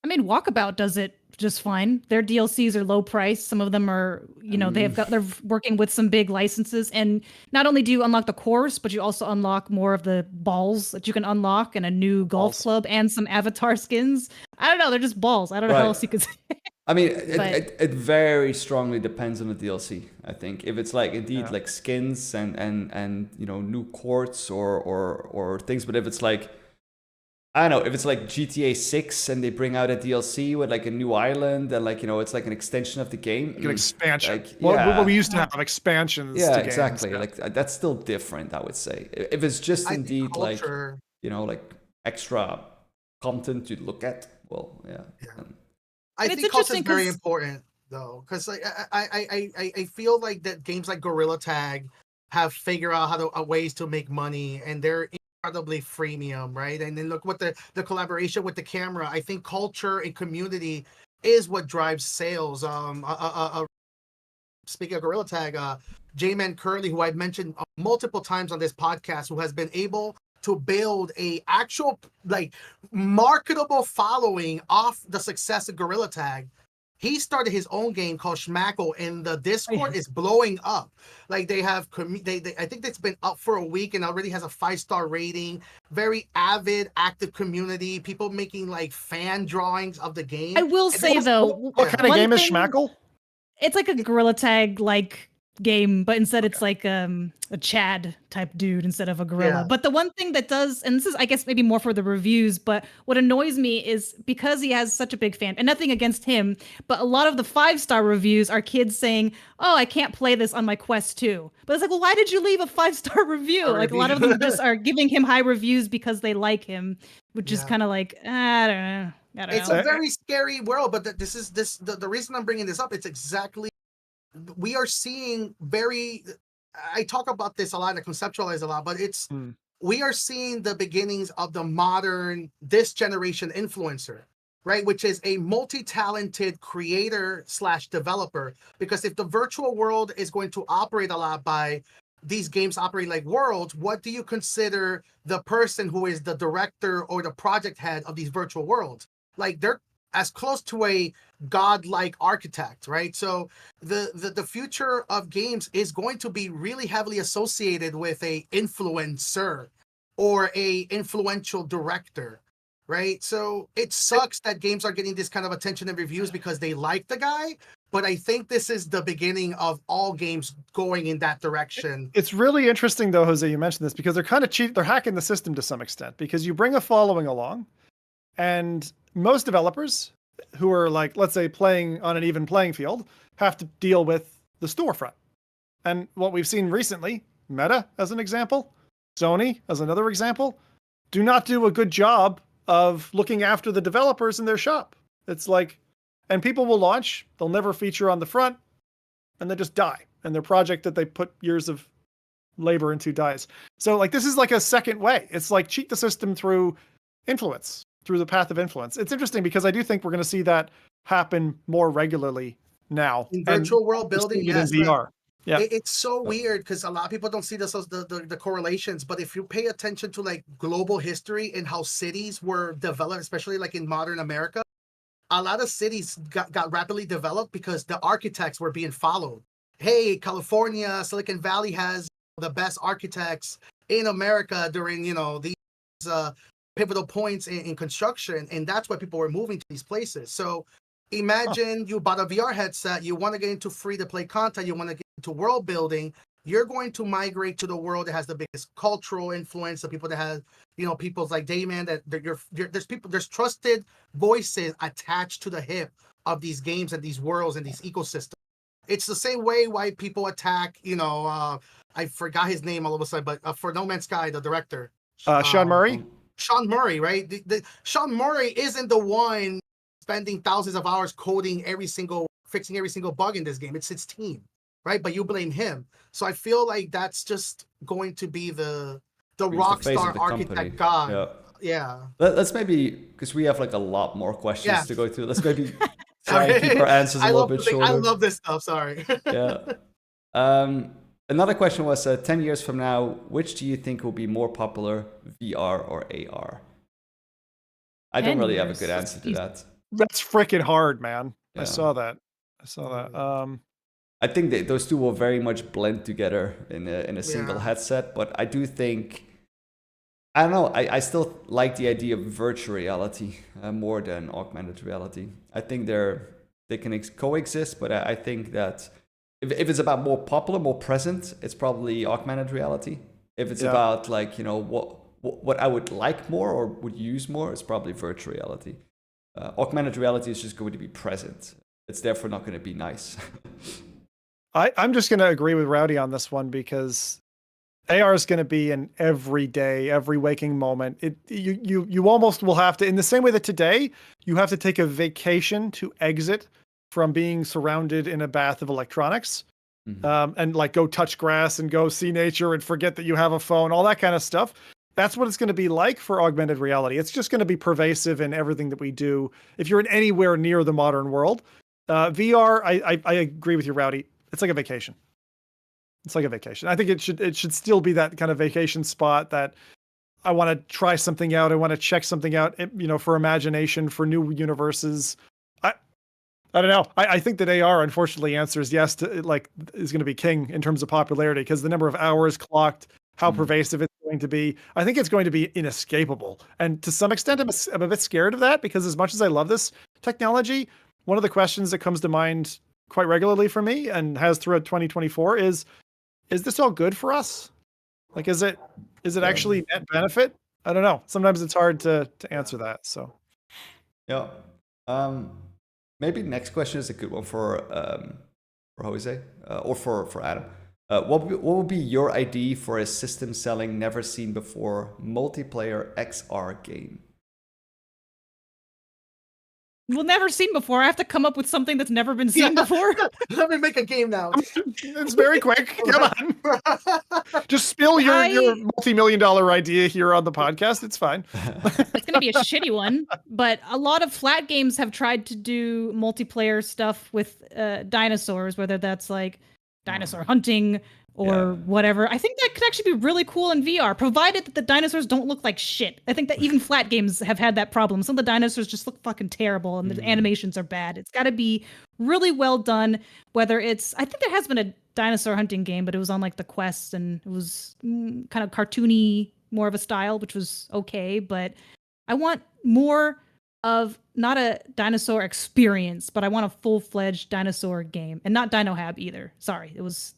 I mean, Walkabout does it just fine. Their DLCs are low price. Some of them are, they're working with some big licenses. And not only do you unlock the course, but you also unlock more of the balls that you can unlock, and a new golf club and some avatar skins. I don't know. They're just balls. I don't know how else you could say. I mean, it very strongly depends on the DLC. I think if it's like indeed like skins and new courts or things, but if it's like, I don't know, if it's like GTA 6 and they bring out a DLC with like a new island and like, it's like an extension of the game. Like an expansion. What we used to have expansions. Yeah, to exactly. Games. Like that's still different, I would say. If it's just indeed like, like extra content to look at, well, yeah. I think culture is very important though, because like I feel like that games like Gorilla Tag have figured out ways to make money, and they're incredibly freemium, right? And then look what the collaboration with the camera. I think culture and community is what drives sales. Speaking of Gorilla Tag, J-Man Curly, who I've mentioned multiple times on this podcast, who has been able to build a actual like marketable following off the success of Gorilla Tag. He started his own game called Schmackle, and the Discord is blowing up. Like they have, I think it's been up for a week and already has a 5-star rating. Very avid, active community. People making like fan drawings of the game. I will say though, what kind of game is Schmackle? It's like a Gorilla Tag like game, but instead it's like a Chad type dude instead of a gorilla. Yeah. But the one thing that does, and this is I guess maybe more for the reviews, but what annoys me is because he has such a big fan, and nothing against him, but a lot of the 5-star reviews are kids saying, "Oh, I can't play this on my Quest 2." But it's like, well, why did you leave a 5-star review? Like a lot of them just are giving him high reviews because they like him, which is kind of like, I don't know. It's a very scary world, but the reason I'm bringing this up, it's exactly, we are seeing I talk about this a lot, I conceptualize a lot, but we are seeing the beginnings of the modern, this generation influencer, right? Which is a multi-talented creator / developer, because if the virtual world is going to operate a lot by these games operate like worlds, what do you consider the person who is the director or the project head of these virtual worlds? Like, they're as close to a godlike architect, right? So the future of games is going to be really heavily associated with a influencer or a influential director, right? So it sucks that games are getting this kind of attention and reviews because they like the guy, but I think this is the beginning of all games going in that direction. It's really interesting though, Jose, you mentioned this, because they're kind of they're hacking the system to some extent, because you bring a following along, and most developers who are, like, let's say, playing on an even playing field have to deal with the storefront. And what we've seen recently, Meta as an example, Sony as another example, do not do a good job of looking after the developers in their shop. It's like, and people will launch, they'll never feature on the front, and they just die. And their project that they put years of labor into dies. So, like, this is like a second way. It's like cheat the system through influence, through the path of influence. It's interesting because I do think we're going to see that happen more regularly now. In virtual world building, yes. In VR. Yeah. It's so weird because a lot of people don't see this as the correlations, but if you pay attention to like global history and how cities were developed, especially like in modern America, a lot of cities got rapidly developed because the architects were being followed. Hey, California, Silicon Valley has the best architects in America during, these pivotal points in construction, and that's why people were moving to these places. So imagine you bought a VR headset, you want to get into free-to-play content, you want to get into world building, you're going to migrate to the world that has the biggest cultural influence, the people that have, people's like Dayman, that there's trusted voices attached to the hip of these games and these worlds and these ecosystems. It's the same way why people attack, I forgot his name all of a sudden, but for No Man's Sky, the director. Sean Murray? Sean Murray, right? Sean Murray isn't the one spending thousands of hours fixing every single bug in this game. It's his team, right? But you blame him. So I feel like that's just going to be the rockstar architect god. Yeah. Let's maybe, because we have like a lot more questions to go through. Let's maybe try and keep our answers a little bit shorter. I love this stuff. Sorry. Yeah. Another question was, 10 years from now, which do you think will be more popular, VR or AR? I don't really have a good answer to that. That's freaking hard, man. Yeah. I saw that. I think that those two will very much blend together in a single headset, but I do think, I don't know, I still like the idea of virtual reality more than augmented reality. I think they can coexist, but I think that if it's about more popular, more present, it's probably augmented reality. If it's about like, what I would like more or would use more, it's probably virtual reality. Augmented reality is just going to be present. It's therefore not going to be nice. I'm just going to agree with Rowdy on this one, because AR is going to be in every day, every waking moment. You almost will have to, in the same way that today you have to take a vacation to exit from being surrounded in a bath of electronics, and like go touch grass and go see nature and forget that you have a phone, all that kind of stuff. That's what it's going to be like for augmented reality. It's just going to be pervasive in everything that we do. If you're in anywhere near the modern world, VR, I agree with you, Rowdy. It's like a vacation. It's like a vacation. I think it should still be that kind of vacation spot that I want to try something out. I want to check something out, for imagination, for new universes. I don't know. I think that AR unfortunately answers yes to, is going to be king in terms of popularity, because the number of hours clocked, how pervasive it's going to be. I think it's going to be inescapable. And to some extent, I'm a bit scared of that, because as much as I love this technology, one of the questions that comes to mind quite regularly for me and has throughout 2024 is this all good for us? Like, is it actually net benefit? I don't know. Sometimes it's hard to answer that. So Yeah. Maybe next question is a good one for Jose or for Adam. What would be your idea for a system selling never seen before multiplayer XR game? Well, never seen before. I have to come up with something that's never been seen before. Let me make a game now. it's very quick. Come on. Just spill your multi-million-dollar idea here on the podcast. It's fine. It's going to be a shitty one, but a lot of flat games have tried to do multiplayer stuff with dinosaurs, whether that's like dinosaur hunting or whatever. I think that could actually be really cool in VR, provided that the dinosaurs don't look like shit. I think that even flat games have had that problem. Some of the dinosaurs just look fucking terrible and the animations are bad. It's got to be really well done, whether it's, I think there has been a dinosaur hunting game, but it was on like the Quest and it was kind of cartoony, more of a style, which was okay. But I want more of not a dinosaur experience, but I want a full-fledged dinosaur game, and not Dino Hab either. Sorry, it was.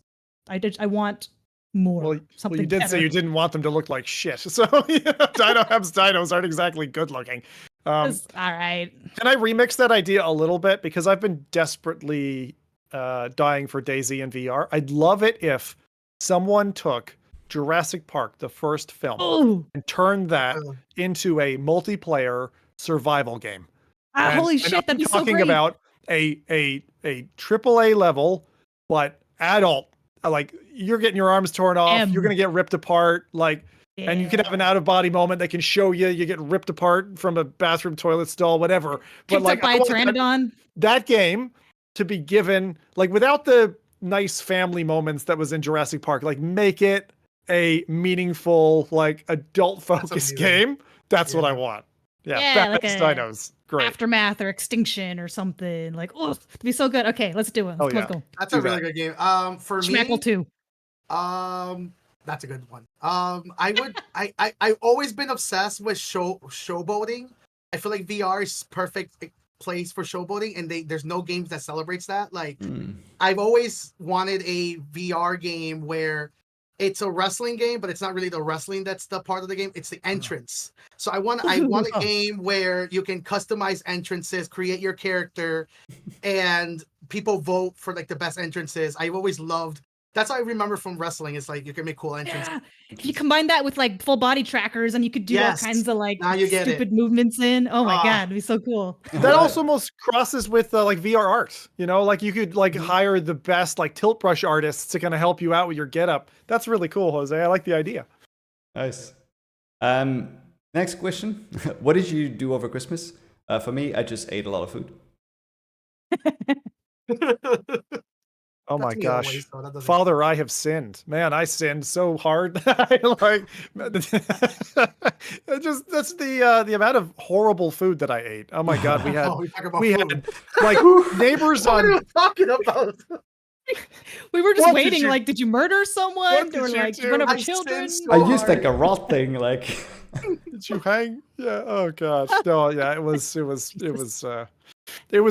I want more. Well, something you did better. say you didn't want them to look like shit. So Dino Hab's dinos aren't exactly good looking. All right. Can I remix that idea a little bit? Because I've been desperately dying for DayZ in VR. I'd love it if someone took Jurassic Park, the first film, and turned that into a multiplayer survival game. Holy shit, that'd be so great. Talking about a AAA level, but adult. Like, you're getting your arms torn off, you're gonna get ripped apart, like, and you can have an out of body moment. They can show you get ripped apart from a bathroom toilet stall, whatever. But like, by a pteranodon. That game to be given, like, without the nice family moments that was in Jurassic Park, like, make it a meaningful, like, adult focused game. That's what I want. Yeah, like dinos. Great. Aftermath or Extinction or something. Like, oh, it'd be so good. Okay, let's do it. Let's go. That's a really good game. For Schmeckle me, 2. That's a good one. I've always been obsessed with showboating. I feel like VR is perfect place for showboating, and there's no games that celebrates that. Like, I've always wanted a VR game where it's a wrestling game, but it's not really the wrestling that's the part of the game. It's the entrance. So I want a game where you can customize entrances, create your character, and people vote for like the best entrances. I've always loved. That's what I remember from wrestling. It's like you can make cool entrances. Yeah. You combine that with like full body trackers, and you could do all kinds of like stupid movements in. Oh my god, it'd be so cool. That also almost crosses with like VR art. You know, like you could like hire the best like tilt brush artists to kind of help you out with your getup. That's really cool, Jose. I like the idea. Nice. Next question. What did you do over Christmas? For me, I just ate a lot of food. Oh my gosh. Father, I have sinned. Man, I sinned so hard. Like, that's the amount of horrible food that I ate. Oh my god, we had like neighbors on. What are you talking about? We were just waiting. Like, did you murder someone? Or like one of our children? I used like a rot thing. Like, did you hang? Yeah. Oh gosh. No. Yeah. It was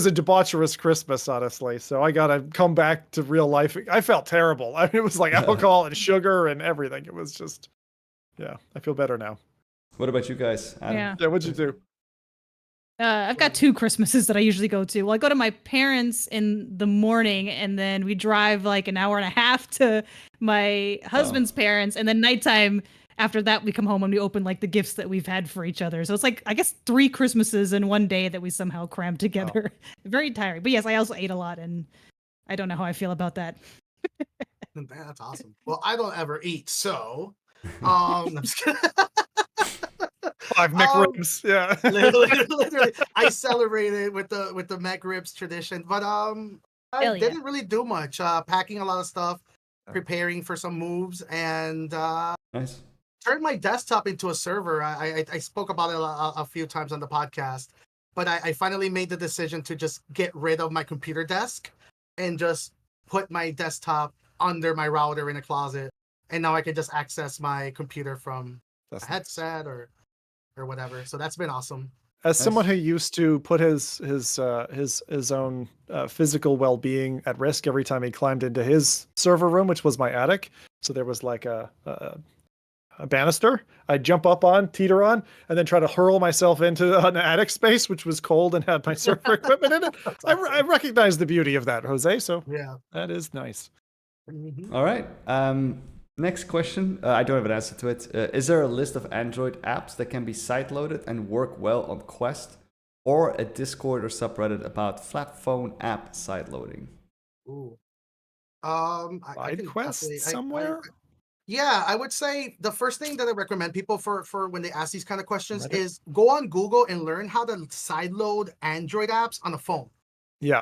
a debaucherous Christmas, honestly. So I gotta come back to real life. I felt terrible. I mean, it was like alcohol and sugar and everything. It was just, yeah. I feel better now. What about you guys? Yeah. What'd you do? I've got 2 Christmases that I usually go to. Well, I go to my parents in the morning, and then we drive like an hour and a half to my husband's parents, and then nighttime. After that, we come home and we open like the gifts that we've had for each other. So it's like, I guess 3 Christmases in one day that we somehow crammed together. Very tiring. But yes, I also ate a lot, and I don't know how I feel about that. That's awesome. Well, I don't ever eat, so I'm just kidding. 5 McRibs. Yeah. literally, I celebrated with the McRibs tradition, but I didn't really do much. Packing a lot of stuff, preparing for some moves, and nice. Turned my desktop into a server. I spoke about it a few times on the podcast, but I finally made the decision to just get rid of my computer desk and just put my desktop under my router in a closet, and now I can just access my computer from a headset or whatever. So that's been awesome. as someone who used to put his own physical well-being at risk every time he climbed into his server room, which was my attic. So there was like a banister I'd jump up on, teeter on, and then try to hurl myself into an attic space, which was cold and had my server equipment in it. I recognize the beauty of that, Jose. So Yeah. that is nice. All right. Next question. I don't have an answer to it. Is there a list of Android apps that can be side-loaded and work well on Quest, or a Discord or subreddit about flat phone app side-loading? Ooh. Side quest somewhere? Yeah, I would say the first thing that I recommend people for when they ask these kind of questions is go on Google and learn how to sideload Android apps on a phone. Yeah.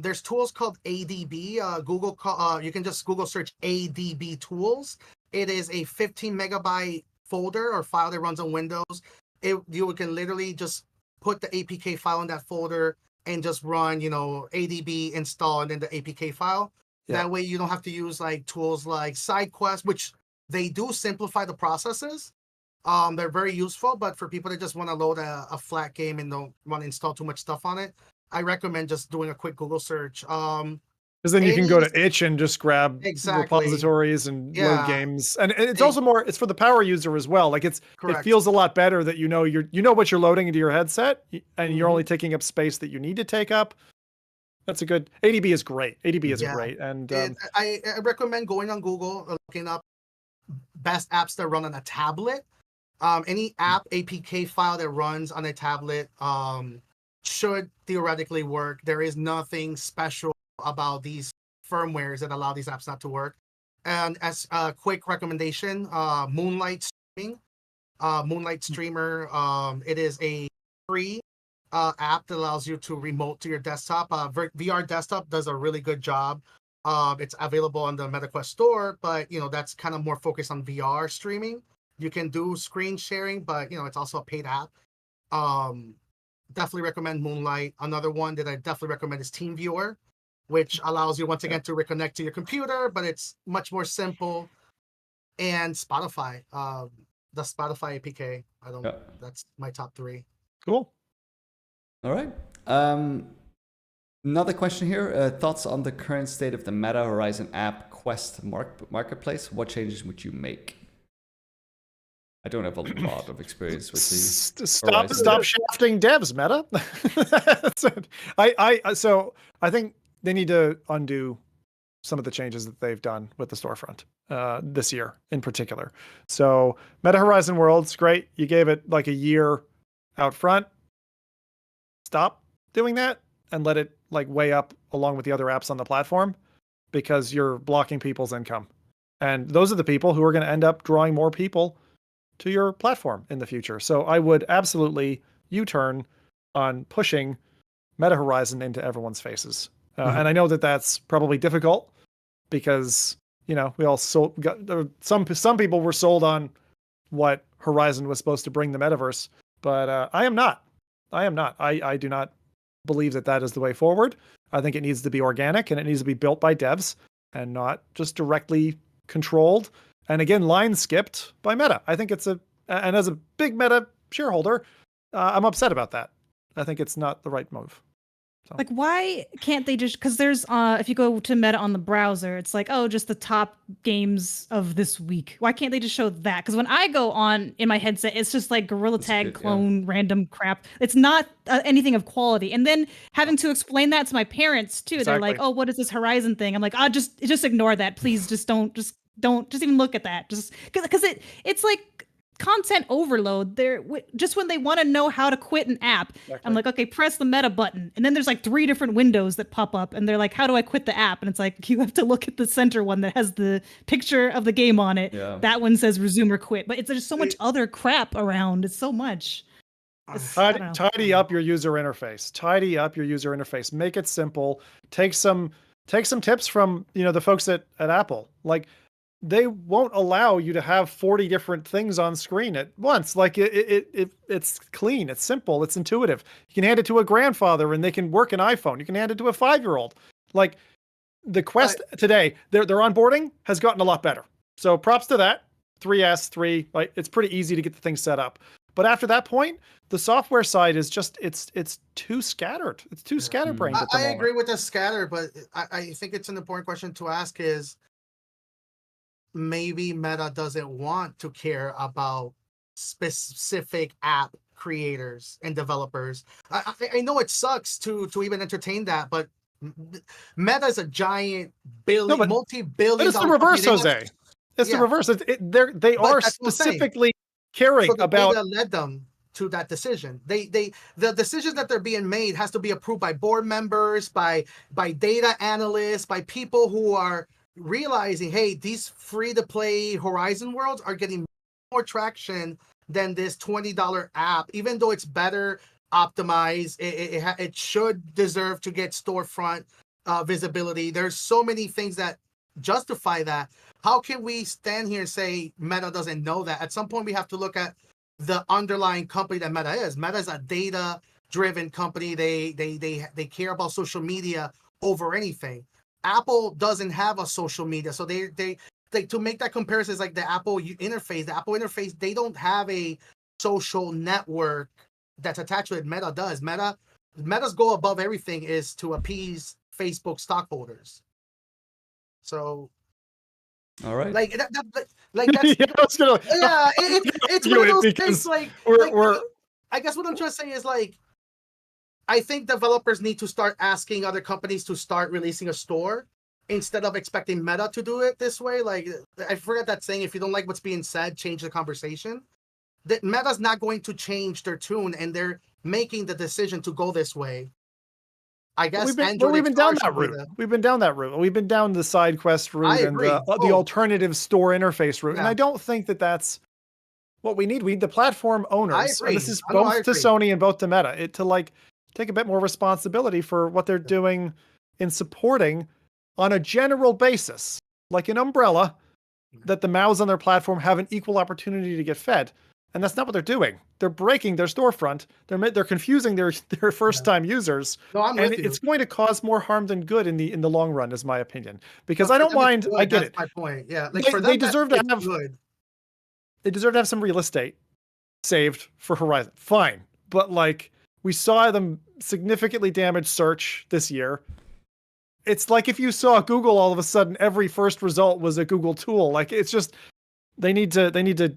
There's tools called ADB. You can just Google search ADB tools. It is a 15 megabyte folder or file that runs on Windows. You can literally just put the APK file in that folder and just run, ADB install and then the APK file. Yeah. That way you don't have to use like tools like SideQuest, which they do simplify the processes. They're very useful, but for people that just want to load a flat game and don't want to install too much stuff on it, I recommend just doing a quick Google search. Because then you can go to itch and just grab repositories and load games, and it's also more. It's for the power user as well. Like it feels a lot better that you know what you're loading into your headset, and you're only taking up space that you need to take up. That's a good. ADB is great. ADB is great, and I recommend going on Google, looking up best apps that run on a tablet. Any app APK file that runs on a tablet should theoretically work. There is nothing special about these firmwares that allow these apps not to work. And as a quick recommendation, Moonlight Streaming. Moonlight Streamer, it is a free app that allows you to remote to your desktop. VR Desktop does a really good job. It's available on the MetaQuest store, but that's kind of more focused on VR streaming. You can do screen sharing, but it's also a paid app. Definitely recommend Moonlight. Another one that I definitely recommend is TeamViewer, which allows you once again to reconnect to your computer, but it's much more simple. And Spotify, the Spotify APK. That's my top 3. Cool. All right. Another question here. Thoughts on the current state of the Meta Horizon app Quest marketplace? What changes would you make? I don't have a lot of experience with the stop shafting devs, Meta. I think they need to undo some of the changes that they've done with the storefront this year in particular. So Meta Horizon World's great. You gave it like a year out front. Stop doing that and let it like weigh up along with the other apps on the platform, because you're blocking people's income. And those are the people who are going to end up drawing more people to your platform in the future. So I would absolutely U-turn on pushing Meta Horizon into everyone's faces. And I know that that's probably difficult because, we all some people were sold on what Horizon was supposed to bring the metaverse, but I am not. I do not believe that is the way forward. I think it needs to be organic and it needs to be built by devs and not just directly controlled. And again, line skipped by Meta. I think and as a big Meta shareholder, I'm upset about that. I think it's not the right move. So. Like, why can't they just, because there's, if you go to Meta on the browser, it's like, oh, just the top games of this week. Why can't they just show that? Because when I go on in my headset, it's just like Gorilla Tag, clone, random crap. It's not anything of quality. And then having to explain that to my parents too. Exactly. They're like, oh, what is this Horizon thing? I'm like, just ignore that. Please don't even look at that. Just because it's like content overload. There, just when they want to know how to quit an app, exactly. I'm like, okay, press the Meta button, and then there's like 3 different windows that pop up, and they're like, how do I quit the app? And it's like, you have to look at the center one that has the picture of the game on it. Yeah. That one says resume or quit, but there's so much other crap around. It's so much. Tidy up your user interface. Make it simple. Take some tips from the folks at Apple. Like, they won't allow you to have 40 different things on screen at once. Like it's clean, it's simple, it's intuitive. You can hand it to a grandfather and they can work an iPhone. You can hand it to a 5-year-old. Like the Quest today, their onboarding has gotten a lot better. So props to that. 3S, 3, like it's pretty easy to get the thing set up. But after that point, the software side is just it's too scattered. It's too scatterbrained at the I moment. agree with the scatter, but I think it's an important question to ask is maybe Meta doesn't want to care about specific app creators and developers. I know it sucks to even entertain that, but Meta is a giant multi-billion. But it's the reverse, Jose. It's the reverse. They are specifically caring about. Data led them to that decision. The decisions that they're being made has to be approved by board members, by data analysts, by people who are realizing, hey, these free-to-play Horizon worlds are getting more traction than this $20 app, even though it's better optimized. It should deserve to get storefront visibility. There's so many things that justify that. How can we stand here and say Meta doesn't know that? At some point, we have to look at the underlying company that Meta is. Meta is a data-driven company. They care about social media over anything. Apple doesn't have a social media, so they to make that comparison is like the Apple interface. The Apple interface, they don't have a social network that's attached to it. Meta does. Meta's goal above everything is to appease Facebook stockholders. So, all right, like that's it's one of those things. I guess what I'm trying to say is like, I think developers need to start asking other companies to start releasing a store instead of expecting Meta to do it this way. Like, I forgot that saying, if you don't like what's being said, change the conversation. That Meta's not going to change their tune, and they're making the decision to go this way. I guess we've been down that route. We've been down that route. We've been down the side quest route and the alternative store interface route. Yeah. And I don't think that that's what we need. We need the platform owners. And this is both to Sony and both to Meta. To like take a bit more responsibility for what they're doing in supporting on a general basis, like an umbrella, that the mouths on their platform have an equal opportunity to get fed. And that's not what they're doing. They're breaking their storefront. They're confusing their first-time users. No, I'm with you. It's going to cause more harm than good in the long run, is my opinion. Because I don't mind. I get it. That's my point. Yeah, like they deserve to have. They deserve to have some real estate saved for Horizon. Fine, but like we saw them significantly damage search this year. It's like if you saw Google all of a sudden every first result was a Google tool. Like it's just. They need to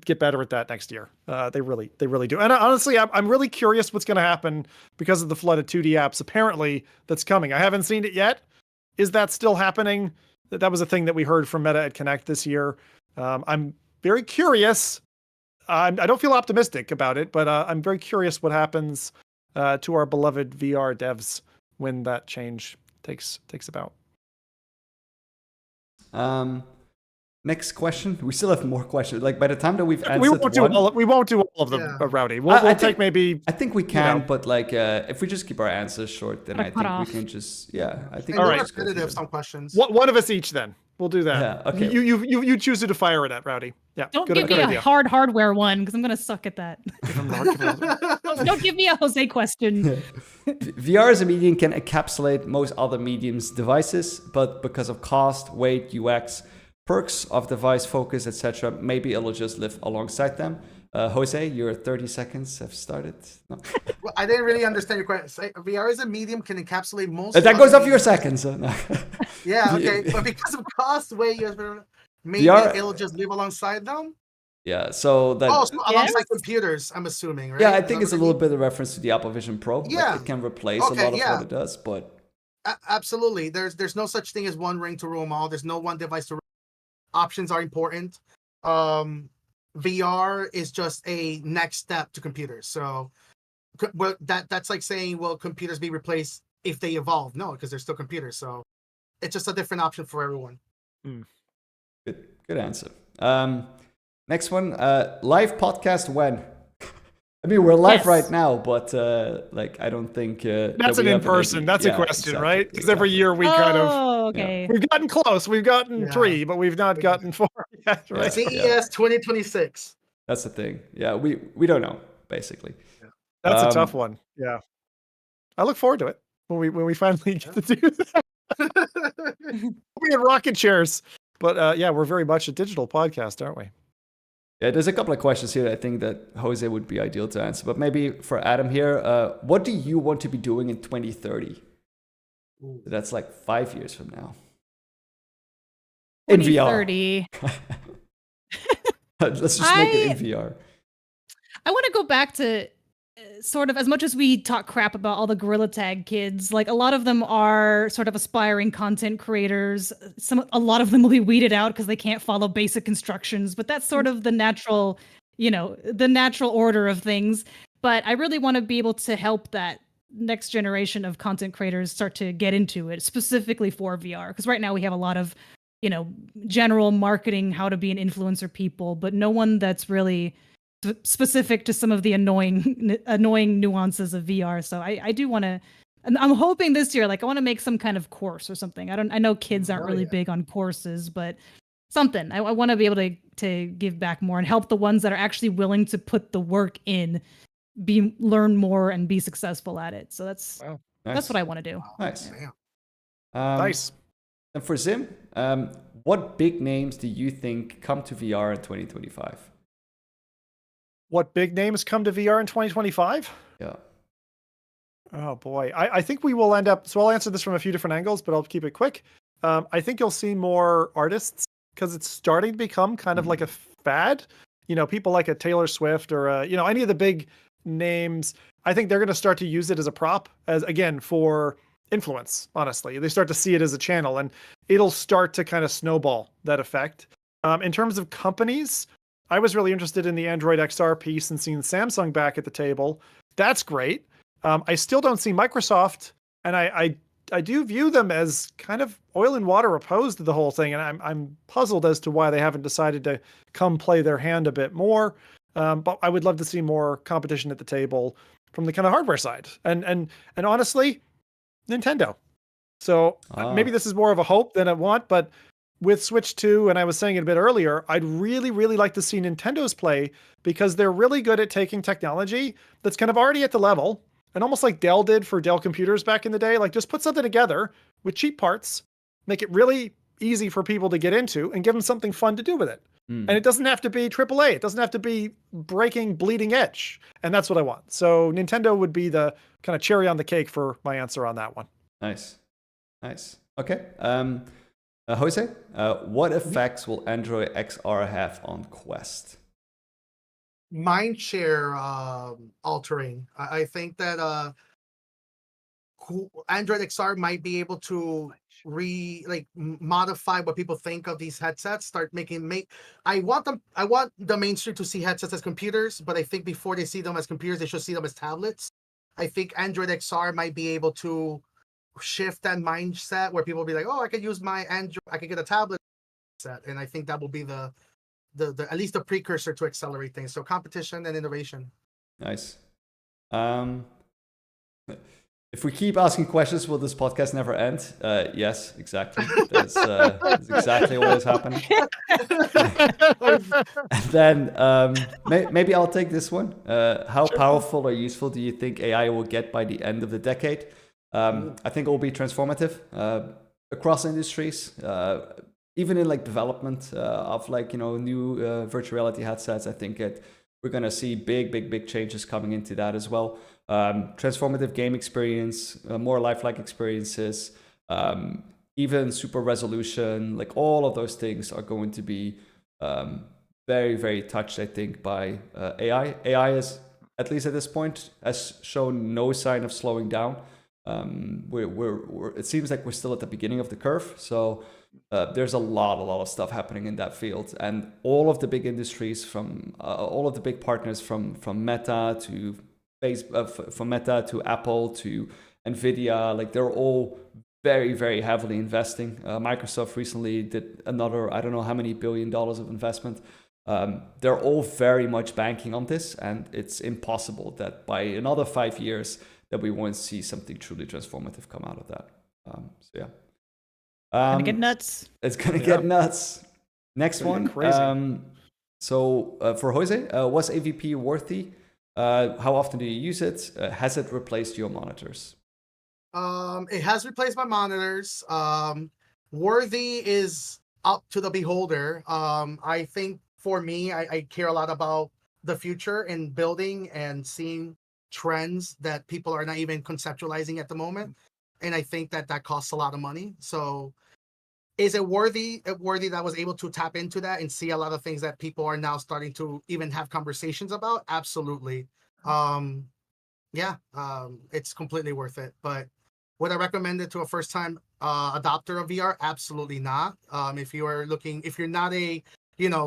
get better at that next year. They really do. And honestly, I'm really curious what's going to happen because of the flood of 2D apps apparently that's coming. I haven't seen it yet. Is that still happening? That was a thing that we heard from Meta at Connect this year. I'm very curious. I don't feel optimistic about it, but I'm very curious what happens to our beloved VR devs when that change takes about. Next question. We still have more questions. Like by the time that we've answered, we won't do all of them, Rowdy. We'll take maybe. I think we can, but like if we just keep our answers short, then I think we can just I think. All right. Repetitive some questions. One of us each, then we'll do that. Yeah. Okay. You choose who to fire it at, Rowdy. Yeah. Don't give me a hard hardware one because I'm gonna suck at that. Don't give me a Jose question. VR as a medium can encapsulate most other mediums' devices, but because of cost, weight, UX. Perks of device focus, etc. Maybe it'll just live alongside them. Jose, your 30 seconds have started. No. Well, I didn't really understand your question. VR as a medium can encapsulate most. That goes off your seconds. No. Yeah, okay. But because of cost, maybe it'll just live alongside them? Yeah, so that... alongside computers, I'm assuming, right? Yeah, I think it's a little bit of reference to the Apple Vision Pro. Yeah. Like it can replace a lot of what it does, but... Absolutely. There's no such thing as one ring to rule them all. There's no one device to options are important. VR is just a next step to computers. So that's like saying, will computers be replaced if they evolve? No, because they're still computers. So it's just a different option for everyone. Good answer. Next one, live podcast when? I mean, we're live right now, but I don't think that's an in-person. That's a question, exactly, right? Because every year we we've gotten close. We've gotten 3, but we've not gotten 4 yet, right? CES 2026. That's the thing. Yeah, we don't know basically. Yeah. That's a tough one. Yeah, I look forward to it when we finally get to do that. We have rocket chairs, but we're very much a digital podcast, aren't we? Yeah, there's a couple of questions here I think that Jose would be ideal to answer. But maybe for Adam here, what do you want to be doing in 2030? So that's like 5 years from now. In VR. 2030. Let's just make it in VR. I want to go back to sort of, as much as we talk crap about all the Gorilla Tag kids, like a lot of them are sort of aspiring content creators. A lot of them will be weeded out because they can't follow basic instructions, but that's sort of the natural, the natural order of things. But I really want to be able to help that next generation of content creators start to get into it, specifically for VR. Because right now we have a lot of, general marketing, how to be an influencer people, but no one that's really specific to some of the annoying nuances of VR. So I do want to, and I'm hoping this year, like I want to make some kind of course or something. I know kids aren't really big on courses, but something. I want to be able to give back more and help the ones that are actually willing to put the work in, learn more and be successful at it. So that's what I want to do. Nice. Nice. And for Zim, what big names do you think come to VR in 2025? What big names come to VR in 2025? Yeah. Oh boy. I think we will end up, so I'll answer this from a few different angles, but I'll keep it quick. I think you'll see more artists because it's starting to become kind of like a fad. People like a Taylor Swift or, any of the big names. I think they're going to start to use it as a prop, as again, for influence, honestly. They start to see it as a channel and it'll start to kind of snowball that effect. In terms of companies, I was really interested in the Android XR piece and seeing Samsung back at the table. That's great. I still don't see Microsoft, and I do view them as kind of oil and water opposed to the whole thing, and I'm puzzled as to why they haven't decided to come play their hand a bit more. But I would love to see more competition at the table from the kind of hardware side, and honestly, Nintendo. So maybe this is more of a hope than a want, but with Switch 2, and I was saying it a bit earlier, I'd really, really like to see Nintendo's play because they're really good at taking technology that's kind of already at the level, and almost like Dell did for Dell computers back in the day, like just put something together with cheap parts, make it really easy for people to get into, and give them something fun to do with it. And it doesn't have to be AAA. It doesn't have to be breaking, bleeding edge. And that's what I want. So Nintendo would be the kind of cherry on the cake for my answer on that one. Nice. Okay. Jose, what effects will Android XR have on Quest? Mind share altering. I think that Android XR might be able to modify what people think of these headsets. Start I want the mainstream to see headsets as computers, but I think before they see them as computers, they should see them as tablets. I think Android XR might be able to shift that mindset where people will be like, oh, I could use my Android, I could get a tablet set, and I think that will be the at least the precursor to accelerate things. So competition and innovation. Nice. If we keep asking questions, will this podcast never end? Yes, exactly. That's exactly what is happening. And then maybe I'll take this one. How powerful or useful do you think AI will get by the end of the decade? I think it will be transformative across industries, even in development of new virtual reality headsets. I think we're going to see big changes coming into that as well. Transformative game experience, more lifelike experiences, even super resolution, all of those things are going to be very, very touched, I think, by AI. AI is, at least at this point, has shown no sign of slowing down. It seems like we're still at the beginning of the curve. So there's a lot of stuff happening in that field, and all of the big industries, from all of the big partners, from Meta to from Meta to Apple to Nvidia, they're all very, very heavily investing. Microsoft recently did another, I don't know how many $1 billion of investment. They're all very much banking on this, and it's impossible that by another 5 years that we won't see something truly transformative come out of that. So yeah. Gonna get nuts. It's gonna get nuts. Next one. Crazy. So for Jose, was AVP worthy? How often do you use it? Has it replaced your monitors? It has replaced my monitors. Worthy is up to the beholder. I think for me, I care a lot about the future and building and seeing trends that people are not even conceptualizing at the moment. And I think that costs a lot of money. So is it worthy that I was able to tap into that and see a lot of things that people are now starting to even have conversations about? Absolutely. It's completely worth it. But would I recommend it to a first time adopter of VR? Absolutely not. If you're not a,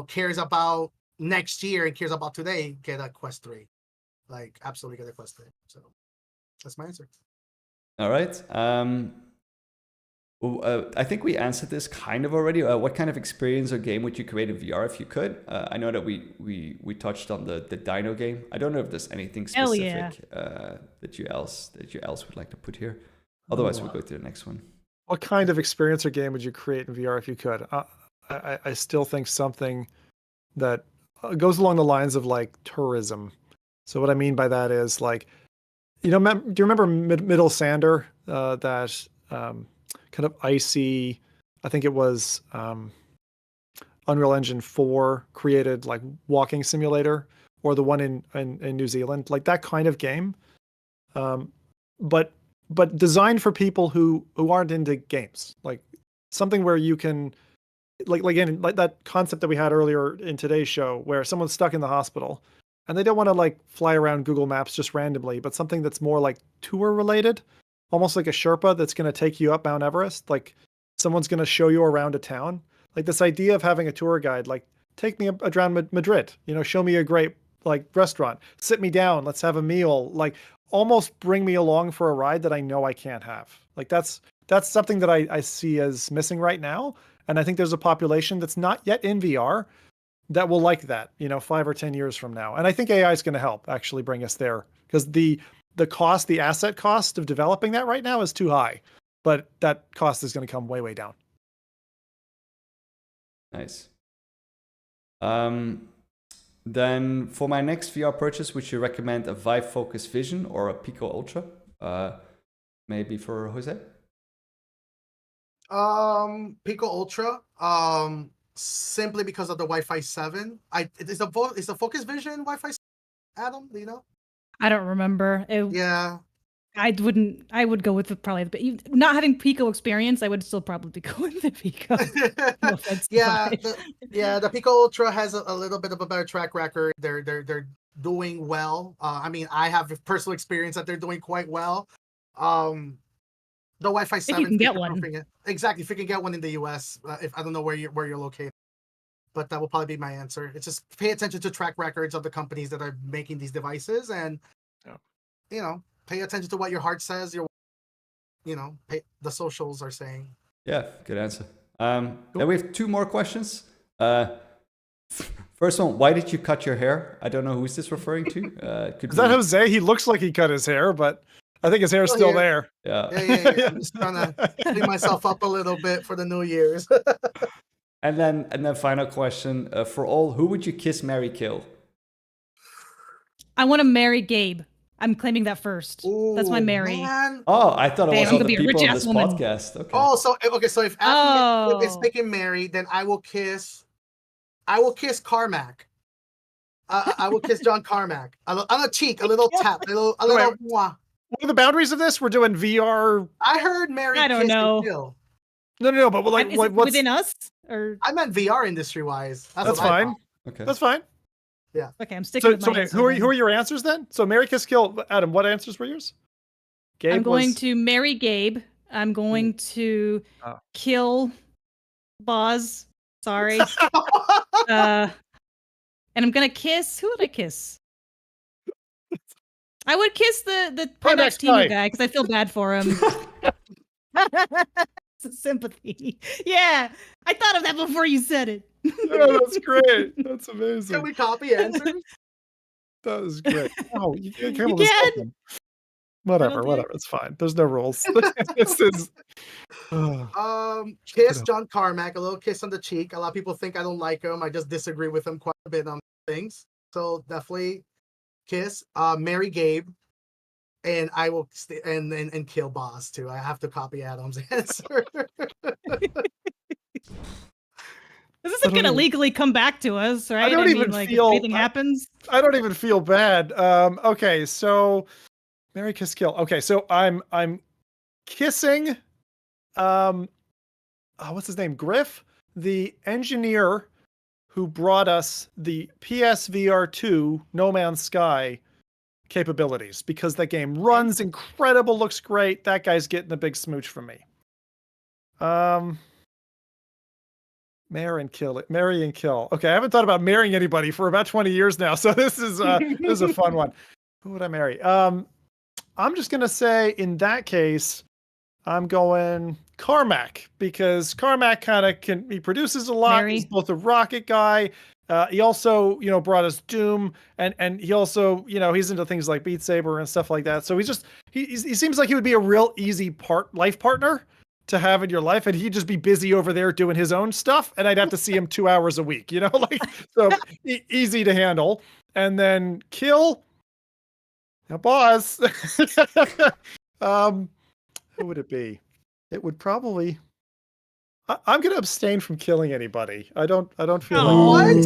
cares about next year and cares about today, get a Quest 3. Like, absolutely get a Quest 3. So that's my answer. All right. I think we answered this kind of already. What kind of experience or game would you create in VR if you could? I know that we touched on the Dino game. I don't know if there's anything specific that you else would like to put here. Otherwise, we'll go to the next one. What kind of experience or game would you create in VR if you could? I still think something that goes along the lines of like tourism. So what I mean by that is like, do you remember Middle Sander? That kind of icy, I think it was Unreal Engine 4 created like walking simulator, or the one in New Zealand, like that kind of game. But designed for people who aren't into games, like something where you can like that concept that we had earlier in today's show, where someone's stuck in the hospital and they don't want to like fly around Google Maps just randomly, but something that's more like tour related, almost like a Sherpa that's going to take you up Mount Everest. Like someone's going to show you around a town. Like this idea of having a tour guide, like take me around Madrid, show me a great like restaurant, sit me down, let's have a meal, like almost bring me along for a ride that I know I can't have. Like that's something that I see as missing right now. And I think there's a population that's not yet in VR that will like that, 5 or 10 years from now. And I think AI is going to help actually bring us there, because the asset cost of developing that right now is too high, but that cost is going to come way, way down. Nice. Then for my next VR purchase, would you recommend a Vive Focus Vision or a Pico Ultra? Maybe for Jose? Pico Ultra. Simply because of the Wi-Fi 7. Is the Focus Vision Wi-Fi 7, Adam? Do you know? I don't remember. Yeah. I would go with but not having Pico experience, I would still probably go with the Pico. No offense to Vive. The Pico Ultra has a little bit of a better track record. They're doing well. I have personal experience that they're doing quite well. The Wi-Fi 7. If you can get one. Exactly. If you can get one in the US, if I don't know where you're located, but that will probably be my answer. It's just pay attention to track records of the companies that are making these devices, and pay attention to what your heart says. The socials are saying. Yeah, good answer. Then we have 2 more questions. First one, why did you cut your hair? I don't know who is this referring to. Is that Jose? He looks like he cut his hair, but I think his hair is still there. Yeah. I'm just trying to clean myself up a little bit for the New Year's. And then final question for all: who would you kiss, marry, kill? I want to marry Gabe. I'm claiming that first. Ooh, that's my marry. Man. Oh, I thought it was all the people on this woman. podcast. Okay. Oh, so if Adam is picking Mary, then I will kiss Carmack. I will kiss John Carmack on the cheek, a little tap, a little. Mwah. What are the boundaries of this? We're doing VR. I heard Mary. I don't know. Kill. No, but like, what's within us? Or I meant VR industry wise. That's fine. Okay, that's fine. Yeah. Okay, I'm sticking with my answer. Who are your answers then? So marry, kiss, kill. Adam, what answers were yours? Gabe I'm going to marry Gabe. I'm going to kill Boz. Sorry. And I'm gonna kiss. Who would I kiss? I would kiss the Primax Team guy because I feel bad for him. It's a sympathy. Yeah, I thought of that before you said it. Oh, that's great. That's amazing. Can we copy answers? That was great. Oh, you can. Whatever. It's fine. There's no rules. Kiss John Carmack, a little kiss on the cheek. A lot of people think I don't like him. I just disagree with him quite a bit on things. So definitely kiss. Marry Gabe, and I will and kill Boz too. I have to copy Adam's answer. This isn't going to legally come back to us, right? don't even like, feel- if anything happens. I don't even feel bad. Okay, so marry, kiss, kill. Okay, so I'm kissing what's his name? Griff, the engineer who brought us the PSVR 2 No Man's Sky capabilities, because that game runs incredible, looks great. That guy's getting a big smooch from me. Marry and kill. Okay, I haven't thought about marrying anybody for about 20 years now, so this is a fun one. Who would I marry? I'm just gonna say, in that case, I'm going Carmack, because Carmack he produces a lot. Mary. He's both a rocket guy. He also, brought us Doom, and he also, he's into things like Beat Saber and stuff like that. So he seems like he would be a real easy life partner to have in your life, and he'd just be busy over there doing his own stuff, and I'd have to see him 2 hours a week, so easy to handle. And then kill, now boss. Who would it be? It would probably. I'm going to abstain from killing anybody. I don't feel like.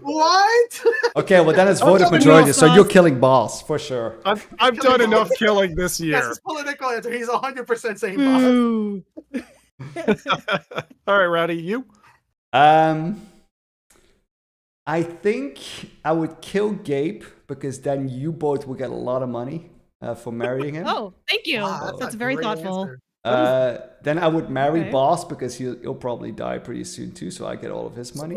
What? Okay, well then it's I'm voted done majority, enough, so boss. you're killing boss for sure. I've done enough killing this That's year. his political answer. He's 100% saying boss. Ooh. All right, Rowdy, you? I think I would kill Gabe, because then you both will get a lot of money for marrying him. Oh, thank you. Wow, That's a very great thoughtful. answer. Then I would marry Okay. boss, because he'll probably die pretty soon too, so I get all of his money.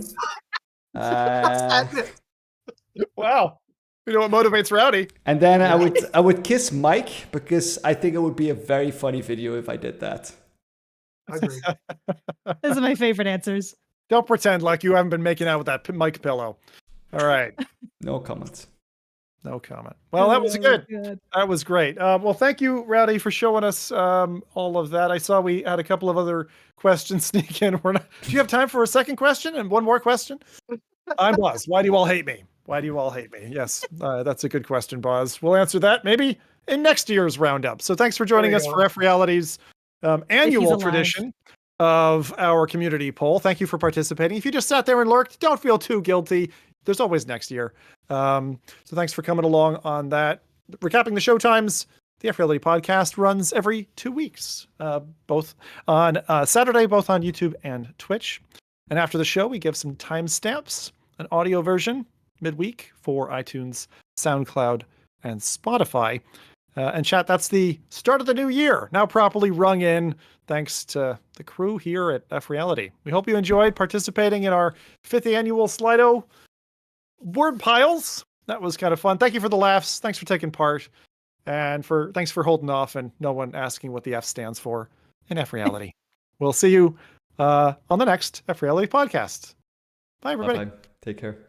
Wow. You know what motivates Rowdy? And then I would kiss Mike, because I think it would be a very funny video if I did that. Agreed. Those are my favorite answers. Don't pretend like you haven't been making out with that mic pillow. All right. No comments. No comment. Well, that was good. Good. That was great. Well, thank you, Rowdy, for showing us all of that. I saw we had a couple of other questions sneak in. Do you have time for a second question and one more question? I'm Boz. Why do you all hate me? Why do you all hate me? Yes, that's a good question, Boz. We'll answer that maybe in next year's roundup. So thanks for joining us for FReality's annual alive. tradition of our community poll. Thank you for participating. If you just sat there and lurked, don't feel too guilty. There's always next year. So thanks for coming along on that. Recapping the show times, the FReality Podcast runs every 2 weeks, both on Saturday, both on YouTube and Twitch. And after the show, we give some timestamps, an audio version midweek for iTunes, SoundCloud, and Spotify. And chat, that's the start of the new year, now properly rung in thanks to the crew here at FReality. We hope you enjoyed participating in our 5th annual Slido word piles. That was kind of fun. Thank you for the laughs. Thanks for taking part. And thanks for holding off and no one asking what the F stands for in FReality. We'll see you on the next FReality Podcast. Bye, everybody. Bye-bye. Take care.